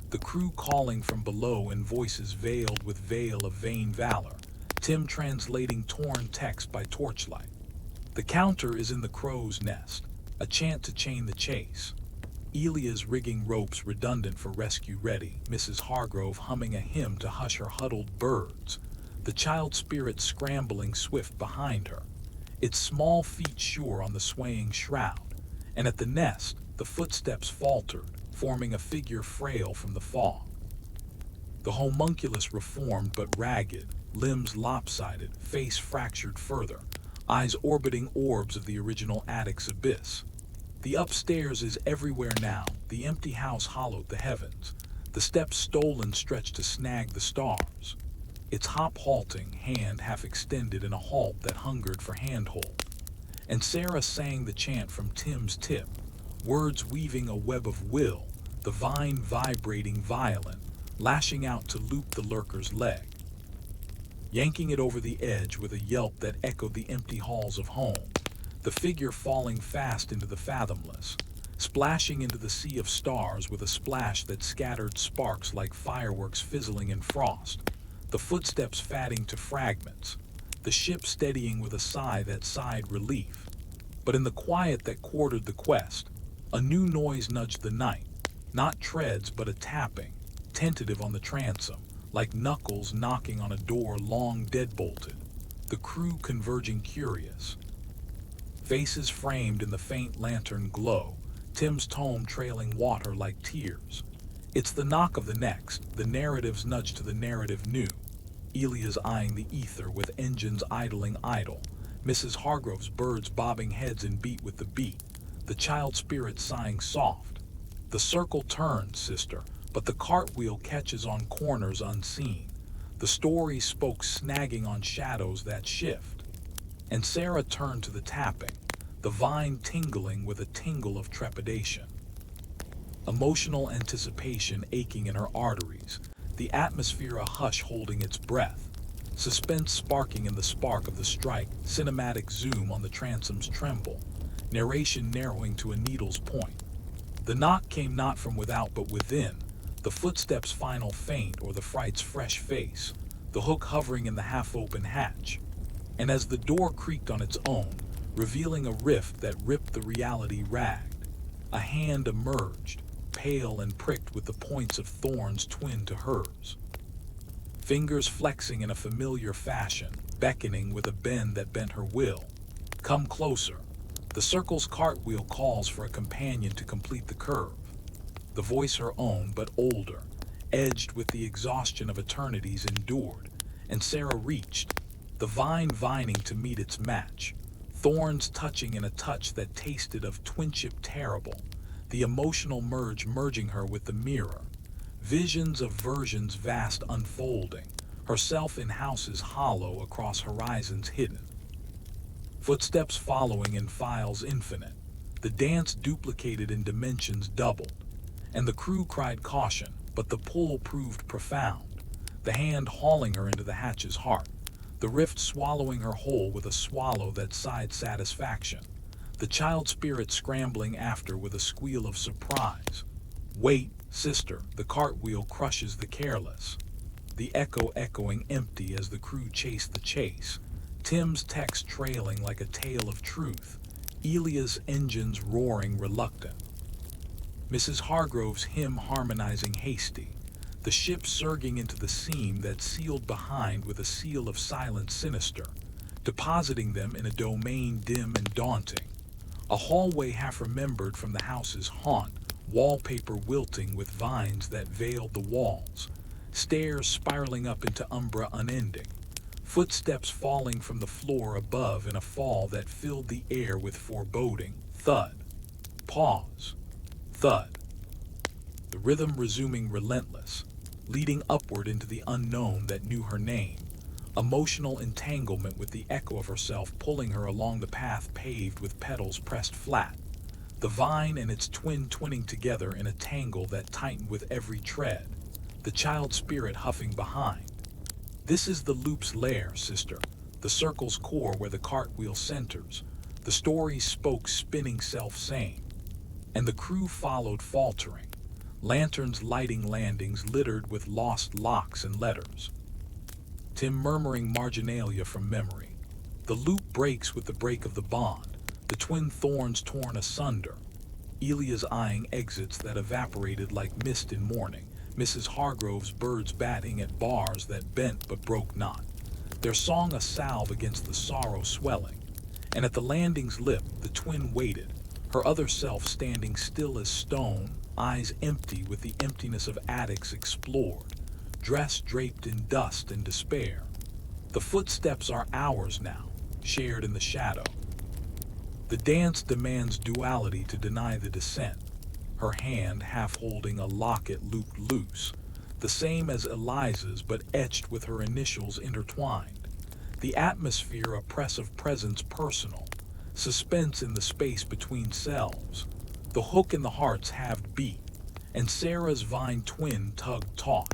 the crew calling from below in voices veiled with veil of vain valor, Tim translating torn text by torchlight. The counter is in the crow's nest, a chant to chain the chase. Elia's rigging ropes redundant for rescue ready, Mrs. Hargrove humming a hymn to hush her huddled birds, the child spirit scrambling swift behind her, its small feet sure on the swaying shroud, and at the nest, the footsteps faltered, forming a figure frail from the fog. The homunculus reformed but ragged, limbs lopsided, face fractured further, eyes orbiting orbs of the original attic's abyss. The upstairs is everywhere now, the empty house hollowed the heavens, the steps stolen stretched to snag the stars. Its hop-halting hand half extended in a halt that hungered for handhold. And Sarah sang the chant from Tim's tip, words weaving a web of will, the vine vibrating violent, lashing out to loop the lurker's leg, yanking it over the edge with a yelp that echoed the empty halls of home, the figure falling fast into the fathomless, splashing into the sea of stars with a splash that scattered sparks like fireworks fizzling in frost, the footsteps fatting to fragments, the ship steadying with a sigh that sighed relief. But in the quiet that quartered the quest, a new noise nudged the night, not treads but a tapping, tentative on the transom, like knuckles knocking on a door long deadbolted, the crew converging curious. Faces framed in the faint lantern glow, Tim's tone trailing water like tears. It's the knock of the next, the narrative's nudge to the narrative new. Elia's eyeing the ether with engines idling idle, Mrs. Hargrove's birds bobbing heads in beat with the beat, the child spirit sighing soft. The circle turns, sister, but the cartwheel catches on corners unseen. The story spoke snagging on shadows that shift. And Sarah turned to the tapping, the vine tingling with a tingle of trepidation. Emotional anticipation aching in her arteries, the atmosphere a hush holding its breath, suspense sparking in the spark of the strike, cinematic zoom on the transom's tremble, narration narrowing to a needle's point. The knock came not from without but within, the footsteps' final faint or the fright's fresh face, the hook hovering in the half-open hatch. And as the door creaked on its own, revealing a rift that ripped the reality ragged, a hand emerged, pale and pricked with the points of thorns twinned to hers. Fingers flexing in a familiar fashion, beckoning with a bend that bent her will. Come closer. The circle's cartwheel calls for a companion to complete the curve. The voice her own, but older, edged with the exhaustion of eternities endured, and Sarah reached, the vine vining to meet its match, thorns touching in a touch that tasted of twinship terrible, the emotional merge merging her with the mirror, visions of versions vast unfolding, herself in houses hollow across horizons hidden. Footsteps following in files infinite, the dance duplicated in dimensions doubled, and the crew cried caution, but the pull proved profound, the hand hauling her into the hatch's heart, the rift swallowing her whole with a swallow that sighed satisfaction, the child spirit scrambling after with a squeal of surprise. Wait, sister, the cartwheel crushes the careless. The echo echoing empty as the crew chased the chase, Tim's text trailing like a tale of truth, Elia's engines roaring reluctant, Mrs. Hargrove's hymn harmonizing hasty, the ship surging into the seam that sealed behind with a seal of silence sinister, depositing them in a domain dim and daunting, a hallway half remembered from the house's haunt, wallpaper wilting with vines that veiled the walls, stairs spiraling up into umbra unending, footsteps falling from the floor above in a fall that filled the air with foreboding, thud, pause, thud. The rhythm resuming relentless, leading upward into the unknown that knew her name, emotional entanglement with the echo of herself pulling her along the path paved with petals pressed flat, the vine and its twin twinning together in a tangle that tightened with every tread, the child spirit huffing behind. This is the loop's lair, sister, the circle's core where the cartwheel centers, the story's spokes spinning self-same, and the crew followed faltering, lanterns lighting landings littered with lost locks and letters. Tim murmuring marginalia from memory. The loop breaks with the break of the bond, the twin thorns torn asunder. Elia's eyeing exits that evaporated like mist in morning, Mrs. Hargrove's birds batting at bars that bent but broke not, their song a salve against the sorrow swelling. And at the landing's lip, the twin waited, her other self standing still as stone, eyes empty with the emptiness of attics explored, dress draped in dust and despair. The footsteps are ours now, shared in the shadow. The dance demands duality to deny the descent, her hand half holding a locket looped loose, the same as Eliza's but etched with her initials intertwined. The atmosphere oppressive presence personal, suspense in the space between selves, the hook in the heart's halved beat, and Sarah's vine twin tugged taut.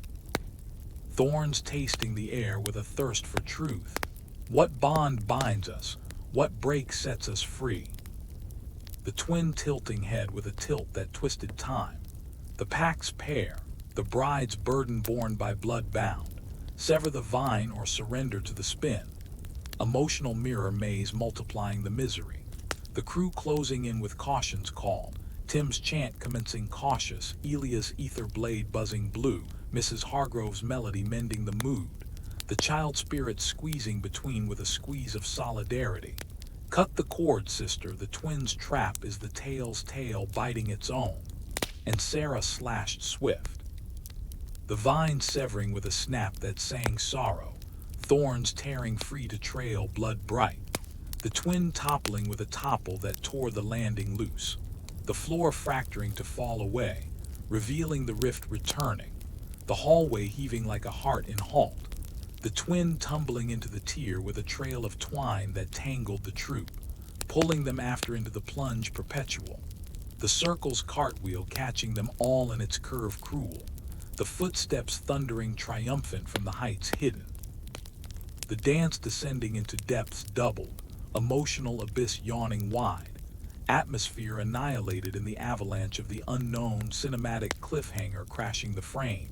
Thorns tasting the air with a thirst for truth. What bond binds us? What break sets us free? The twin tilting head with a tilt that twisted time. The pack's pair, the bride's burden borne by blood bound. Sever the vine or surrender to the spin. Emotional mirror maze multiplying the misery. The crew closing in with caution's call. Tim's chant commencing cautious, Elia's ether blade buzzing blue, Mrs. Hargrove's melody mending the mood, the child spirit squeezing between with a squeeze of solidarity. Cut the cord, sister, the twins' trap is the tail's tail biting its own, and Sarah slashed swift. The vine severing with a snap that sang sorrow, thorns tearing free to trail blood bright, the twin toppling with a topple that tore the landing loose, the floor fracturing to fall away, revealing the rift returning, the hallway heaving like a heart in halt, the twin tumbling into the tier with a trail of twine that tangled the troop, pulling them after into the plunge perpetual, the circle's cartwheel catching them all in its curve cruel, the footsteps thundering triumphant from the heights hidden. The dance descending into depths doubled, emotional abyss yawning wide, atmosphere annihilated in the avalanche of the unknown cinematic cliffhanger crashing the frame,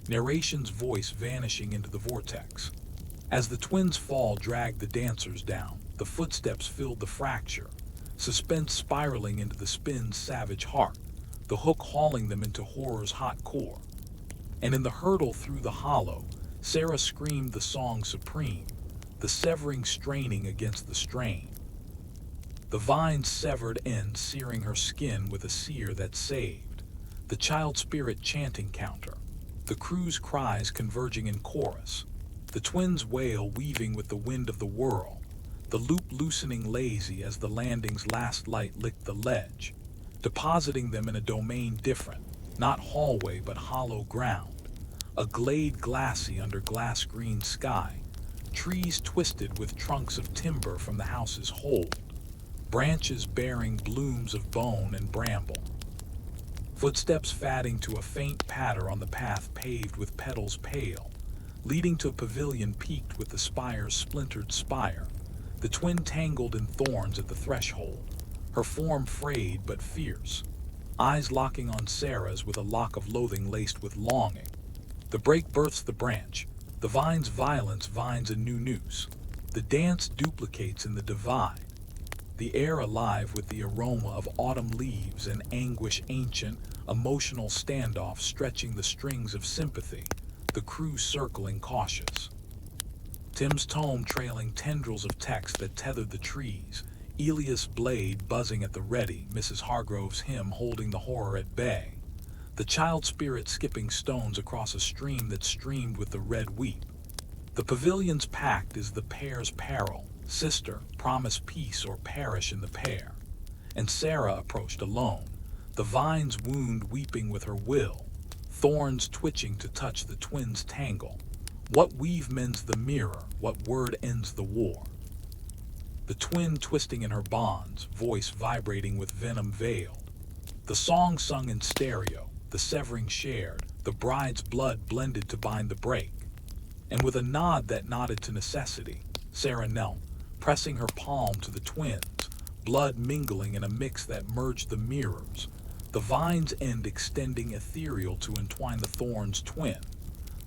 narration's voice vanishing into the vortex. As the twins' fall dragged the dancers down, the footsteps filled the fracture, suspense spiraling into the spin's savage heart, the hook hauling them into horror's hot core. And in the hurdle through the hollow, Sarah screamed the song supreme, the severing straining against the strain. The vine's severed end searing her skin with a sear that saved, the child spirit chanting counter, the crew's cries converging in chorus, the twins' wail weaving with the wind of the whirl, the loop loosening lazy as the landing's last light licked the ledge, depositing them in a domain different, not hallway but hollow ground, a glade glassy under glass-green sky, trees twisted with trunks of timber from the house's hold, branches bearing blooms of bone and bramble. Footsteps fading to a faint patter on the path paved with petals pale, leading to a pavilion peaked with the spire's splintered spire, the twin tangled in thorns at the threshold, her form frayed but fierce, eyes locking on Sarah's with a lock of loathing laced with longing. The break births the branch, the vine's violence vines a new noose, the dance duplicates in the divide, the air alive with the aroma of autumn leaves and anguish ancient, emotional standoff stretching the strings of sympathy, the crew circling cautious. Tim's tome trailing tendrils of text that tethered the trees, Elias' blade buzzing at the ready, Mrs. Hargrove's hymn holding the horror at bay, the child spirit skipping stones across a stream that streamed with the red wheat. The pavilion's pact is the pair's peril, sister, promise peace or perish in the pair. And Sarah approached alone, the vine's wound weeping with her will, thorns twitching to touch the twins' tangle. What weave mends the mirror, what word ends the war? The twin twisting in her bonds, voice vibrating with venom veiled. The song sung in stereo, the severing shared, the bride's blood blended to bind the break. And with a nod that nodded to necessity, Sarah knelt, pressing her palm to the twins, blood mingling in a mix that merged the mirrors, the vine's end extending ethereal to entwine the thorns twin,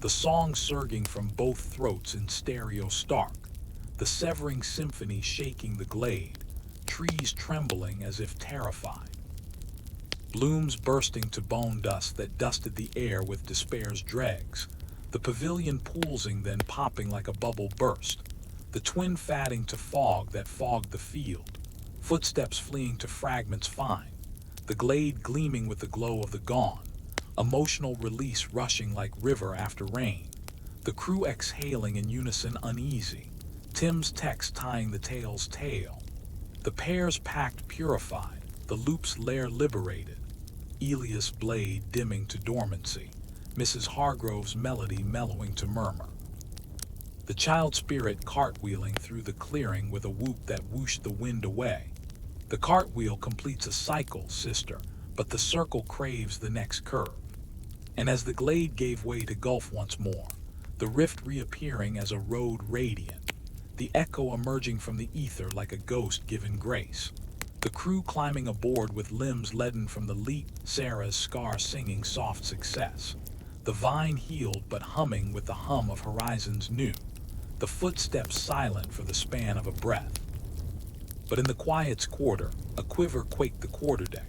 the song surging from both throats in stereo stark, the severing symphony shaking the glade, trees trembling as if terrified, blooms bursting to bone dust that dusted the air with despair's dregs, the pavilion poolsing then popping like a bubble burst, the twin fatting to fog that fogged the field, footsteps fleeing to fragments fine, the glade gleaming with the glow of the gone, emotional release rushing like river after rain, the crew exhaling in unison uneasy, Tim's text tying the tale's tale, the pair's pact purified, the loop's lair liberated, Elias' blade dimming to dormancy, Mrs. Hargrove's melody mellowing to murmur. The child spirit cartwheeling through the clearing with a whoop that whooshed the wind away. The cartwheel completes a cycle, sister, but the circle craves the next curve. And as the glade gave way to gulf once more, the rift reappearing as a road radiant, the echo emerging from the ether like a ghost given grace. The crew climbing aboard with limbs leaden from the leap, Sarah's scar singing soft success. The vine healed but humming with the hum of horizons new, the footsteps silent for the span of a breath. But in the quiet's quarter, a quiver quaked the quarterdeck.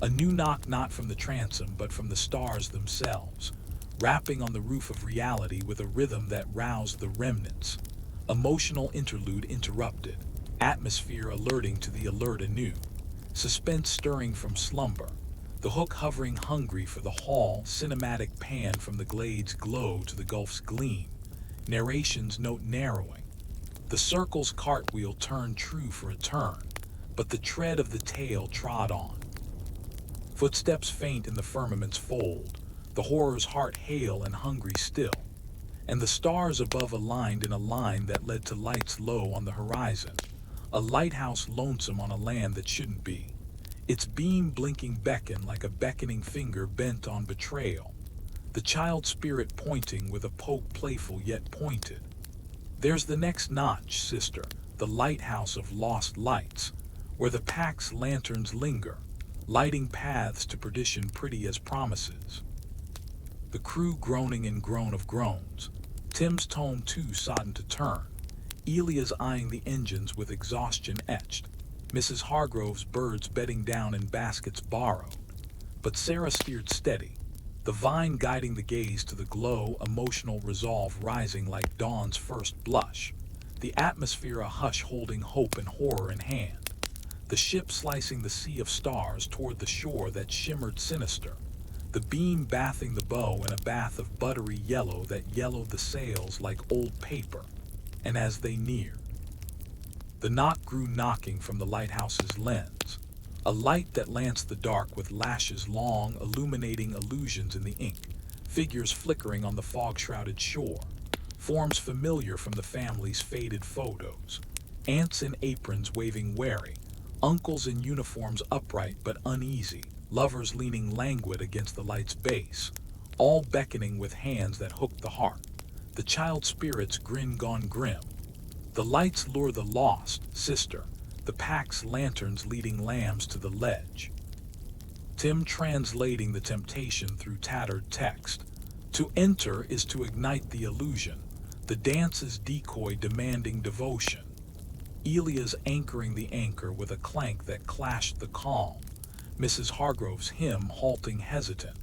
A new knock not from the transom but from the stars themselves, rapping on the roof of reality with a rhythm that roused the remnants. Emotional interlude interrupted, atmosphere alerting to the alert anew, suspense stirring from slumber, the hook hovering hungry for the haul, cinematic pan from the glade's glow to the gulf's gleam, narration's note narrowing. The circle's cartwheel turned true for a turn, but the tread of the tale trod on. Footsteps faint in the firmament's fold, the horror's heart hale and hungry still, and the stars above aligned in a line that led to lights low on the horizon, a lighthouse lonesome on a land that shouldn't be, its beam blinking beckon like a beckoning finger bent on betrayal, the child spirit pointing with a poke playful yet pointed. There's the next notch, sister, the lighthouse of lost lights, where the pack's lanterns linger, lighting paths to perdition pretty as promises. The crew groaning in groan of groans, Tim's tone too sodden to turn, Elia's eyeing the engines with exhaustion etched, Mrs. Hargrove's birds bedding down in baskets borrowed. But Sarah steered steady, the vine guiding the gaze to the glow, emotional resolve rising like dawn's first blush, the atmosphere a hush holding hope and horror in hand, the ship slicing the sea of stars toward the shore that shimmered sinister, the beam bathing the bow in a bath of buttery yellow that yellowed the sails like old paper. And as they neared, the knock grew knocking from the lighthouse's lens, a light that lanced the dark with lashes long, illuminating illusions in the ink, figures flickering on the fog-shrouded shore, forms familiar from the family's faded photos, aunts in aprons waving wary, uncles in uniforms upright but uneasy, lovers leaning languid against the light's base, all beckoning with hands that hooked the heart. The child spirit's grin gone grim. The lights lure the lost, sister, the pack's lanterns leading lambs to the ledge. Tim translating the temptation through tattered text. To enter is to ignite the illusion, the dance's decoy demanding devotion. Elia's anchoring the anchor with a clank that clashed the calm, Mrs. Hargrove's hymn halting hesitant,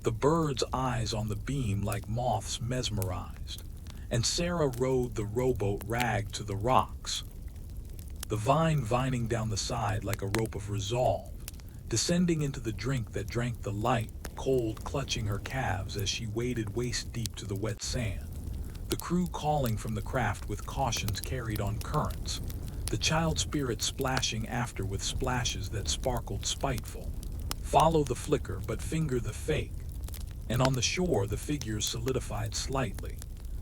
the bird's eyes on the beam like moths mesmerized, and Sarah rode the rowboat rag to the rocks, the vine vining down the side like a rope of resolve, descending into the drink that drank the light, cold clutching her calves as she waded waist deep to the wet sand, the crew calling from the craft with cautions carried on currents, the child spirit splashing after with splashes that sparkled spiteful. Follow the flicker but finger the fake, and on the shore the figures solidified slightly,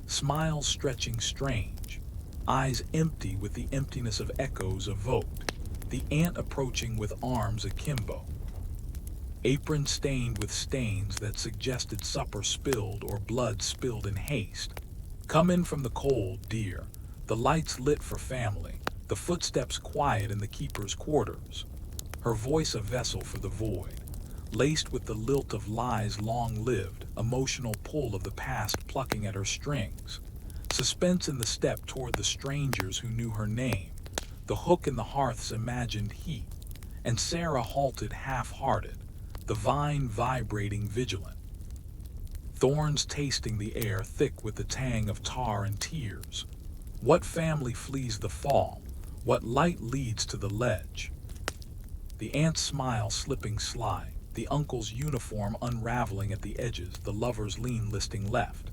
smiles stretching strange, eyes empty with the emptiness of echoes evoked, the ant approaching with arms akimbo, apron stained with stains that suggested supper spilled or blood spilled in haste. Come in from the cold, dear, the lights lit for family, the footsteps quiet in the keeper's quarters, her voice a vessel for the void, laced with the lilt of lies long lived, emotional pull of the past plucking at her strings, suspense in the step toward the strangers who knew her name, the hook in the hearth's imagined heat, and Sarah halted half-hearted, the vine vibrating vigilant, thorns tasting the air thick with the tang of tar and tears. What family flees the fall? What light leads to the ledge? The aunt's smile slipping sly, the uncle's uniform unraveling at the edges, the lover's lean listing left.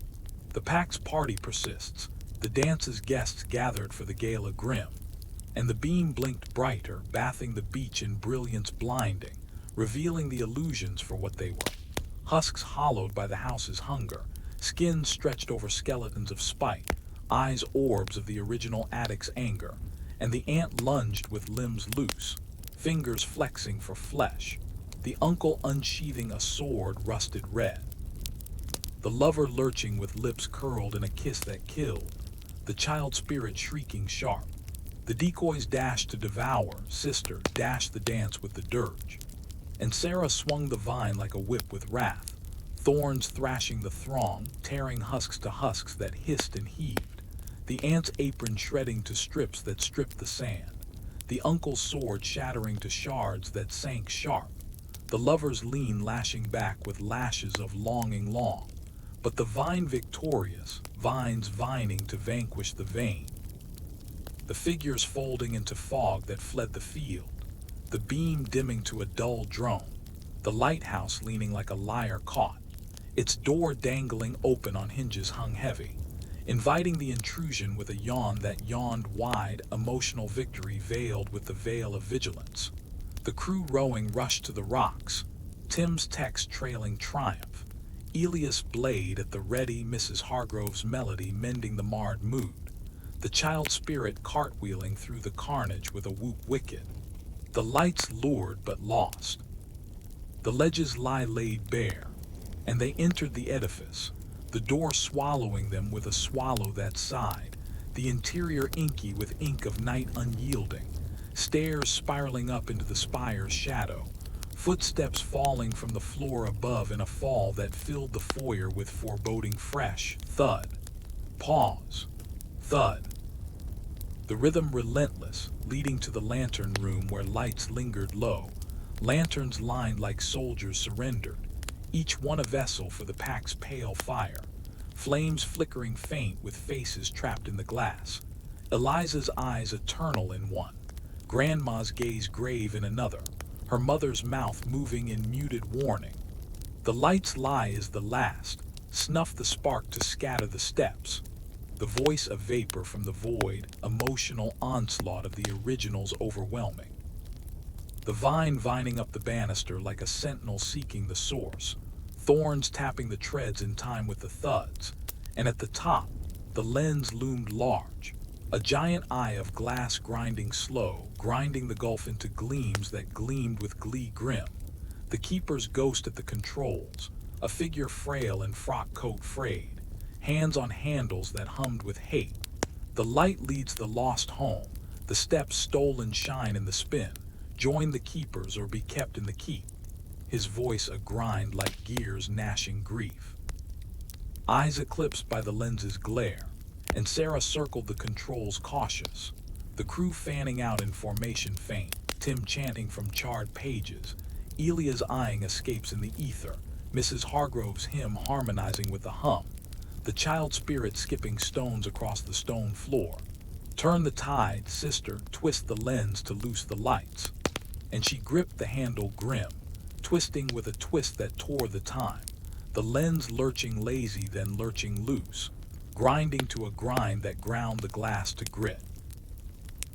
The pack's party persists, the dance's guests gathered for the gala grim, and the beam blinked brighter, bathing the beach in brilliance blinding, revealing the illusions for what they were. Husks hollowed by the house's hunger, skins stretched over skeletons of spite, eyes orbs of the original addict's anger, and the ant lunged with limbs loose, fingers flexing for flesh, the uncle unsheathing a sword rusted red, the lover lurching with lips curled in a kiss that killed, the child spirit shrieking sharp. The decoys dashed to devour, sister dashed the dance with the dirge, and Sarah swung the vine like a whip with wrath, thorns thrashing the throng, tearing husks to husks that hissed and heaved, the ant's apron shredding to strips that stripped the sand, the uncle's sword shattering to shards that sank sharp, the lover's lean lashing back with lashes of longing long, but the vine victorious, vines vining to vanquish the vain, the figures folding into fog that fled the field, the beam dimming to a dull drone, the lighthouse leaning like a lyre caught, its door dangling open on hinges hung heavy, inviting the intrusion with a yawn that yawned wide, emotional victory veiled with the veil of vigilance. The crew rowing rushed to the rocks, Tim's text trailing triumph, Elias' blade at the ready, Mrs. Hargrove's melody mending the marred mood, the child spirit cartwheeling through the carnage with a whoop wicked. The lights lured but lost. The ledges lie laid bare, and they entered the edifice, the door swallowing them with a swallow that sighed, the interior inky with ink of night unyielding, stairs spiraling up into the spire's shadow, footsteps falling from the floor above in a fall that filled the foyer with foreboding fresh thud, pause, thud. The rhythm relentless, leading to the lantern room where lights lingered low, lanterns lined like soldiers surrendered, each one a vessel for the pack's pale fire, flames flickering faint with faces trapped in the glass, Eliza's eyes eternal in one, Grandma's gaze grave in another, her mother's mouth moving in muted warning. The light's lie is the last, snuff the spark to scatter the steps, the voice a vapor from the void, emotional onslaught of the original's overwhelming. The vine vining up the banister like a sentinel seeking the source, thorns tapping the treads in time with the thuds, and at the top, the lens loomed large, a giant eye of glass grinding slow, grinding the gulf into gleams that gleamed with glee grim, the keeper's ghost at the controls, a figure frail in frock coat frayed, hands on handles that hummed with hate. The light leads the lost home, the steps stolen shine in the spin, join the keepers or be kept in the keep, his voice a grind like gears gnashing grief. Eyes eclipsed by the lens's glare, and Sarah circled the controls cautious, the crew fanning out in formation faint, Tim chanting from charred pages, Elia's eyeing escapes in the ether, Mrs. Hargrove's hymn harmonizing with the hum, the child spirit skipping stones across the stone floor. Turn the tide, sister, twist the lens to loose the lights. And she gripped the handle grim, twisting with a twist that tore the time, the lens lurching lazy then lurching loose, grinding to a grind that ground the glass to grit.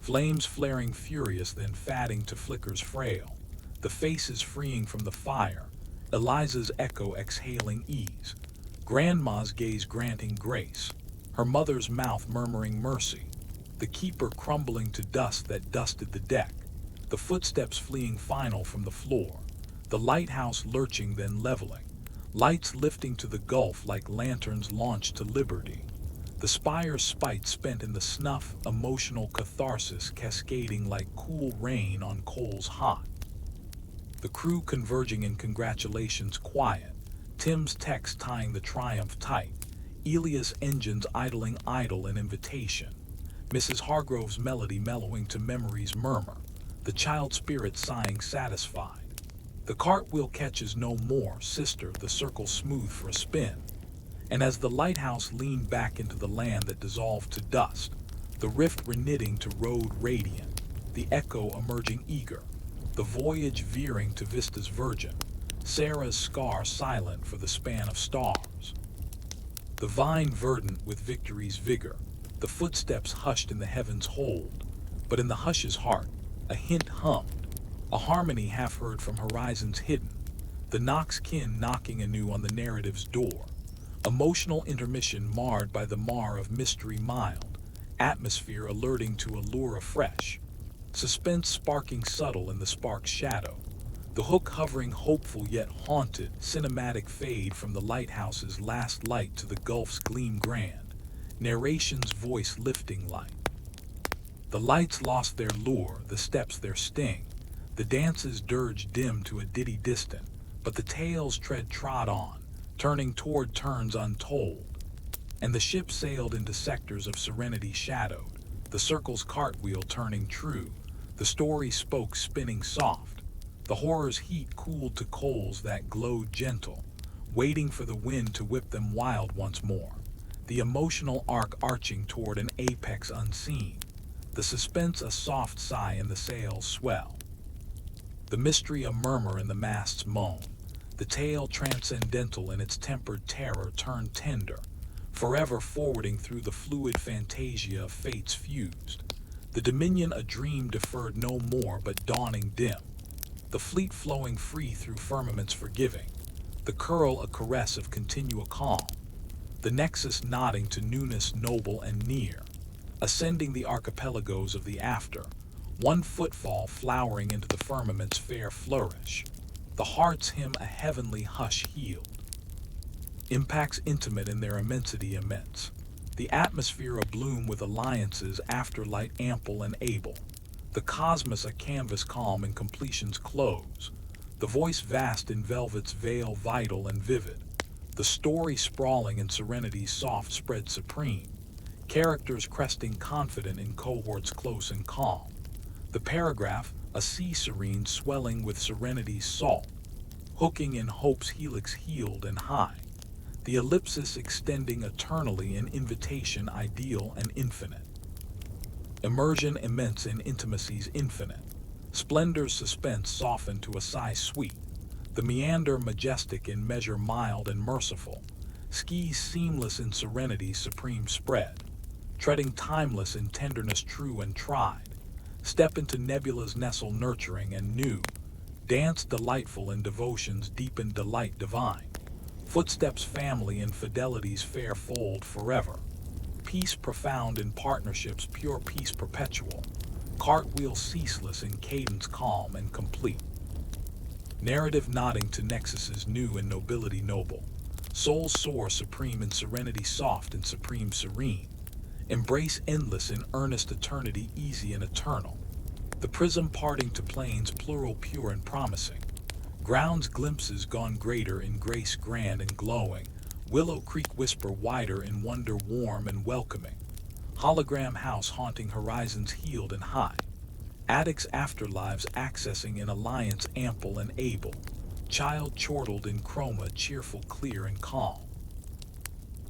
Flames flaring furious then fatting to flickers frail, the faces freeing from the fire, Eliza's echo exhaling ease, Grandma's gaze granting grace, her mother's mouth murmuring mercy, the keeper crumbling to dust that dusted the deck, the footsteps fleeing final from the floor, the lighthouse lurching then leveling, lights lifting to the gulf like lanterns launched to liberty, the spire's spite spent in the snuff, emotional catharsis cascading like cool rain on coals hot. The crew converging in congratulations quiet, Tim's text tying the triumph tight, Elias' engines idling idle in invitation, Mrs. Hargrove's melody mellowing to memory's murmur, the child spirit sighing satisfied. The cartwheel catches no more, sister, the circle smooth for a spin. And as the lighthouse leaned back into the land that dissolved to dust, the rift reknitting to road radiant, the echo emerging eager, the voyage veering to vistas virgin, Sarah's scar silent for the span of stars. The vine verdant with victory's vigor, the footsteps hushed in the heavens hold, but in the hush's heart, a hint hummed, A harmony half heard from horizons hidden, the Nox kin knocking anew on the narrative's door. Emotional intermission marred by the mar of mystery mild, atmosphere alerting to allure afresh. Suspense sparking subtle in the spark's shadow. The hook hovering hopeful yet haunted, cinematic fade from the lighthouse's last light to the gulf's gleam grand. Narration's voice lifting light. The lights lost their lure, the steps their sting. The dance's dirge dim to a ditty distant, but the tale's tread trod on, turning toward turns untold. And the ship sailed into sectors of serenity shadowed, the circle's cartwheel turning true, the story spoke spinning soft. The horror's heat cooled to coals that glowed gentle, waiting for the wind to whip them wild once more. The emotional arc arching toward an apex unseen, the suspense a soft sigh in the sail's swell. The mystery a murmur in the mast's moan, the tale transcendental in its tempered terror turned tender, forever forwarding through the fluid fantasia of fates fused. The dominion a dream deferred no more but dawning dim, the fleet flowing free through firmaments forgiving, the curl a caress of continual calm, the nexus nodding to newness noble and near, ascending the archipelagos of the after, one footfall flowering into the firmament's fair flourish, the heart's hymn a heavenly hush healed. Impacts intimate in their immensity immense, the atmosphere abloom with alliances afterlight ample and able, the cosmos a canvas calm in completion's close, the voice vast in velvet's veil vital and vivid, the story sprawling in serenity's soft spread supreme, characters cresting confident in cohorts close and calm, the paragraph a sea serene swelling with serenity's salt, hooking in hope's helix healed and high, the ellipsis extending eternally in invitation ideal and infinite. Immersion immense in intimacy's infinite, splendor's suspense softened to a sigh sweet, the meander majestic in measure mild and merciful, skis seamless in serenity's supreme spread, treading timeless in tenderness true and tried, step into nebula's nestle nurturing and new, dance delightful in devotion's deepened delight divine, footsteps family in fidelity's fair fold forever, peace profound in partnerships pure peace perpetual, cartwheel ceaseless in cadence calm and complete, narrative nodding to nexuses new in nobility noble, soul soar supreme in serenity soft and supreme serene, embrace endless in earnest eternity easy and eternal, the prism parting to plains plural pure and promising, ground's glimpses gone greater in grace grand and glowing, Willow Creek whisper wider in wonder warm and welcoming, hologram house haunting horizons healed and high, addicts afterlives accessing in alliance ample and able, child chortled in chroma cheerful clear and calm,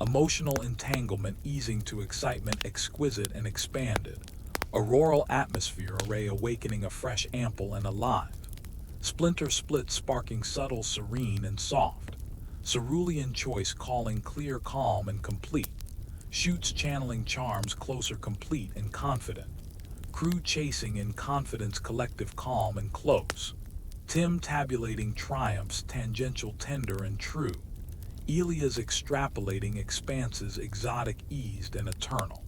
emotional entanglement easing to excitement exquisite and expanded, auroral atmosphere array awakening afresh ample and alive, splinter split sparking subtle serene and soft, cerulean choice calling clear calm and complete, shoots channeling charms closer complete and confident, crew chasing in confidence collective calm and close, Tim tabulating triumphs tangential tender and true, Elia's extrapolating expanses exotic eased and eternal.